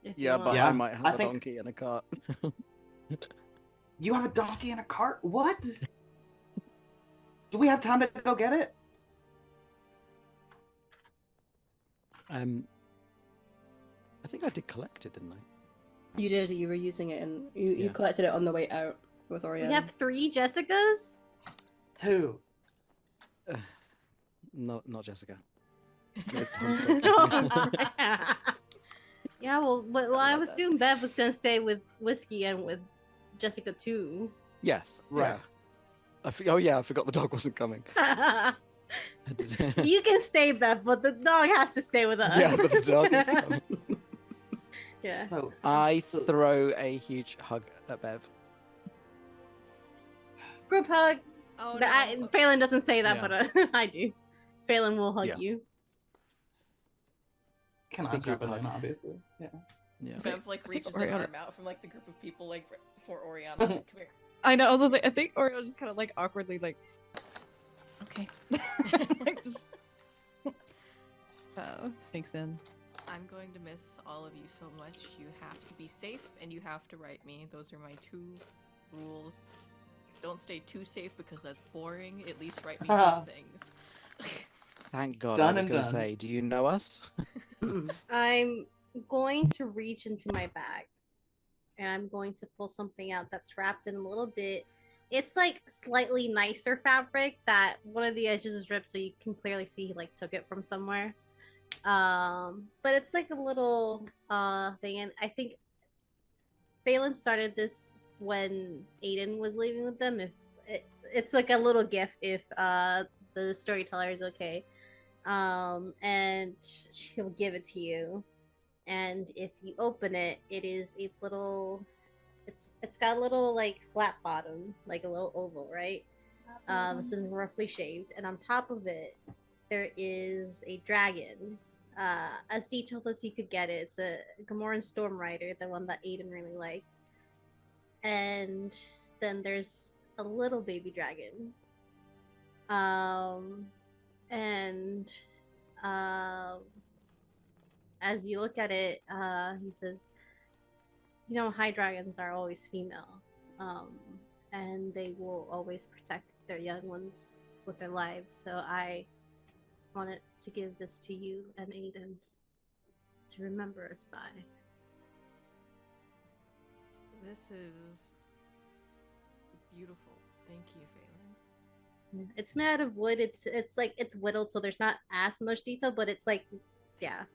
if you Yeah, but want. Yeah, I might have I a think- donkey and a cart. You have a donkey and a cart? What? Do we have time to go get it? I think I did collect it, didn't I? You did. You were using it, and you Yeah. collected it on the way out with Oriana. We have 3 Jessicas? 2. Not Jessica. It's Yeah, well, I assume Bev was gonna stay with Whiskey and with Jessica too. Yes. Right. Yeah. Oh yeah, I forgot the dog wasn't coming. You can stay, Bev, but the dog has to stay with us. Yeah, but the dog is coming. Yeah. So I throw a huge hug at Bev. Group hug. Oh Phelan doesn't say that, Yeah. but I do. Phelan will hug Yeah. you. can I Big jump group in, hug. obviously? Yeah. Yeah. Bev like I think reaches an Oriana- arm out from like the group of people like for Oriana. Like, come here. I know. I was gonna say. I think Oreo just kind of like awkwardly like. Okay. Like just. Sneaks in. I'm going to miss all of you so much. You have to be safe and you have to write me. Those are my 2 rules. Don't stay too safe because that's boring. At least write me good things. Thank God. Done I was and going to done. say, do you know us? I'm going to reach into my bag and I'm going to pull something out that's wrapped in a little bit. It's like slightly nicer fabric that one of the edges is ripped so you can clearly see he like took it from somewhere. But it's like a little thing, and I think Phelan started this when Aiden was leaving with them. If it's like a little gift, if the storyteller is okay, and she'll give it to you. And if you open it, it is a little. It's got a little like flat bottom, like a little oval, right? This is roughly shaved, and on top of it, there is a dragon. As detailed as you could get it. It's a Gamoran Storm Rider, the one that Aiden really liked. And then there's a little baby dragon. And as you look at it, he says, you know, high dragons are always female. And they will always protect their young ones with their lives. So I wanted to give this to you and Aiden to remember us by. This is beautiful. Thank you, Phelan. It's made out of wood. It's like it's whittled, so there's not as much detail, but it's like, yeah.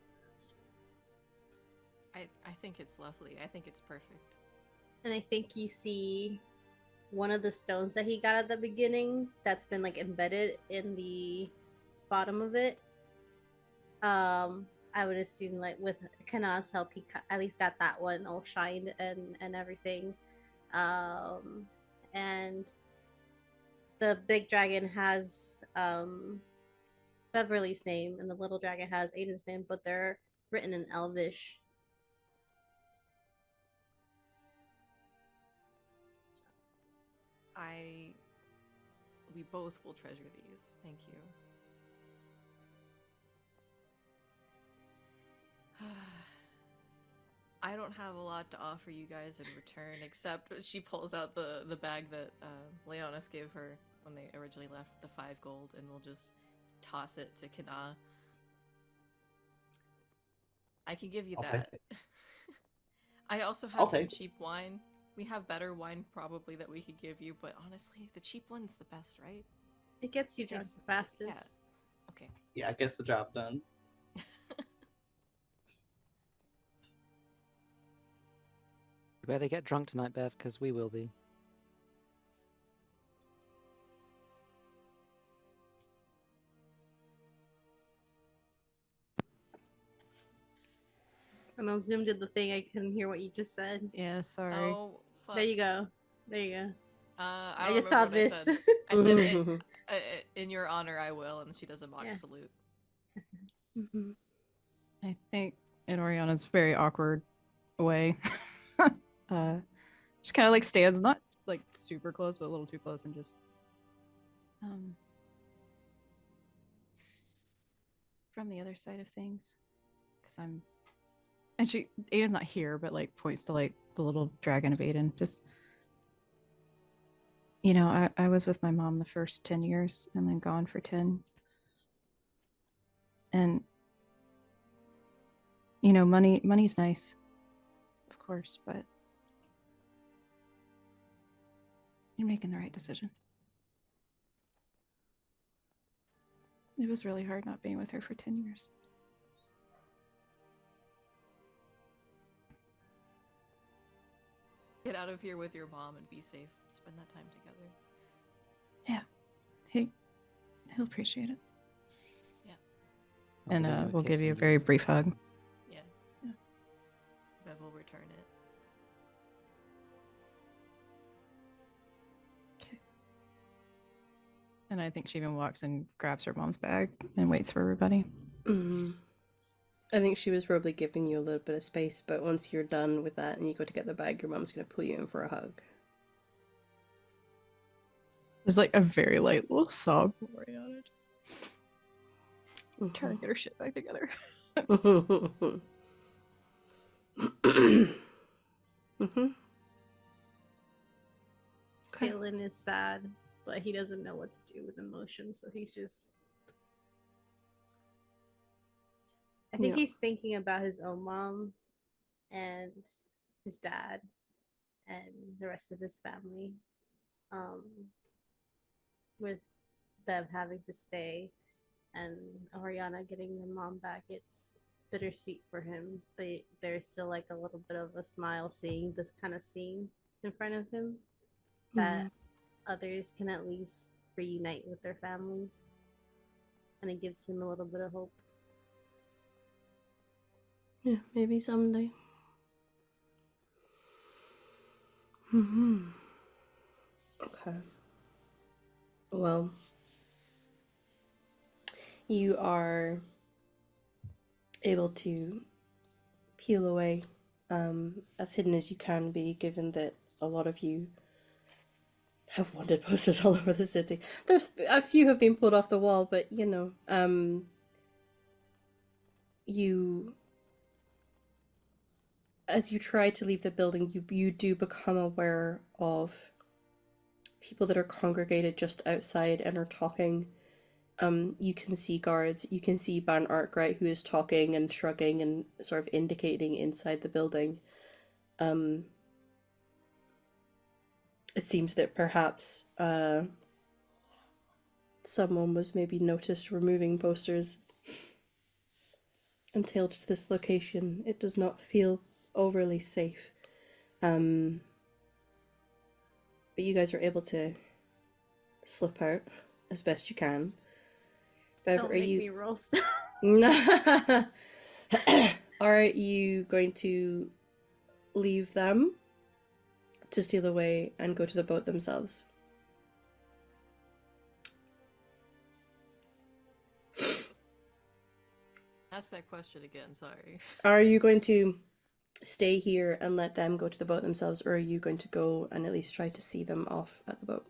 I think it's lovely. I think it's perfect. And I think you see one of the stones that he got at the beginning that's been like embedded in the bottom of it. I would assume like with Kana's help, he at least got that one all shined and everything. And the big dragon has Beverly's name, and the little dragon has Aiden's name, but they're written in Elvish. We both will treasure these. Thank you. I don't have a lot to offer you guys in return, except she pulls out the bag that Leonis gave her when they originally left, the 5 gold, and we'll just toss it to Kana. I can give you I'll that. take it. I also I'll have some take it. cheap wine. We have better wine probably that we could give you, but honestly, the cheap one's the best, right? It gets you drunk Yes. the fastest. Okay. Yeah, it gets the job done. You better get drunk tonight, Bev, because we will be. I know Zoom did the thing. I couldn't hear what you just said. Yeah, sorry. Oh, fuck. There you go. There you go. I I just saw remember what this. I said in your honor, I will, and she does a mock Yeah. salute. I think in Oriana's very awkward way, just kind of like stands not like super close, but a little too close, and just from the other side of things, because I'm, and Aiden's not here, but like points to like the little dragon of Aiden, just you know, I was with my mom the first 10 years and then gone for 10. And, you know, money's nice, of course, but you're making the right decision. It was really hard not being with her for 10 years. Get out of here with your mom and be safe. Spend that time together. Yeah. He'll appreciate it. Yeah. And I'll give you a we'll kiss give you a and very leave. brief hug. Yeah. Yeah. Bev will return it. Okay. And I think she even walks and grabs her mom's bag and waits for everybody. Mm-hmm. I think she was probably giving you a little bit of space, but once you're done with that and you go to get the bag, your mom's going to pull you in for a hug. There's like a very light little sob from Oriana, just trying to get her shit back together. Mm-hmm. Okay. Phelan is sad, but he doesn't know what to do with emotions, so he's just. I think Yeah. he's thinking about his own mom and his dad and the rest of his family. With Bev having to stay and Oriana getting their mom back, it's bittersweet for him. But there's still like a little bit of a smile seeing this kind of scene in front of him that others can at least reunite with their families, and it gives him a little bit of hope. Yeah, maybe someday. Okay. Well, you are able to peel away as hidden as you can be, given that a lot of you have wanted posters all over the city. There's a few have been pulled off the wall, but you know, you, as you try to leave the building, you do become aware of people that are congregated just outside and are talking. You can see guards, you can see Ban Arkwright, who is talking and shrugging and sort of indicating inside the building. It seems that perhaps someone was maybe noticed removing posters and tailed to this location. It does not feel overly safe. But you guys are able to slip out as best you can. Bev, Don't are make you... me roll stuff. Are you going to leave them to steal away and go to the boat themselves? Ask that question again, sorry. Are you going to stay here and let them go to the boat themselves, or are you going to go and at least try to see them off at the boat?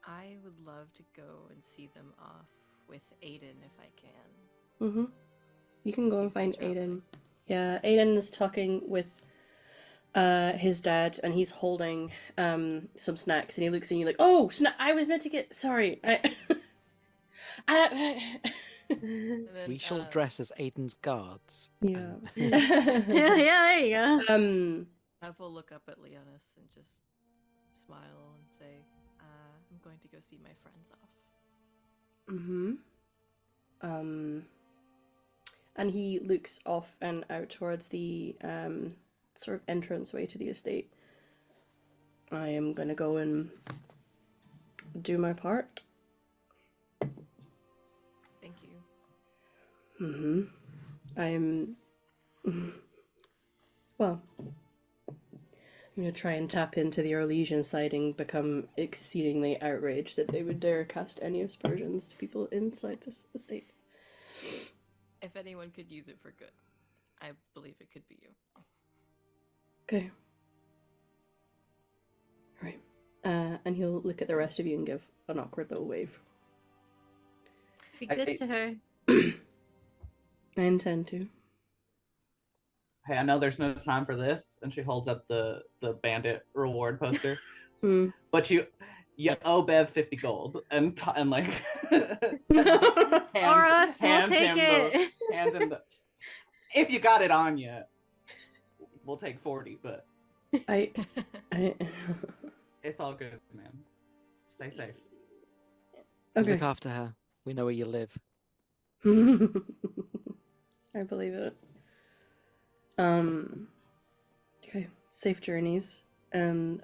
I would love to go and see them off with Aiden if I can. Mm-hmm. You can go and He's been find traveling. Aiden. Yeah, Aiden is talking with his dad, and he's holding some snacks, and he looks at you like, "Oh, I was meant to get. Sorry, And then, We shall dress as Aiden's guards. yeah." Yeah, there you go. Bev will look up at Leonis and just smile and say, I'm going to go see my friends off. And he looks off and out towards the sort of entranceway to the estate. I am gonna go and do my part. Thank you. I'm well, I'm gonna try and tap into the Orlesian side and become exceedingly outraged that they would dare cast any aspersions to people inside this estate. If anyone could use it for good, I believe it could be you. Okay. Right. And he'll look at the rest of you and give an awkward little wave. Be good to her. I intend to. Hey, I know there's no time for this, and she holds up the bandit reward poster. But you owe Bev 50 gold, and like, Or us, we'll hands take him it. hands him the. If you got it on you, we'll take 40, but I it's all good, man. Stay safe. okay. Look after her. We know where you live. I believe it. Okay, safe journeys. And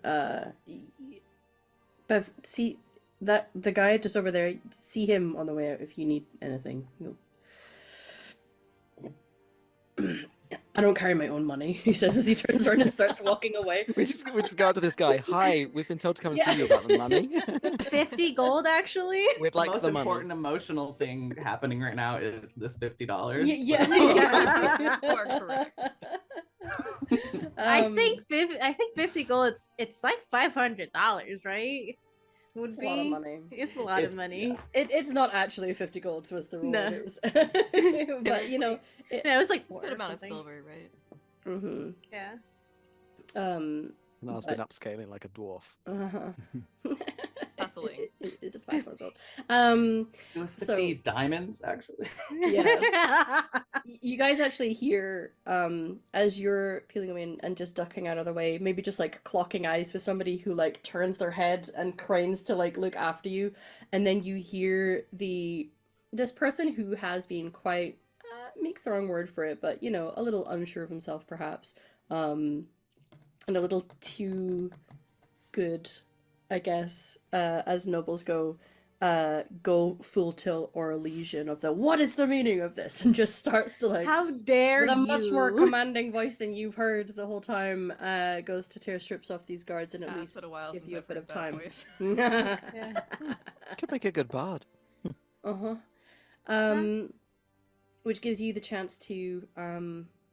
Bev, see that the guy just over there, see him on the way out if you need anything. I don't carry my own money, he says as he turns around and starts walking away. We just go out to this guy. Hi, we've been told to come and see you about the money. 50 gold, actually. We'd The like most the money. important emotional thing happening right now is this $50. Yeah. You are correct. I think 50 gold. It's like $500, right? Would It's be a lot of money. It's a lot of It's- money. yeah. It's not actually 50 gold was the rule. No. It was. It But was you know, like- Yeah, it was like It's a four good or amount of something. silver, right? mm-hmm. Yeah. And I've been upscaling like a dwarf. Hustling. It is 500 gold. It was So- 50 diamonds, actually. Yeah. You guys actually hear as you're peeling away and just ducking out of the way, maybe just like clocking eyes with somebody who like turns their head and cranes to like look after you, and then you hear this person who has been quite makes the wrong word for it, but you know, a little unsure of himself perhaps, and a little too good, I guess, as nobles go full tilt or legion of the what is the meaning of this, and just starts to like How dare with a you? much more commanding voice than you've heard the whole time, goes to tear strips off these guards and at It's least been a while give since you a I've bit heard of that time. voice. Yeah. Could make a good bard. Which gives you the chance to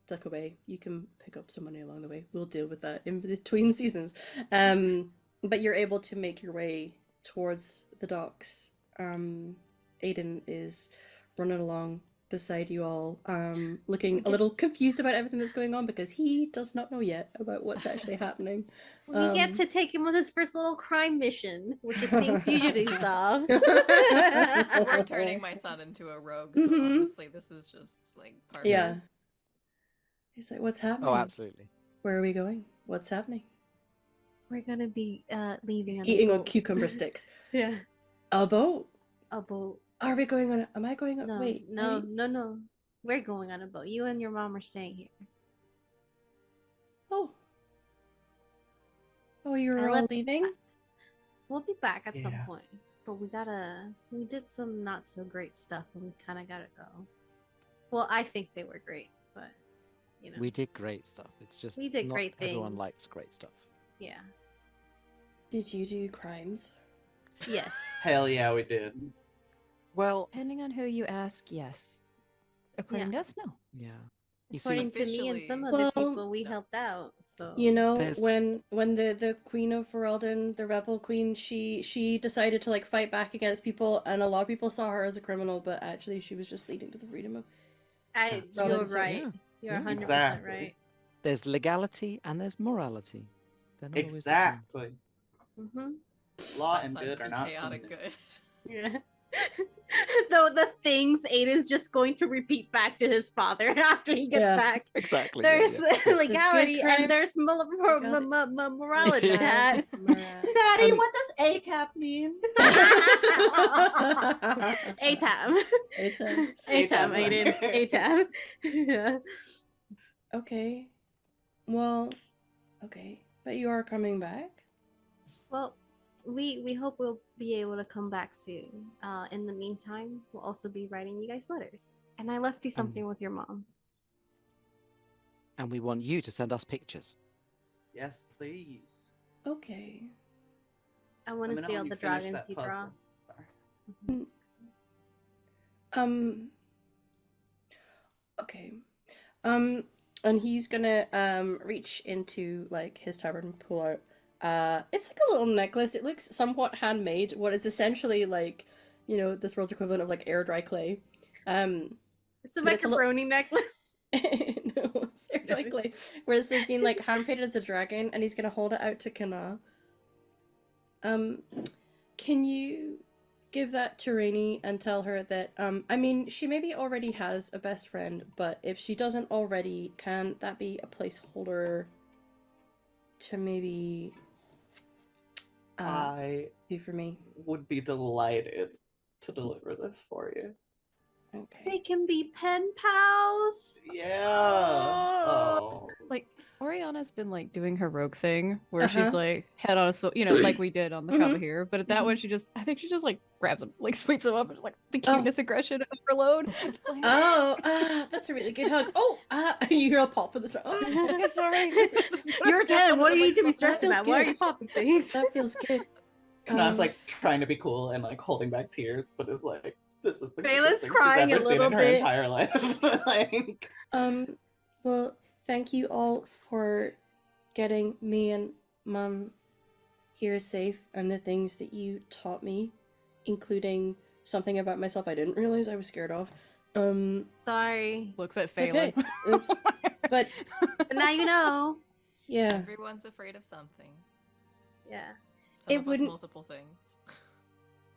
duck away. You can pick up some money along the way. We'll deal with that in between seasons. But you're able to make your way towards the docks. Aiden is running along beside you all, looking a little confused about everything that's going on because he does not know yet about what's actually happening. We get to take him on his first little crime mission, which is seeing fugitives off. We're turning my son into a rogue, so Mhm. honestly, this is just like part Yeah. of it. He's like, what's happening? Oh, absolutely. Where are we going? What's happening? We're gonna be leaving. He's on a eating on boat. cucumber sticks. Yeah, A boat? a boat. Are we going on? Am I going on? No, Wait. no, no. We're going on a boat. You and your mom are staying here. Oh. Oh, you're all let's- leaving? We'll be back at some Yeah. point, but we did some not so great stuff, and we kind of gotta go. Well, I think they were great, but you know, We did great stuff. It's just We did not great everyone things. likes great stuff. yeah, Did you do crimes? yes. Hell yeah, we did. Well, Depending on who you ask, yes. According to us, no. yeah. You According see, to me and some Well, other people, we helped out. So You know, There's- when the Queen of Ferelden, the rebel queen, she decided to like fight back against people, and a lot of people saw her as a criminal, but actually she was just leading to the freedom of. you're Rollins, right. yeah. You're Yeah. 100% Exactly. right. there's legality and there's morality. They're not always the same. Exactly. Mm-hmm. Law That's and not good are not chaotic synonyms. good. Yeah. Though the things Aiden's just going to repeat back to his father after he gets Yeah. back. Exactly. There's yeah. legality crimes, and there's morality, Yeah. Dad. Daddy, Um, what does ACAP mean? A-Tam. It's A-Tam, A-Tam. Aiden. A-Tam. Yeah. okay. Well, okay, but you are coming back. Well, we hope we'll be able to come back soon. In the meantime, we'll also be writing you guys letters. And I left you something with your mom. And we want you to send us pictures. Yes, please. Okay. I want Let to me know see when all you the finish dragons that you draw. puzzle. Sorry. Okay. And he's gonna reach into like his tabard and pull out it's like a little necklace. It looks somewhat handmade. What is essentially like, you know, this world's equivalent of like air dry clay. It's a But it's a macaroni necklace. No, it's air dry clay. Where this has been like hand painted as a dragon, and he's gonna hold it out to Kana. Can you give that to Rainy and tell her that, I mean, she maybe already has a best friend, but if she doesn't already, can that be a placeholder to maybe I do for me? would be delighted to deliver this for you. Okay. They can be pen pals. Yeah. Oh. Like Oriana's been like doing her rogue thing where she's Uh-huh. like head on a like we did on the travel here, but at that Mhm. one I think she just like grabs him, like sweeps him up, and just like the Oh. cuteness aggression overload. Just like, Oh, that's a really good hug. Oh, you hear a pop in the throat. Oh, sorry. You're 10. What do you need to be stressed feels about? Why are good. you popping things? that feels good. And I was like trying to be cool and like holding back tears, but it's like this is the Phelan's cutest thing crying she's a ever seen little in her bit. entire life. Like, Well, thank you all for getting me and Mum here safe and the things that you taught me, including something about myself I didn't realize I was scared of. Sorry. Looks at It's Phelan. okay. But But now you know. yeah, Everyone's afraid of something. Yeah. Some It of us wouldn't- multiple things.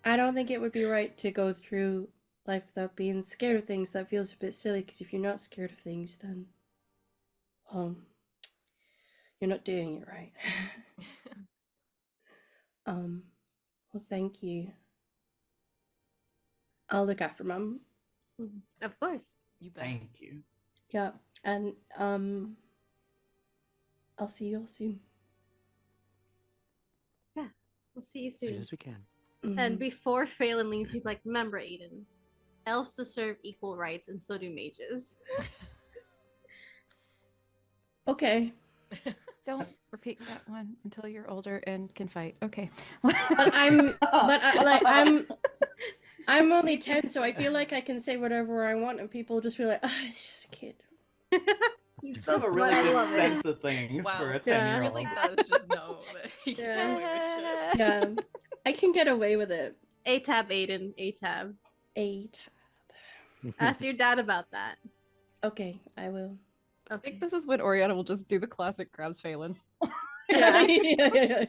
I don't think it would be right to go through life without being scared of things. That feels a bit silly, because if you're not scared of things, then, you're not doing it right. Well, thank you. I'll look after Mum. Of course. You bet. thank you. Yeah, and I'll see you all soon. We'll see you As soon soon. as we can. And before Phelan leaves, he's like, remember, Aiden, elves deserve equal rights, and so do mages. Okay, Don't repeat that one until you're older and can fight. Okay. but I'm only 10, so I feel like I can say whatever I want, and people just be like, "Ah, it's just a kid." He's You have a really I good love it. sense of things Wow. for a Yeah. 10-year-old. Really does just know that he can Yeah. get away with shit. Yeah, I can get away with it. A-tab, Aiden. A-tab. A tab. Ask your dad about that. Okay, I will. I Okay. think this is when Oriana will just do the classic grabs Phelan. Yeah. yeah.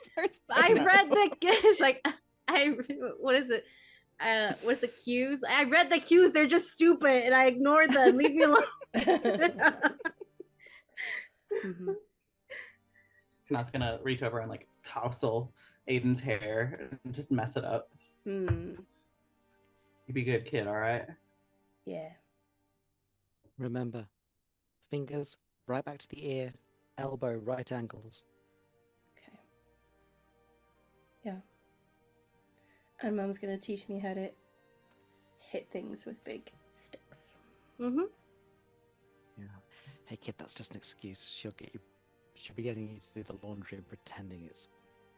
Starts I playing. read the it's like what is it? What's the cues? I read the cues. They're just stupid, and I ignored them. Leave me alone. Mhm. Knot's gonna reach over and like tousle Aiden's hair and just mess it up. Hmm. You be a good kid, all right? Yeah. Remember, fingers right back to the ear, elbow right angles. Okay. Yeah. And Mum's gonna teach me how to hit things with big sticks. Mm-hmm. Yeah. Hey kid, that's just an excuse. She'll be getting you to do the laundry and pretending it's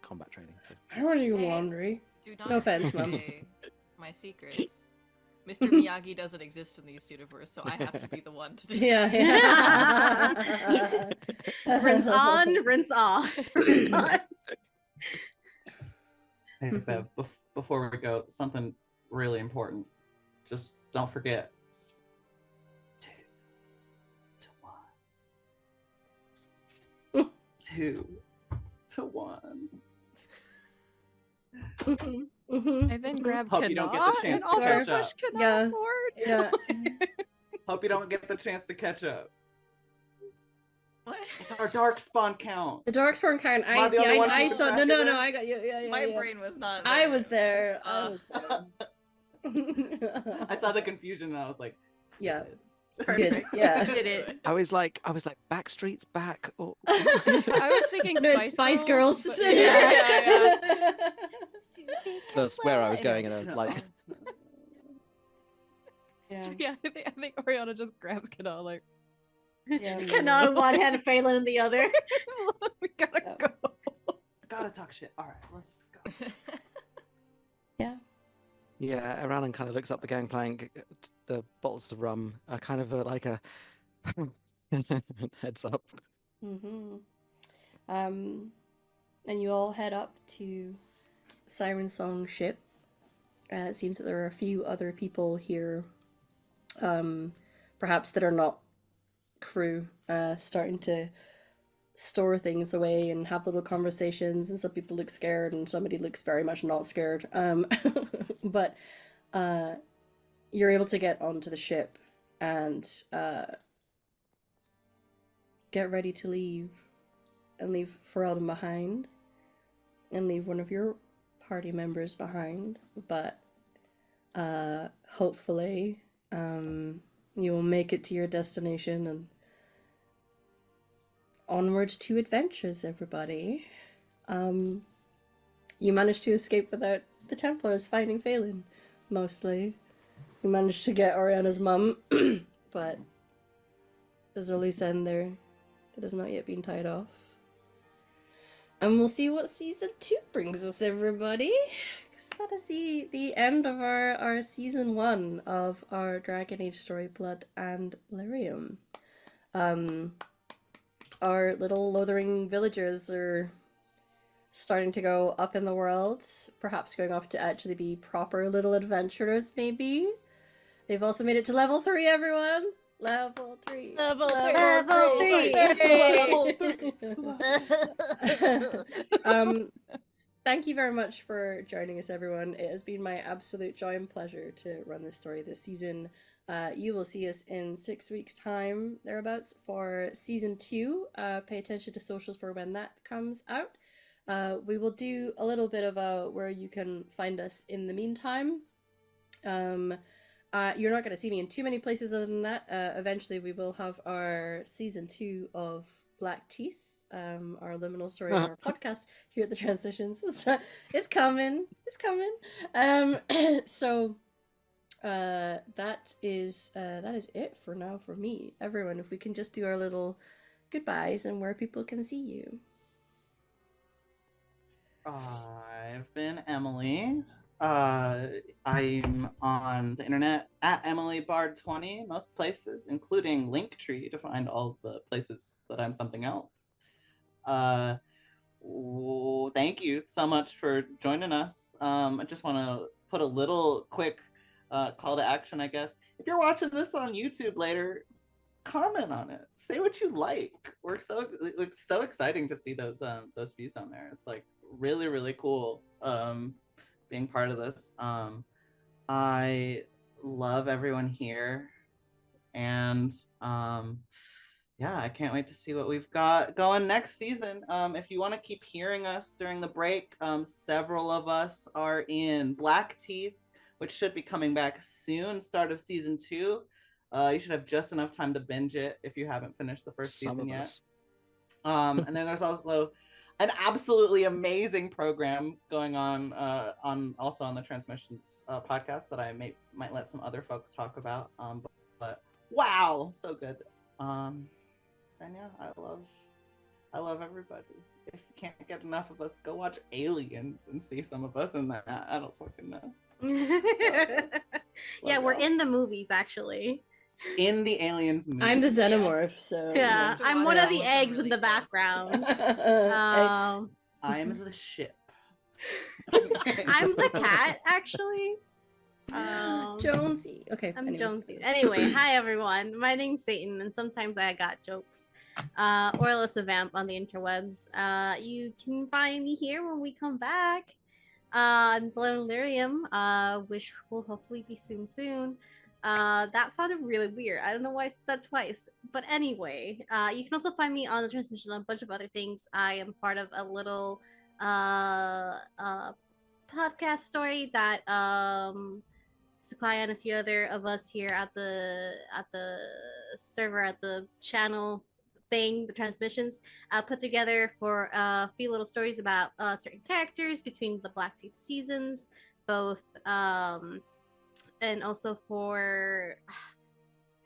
combat training. So. I don't want to do Hey. laundry. Do not No offense, Mum. betray my secrets. Mr. Miyagi doesn't exist in these universe, so I have to be the one to do Yeah. Rinse on, rinse off. Rinse on. Hey, Bev, before we go, something really important. Just don't forget. 2 to 1. 2 to 1. Mhm, mhm, I then mhm. grab Hope Kana you don't get the chance and to also catch push up. Kana Yeah. forward. Yeah. Hope you don't get the chance to catch up. What? It's our dark spawn count. The Darkspawn kind. Am I the only one I keeping saw. track No, of no, no. this? I got you. Yeah. My brain was not there. I was It there. just, I was there. I saw the confusion and I was like, Yeah. It's perfect. Yeah. Did it. I was like, Backstreet's back. Or... I was thinking No, Spice, Girls. but- Yeah. That's where I was going, and like, Yeah. Yeah, I think Oriana just grabs Kana like, Yeah. Kana in one hand, Phelan in the other. we gotta Yeah. go. gotta talk shit. All right, let's go. Yeah. yeah, Aranan kind of looks up the gangplank, the bottles of rum, kind of like a heads up. Mm-hmm. And you all head up to Siren Song ship. It seems that there are a few other people here, perhaps that are not crew, starting to store things away and have little conversations, and some people look scared and somebody looks very much not scared. But you're able to get onto the ship and get ready to leave, and leave Ferelden behind, and leave one of your party members behind. But hopefully you will make it to your destination, and onwards to adventures, everybody. You managed to escape without the Templars finding Phelan, mostly. You managed to get Oriana's mum, but there's a loose end there that has not yet been tied off. And we'll see what season 2 brings us, everybody. Because that is the end of our season 1 of our DragonAge story, Blood and Lyrium. Our little Lothering villagers are starting to go up in the world, perhaps going off to actually be proper little adventurers, maybe. They've also made it to level 3, everyone! Level 3! Level 3! Thank you very much for joining us, everyone. It has been my absolute joy and pleasure to run this story this season. You will see us in 6 weeks' time, thereabouts, for season 2. Pay attention to socials for when that comes out. We will do a little bit of where you can find us in the meantime. You're not going to see me in too many places other than that. Eventually, we will have our season 2 of Black Teeth, our liminal story on our podcast here at the Transitions. It's coming. It's coming. So that is it for now for me. Everyone, if we can just do our little goodbyes and where people can see you. I've been Emily. I'm on the internet at EmilyBard20, most places, including Linktree to find all the places that I'm something else. Thank you so much for joining us. I just want to put a little quick call to action, I guess. If you're watching this on YouTube later, comment on it. Say what you like. It's so exciting to see those views on there. It's like really, really cool being part of this. I love everyone here, and yeah, I can't wait to see what we've got going next season. If you want to keep hearing us during the break, several of us are in Black Teeth, which should be coming back soon, start of season 2. You should have just enough time to binge it if you haven't finished the first season yet. And then there's also an absolutely amazing program going on also on the Transmissions podcast that I might let some other folks talk about. But wow, so good. And yeah, I love everybody. If you can't get enough of us, go watch Aliens and see some of us in that. I don't fucking know. Yeah, we're in the movies actually. In the Aliens movie. I'm the xenomorph, so Yeah, I'm one of the eggs really in the close. background. I'm the ship. I'm the cat, actually. Jonesy. Okay, I'm anyway. Jonesy. Anyway, hi everyone. My name's Satan, and sometimes I got jokes. Orlis a Vamp on the interwebs. You can find me here when we come back. On Blood and Lyrium, which will hopefully be soon. That sounded really weird. I don't know why I said that twice. But anyway, you can also find me on the Transmission and a bunch of other things. I am part of a little podcast story that Sakai and a few other of us here at the server, at the channel thing, the Transmissions, put together for a few little stories about certain characters between the Black Teeth seasons, both and also for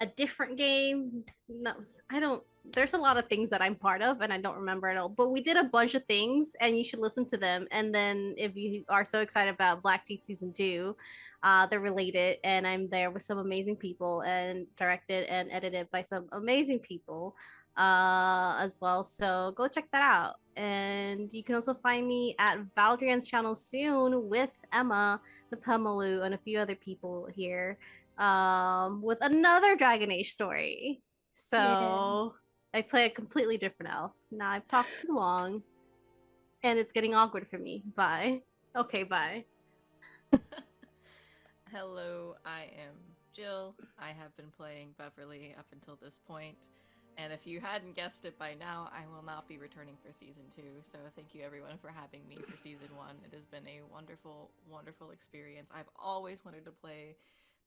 a different game. No, I don't. There's a lot of things that I'm part of, and I don't remember it all. But we did a bunch of things, and you should listen to them. And then, if you are so excited about Black Teeth season 2, they're related, and I'm there with some amazing people, and directed and edited by some amazing people as well. So go check that out. And you can also find me at Valdrian's channel soon with Emma, with Hamalu, and a few other people here with another Dragon Age story. So I play a completely different elf. Now I've talked too long, and it's getting awkward for me. Bye. Okay, bye. Hello, I am Jill. I have been playing Beverly up until this point, and if you hadn't guessed it by now, I will not be returning for season 2. So thank you everyone for having me for season 1. It has been a wonderful, wonderful experience. I've always wanted to play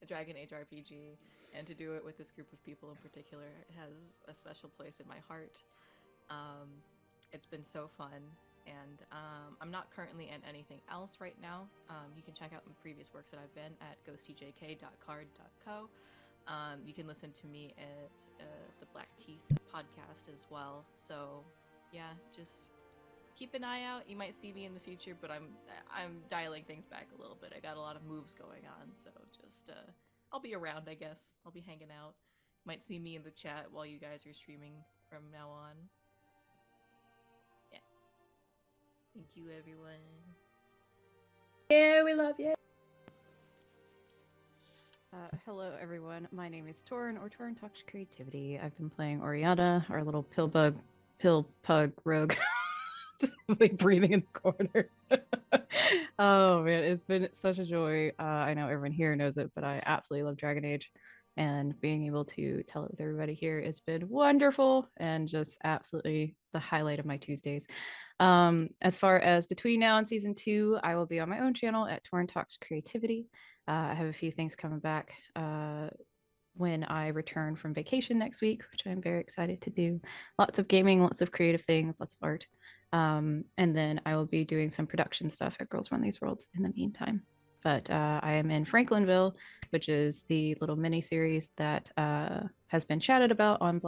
the DragonAge RPG, and to do it with this group of people in particular, it has a special place in my heart. It's been so fun. And I'm not currently in anything else right now. You can check out my previous works that I've been at ghostyjk.card.co. You can listen to me at the Black Teeth podcast as well. So yeah, just keep an eye out. You might see me in the future, but I'm dialing things back a little bit. I got a lot of moves going on, so just I'll be around, I guess. I'll be hanging out. Might see me in the chat while you guys are streaming from now on. Thank you, everyone. Yeah, we love you. Hello, everyone. My name is Torn, or Torn Talks Creativity. I've been playing Oriana, our little pill pug rogue. Just like breathing in the corner. Oh man, it's been such a joy. I know everyone here knows it, but I absolutely love Dragon Age, and being able to tell it with everybody here, it's been wonderful and just absolutely the highlight of my Tuesdays. As far as between now and season 2, I will be on my own channel at Torn Talks Creativity. I have a few things coming back when I return from vacation next week, which I'm very excited to do. Lots of gaming, lots of creative things, lots of art. And then I will be doing some production stuff at Girls Run These Worlds in the meantime. But I am in Franklinville, which is the little mini series that has been chatted about on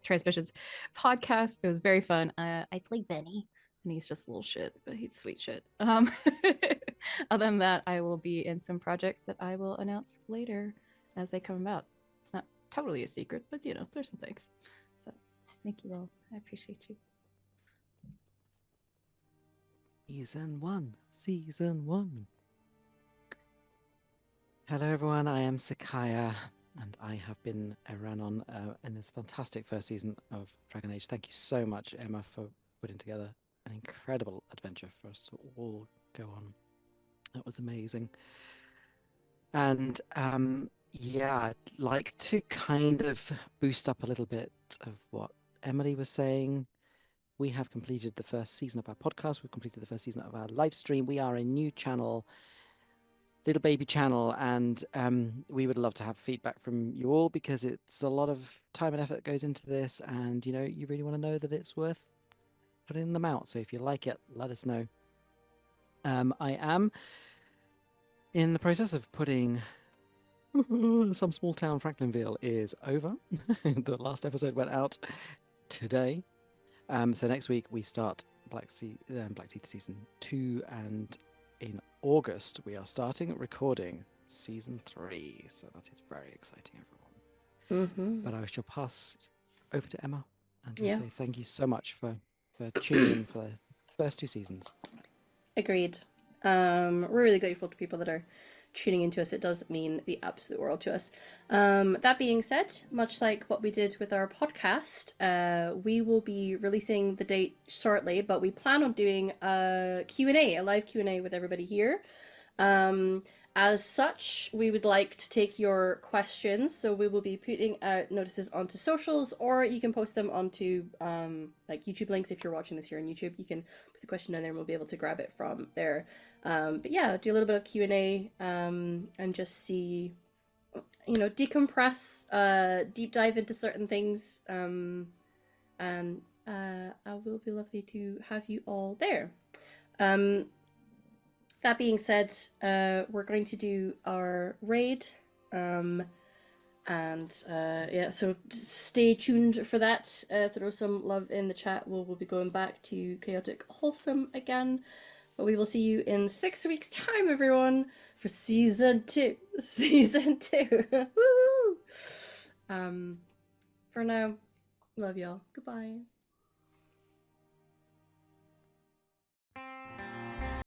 Transmissions podcast. It was very fun. I play Benny, and he's just a little shit, but he's sweet shit. Other than that, I will be in some projects that I will announce later as they come about. It's not totally a secret, but there's some things. So thank you all. I appreciate you. Season 1. Hello, everyone. I am Sakaya, and I have been a run-on in this fantastic first season of Dragon Age. Thank you so much, Emma, for putting together an incredible adventure for us to all go on. That was amazing. And yeah, I'd like to kind of boost up a little bit of what Emily was saying. We have completed the first season of our podcast. We've completed the first season of our live stream. We are a new channel, little baby channel, and we would love to have feedback from you all, because it's a lot of time and effort that goes into this, and you really want to know that it's worth putting them out. So if you like it, let us know. I am in the process of putting Some Small Town Franklinville is over. The last episode went out today. So next week we start Black Teeth season 2, and in August we are starting recording season 3. So that is very exciting, everyone. Mm-hmm. But I shall pass over to Emma and Yeah. say thank you so much for tuning in for the first 2 seasons. Agreed. We're really grateful to people that are tuning into us. It does mean the absolute world to us. That being said, much like what we did with our podcast, we will be releasing the date shortly, but we plan on doing a Q&A, a live Q&A with everybody here. As such, we would like to take your questions, so we will be putting out notices onto socials, or you can post them onto like YouTube links. If you're watching this here on YouTube, you can put the question in there and we'll be able to grab it from there. But yeah, do a little bit of Q&A and just see, decompress, deep dive into certain things, and I will be lovely to have you all there. That being said, we're going to do our raid, yeah, so stay tuned for that. Throw some love in the chat. We'll be going back to Chaotic Wholesome again, but we will see you in 6 weeks' time, everyone, for season 2. Woo! For now, love y'all. Goodbye.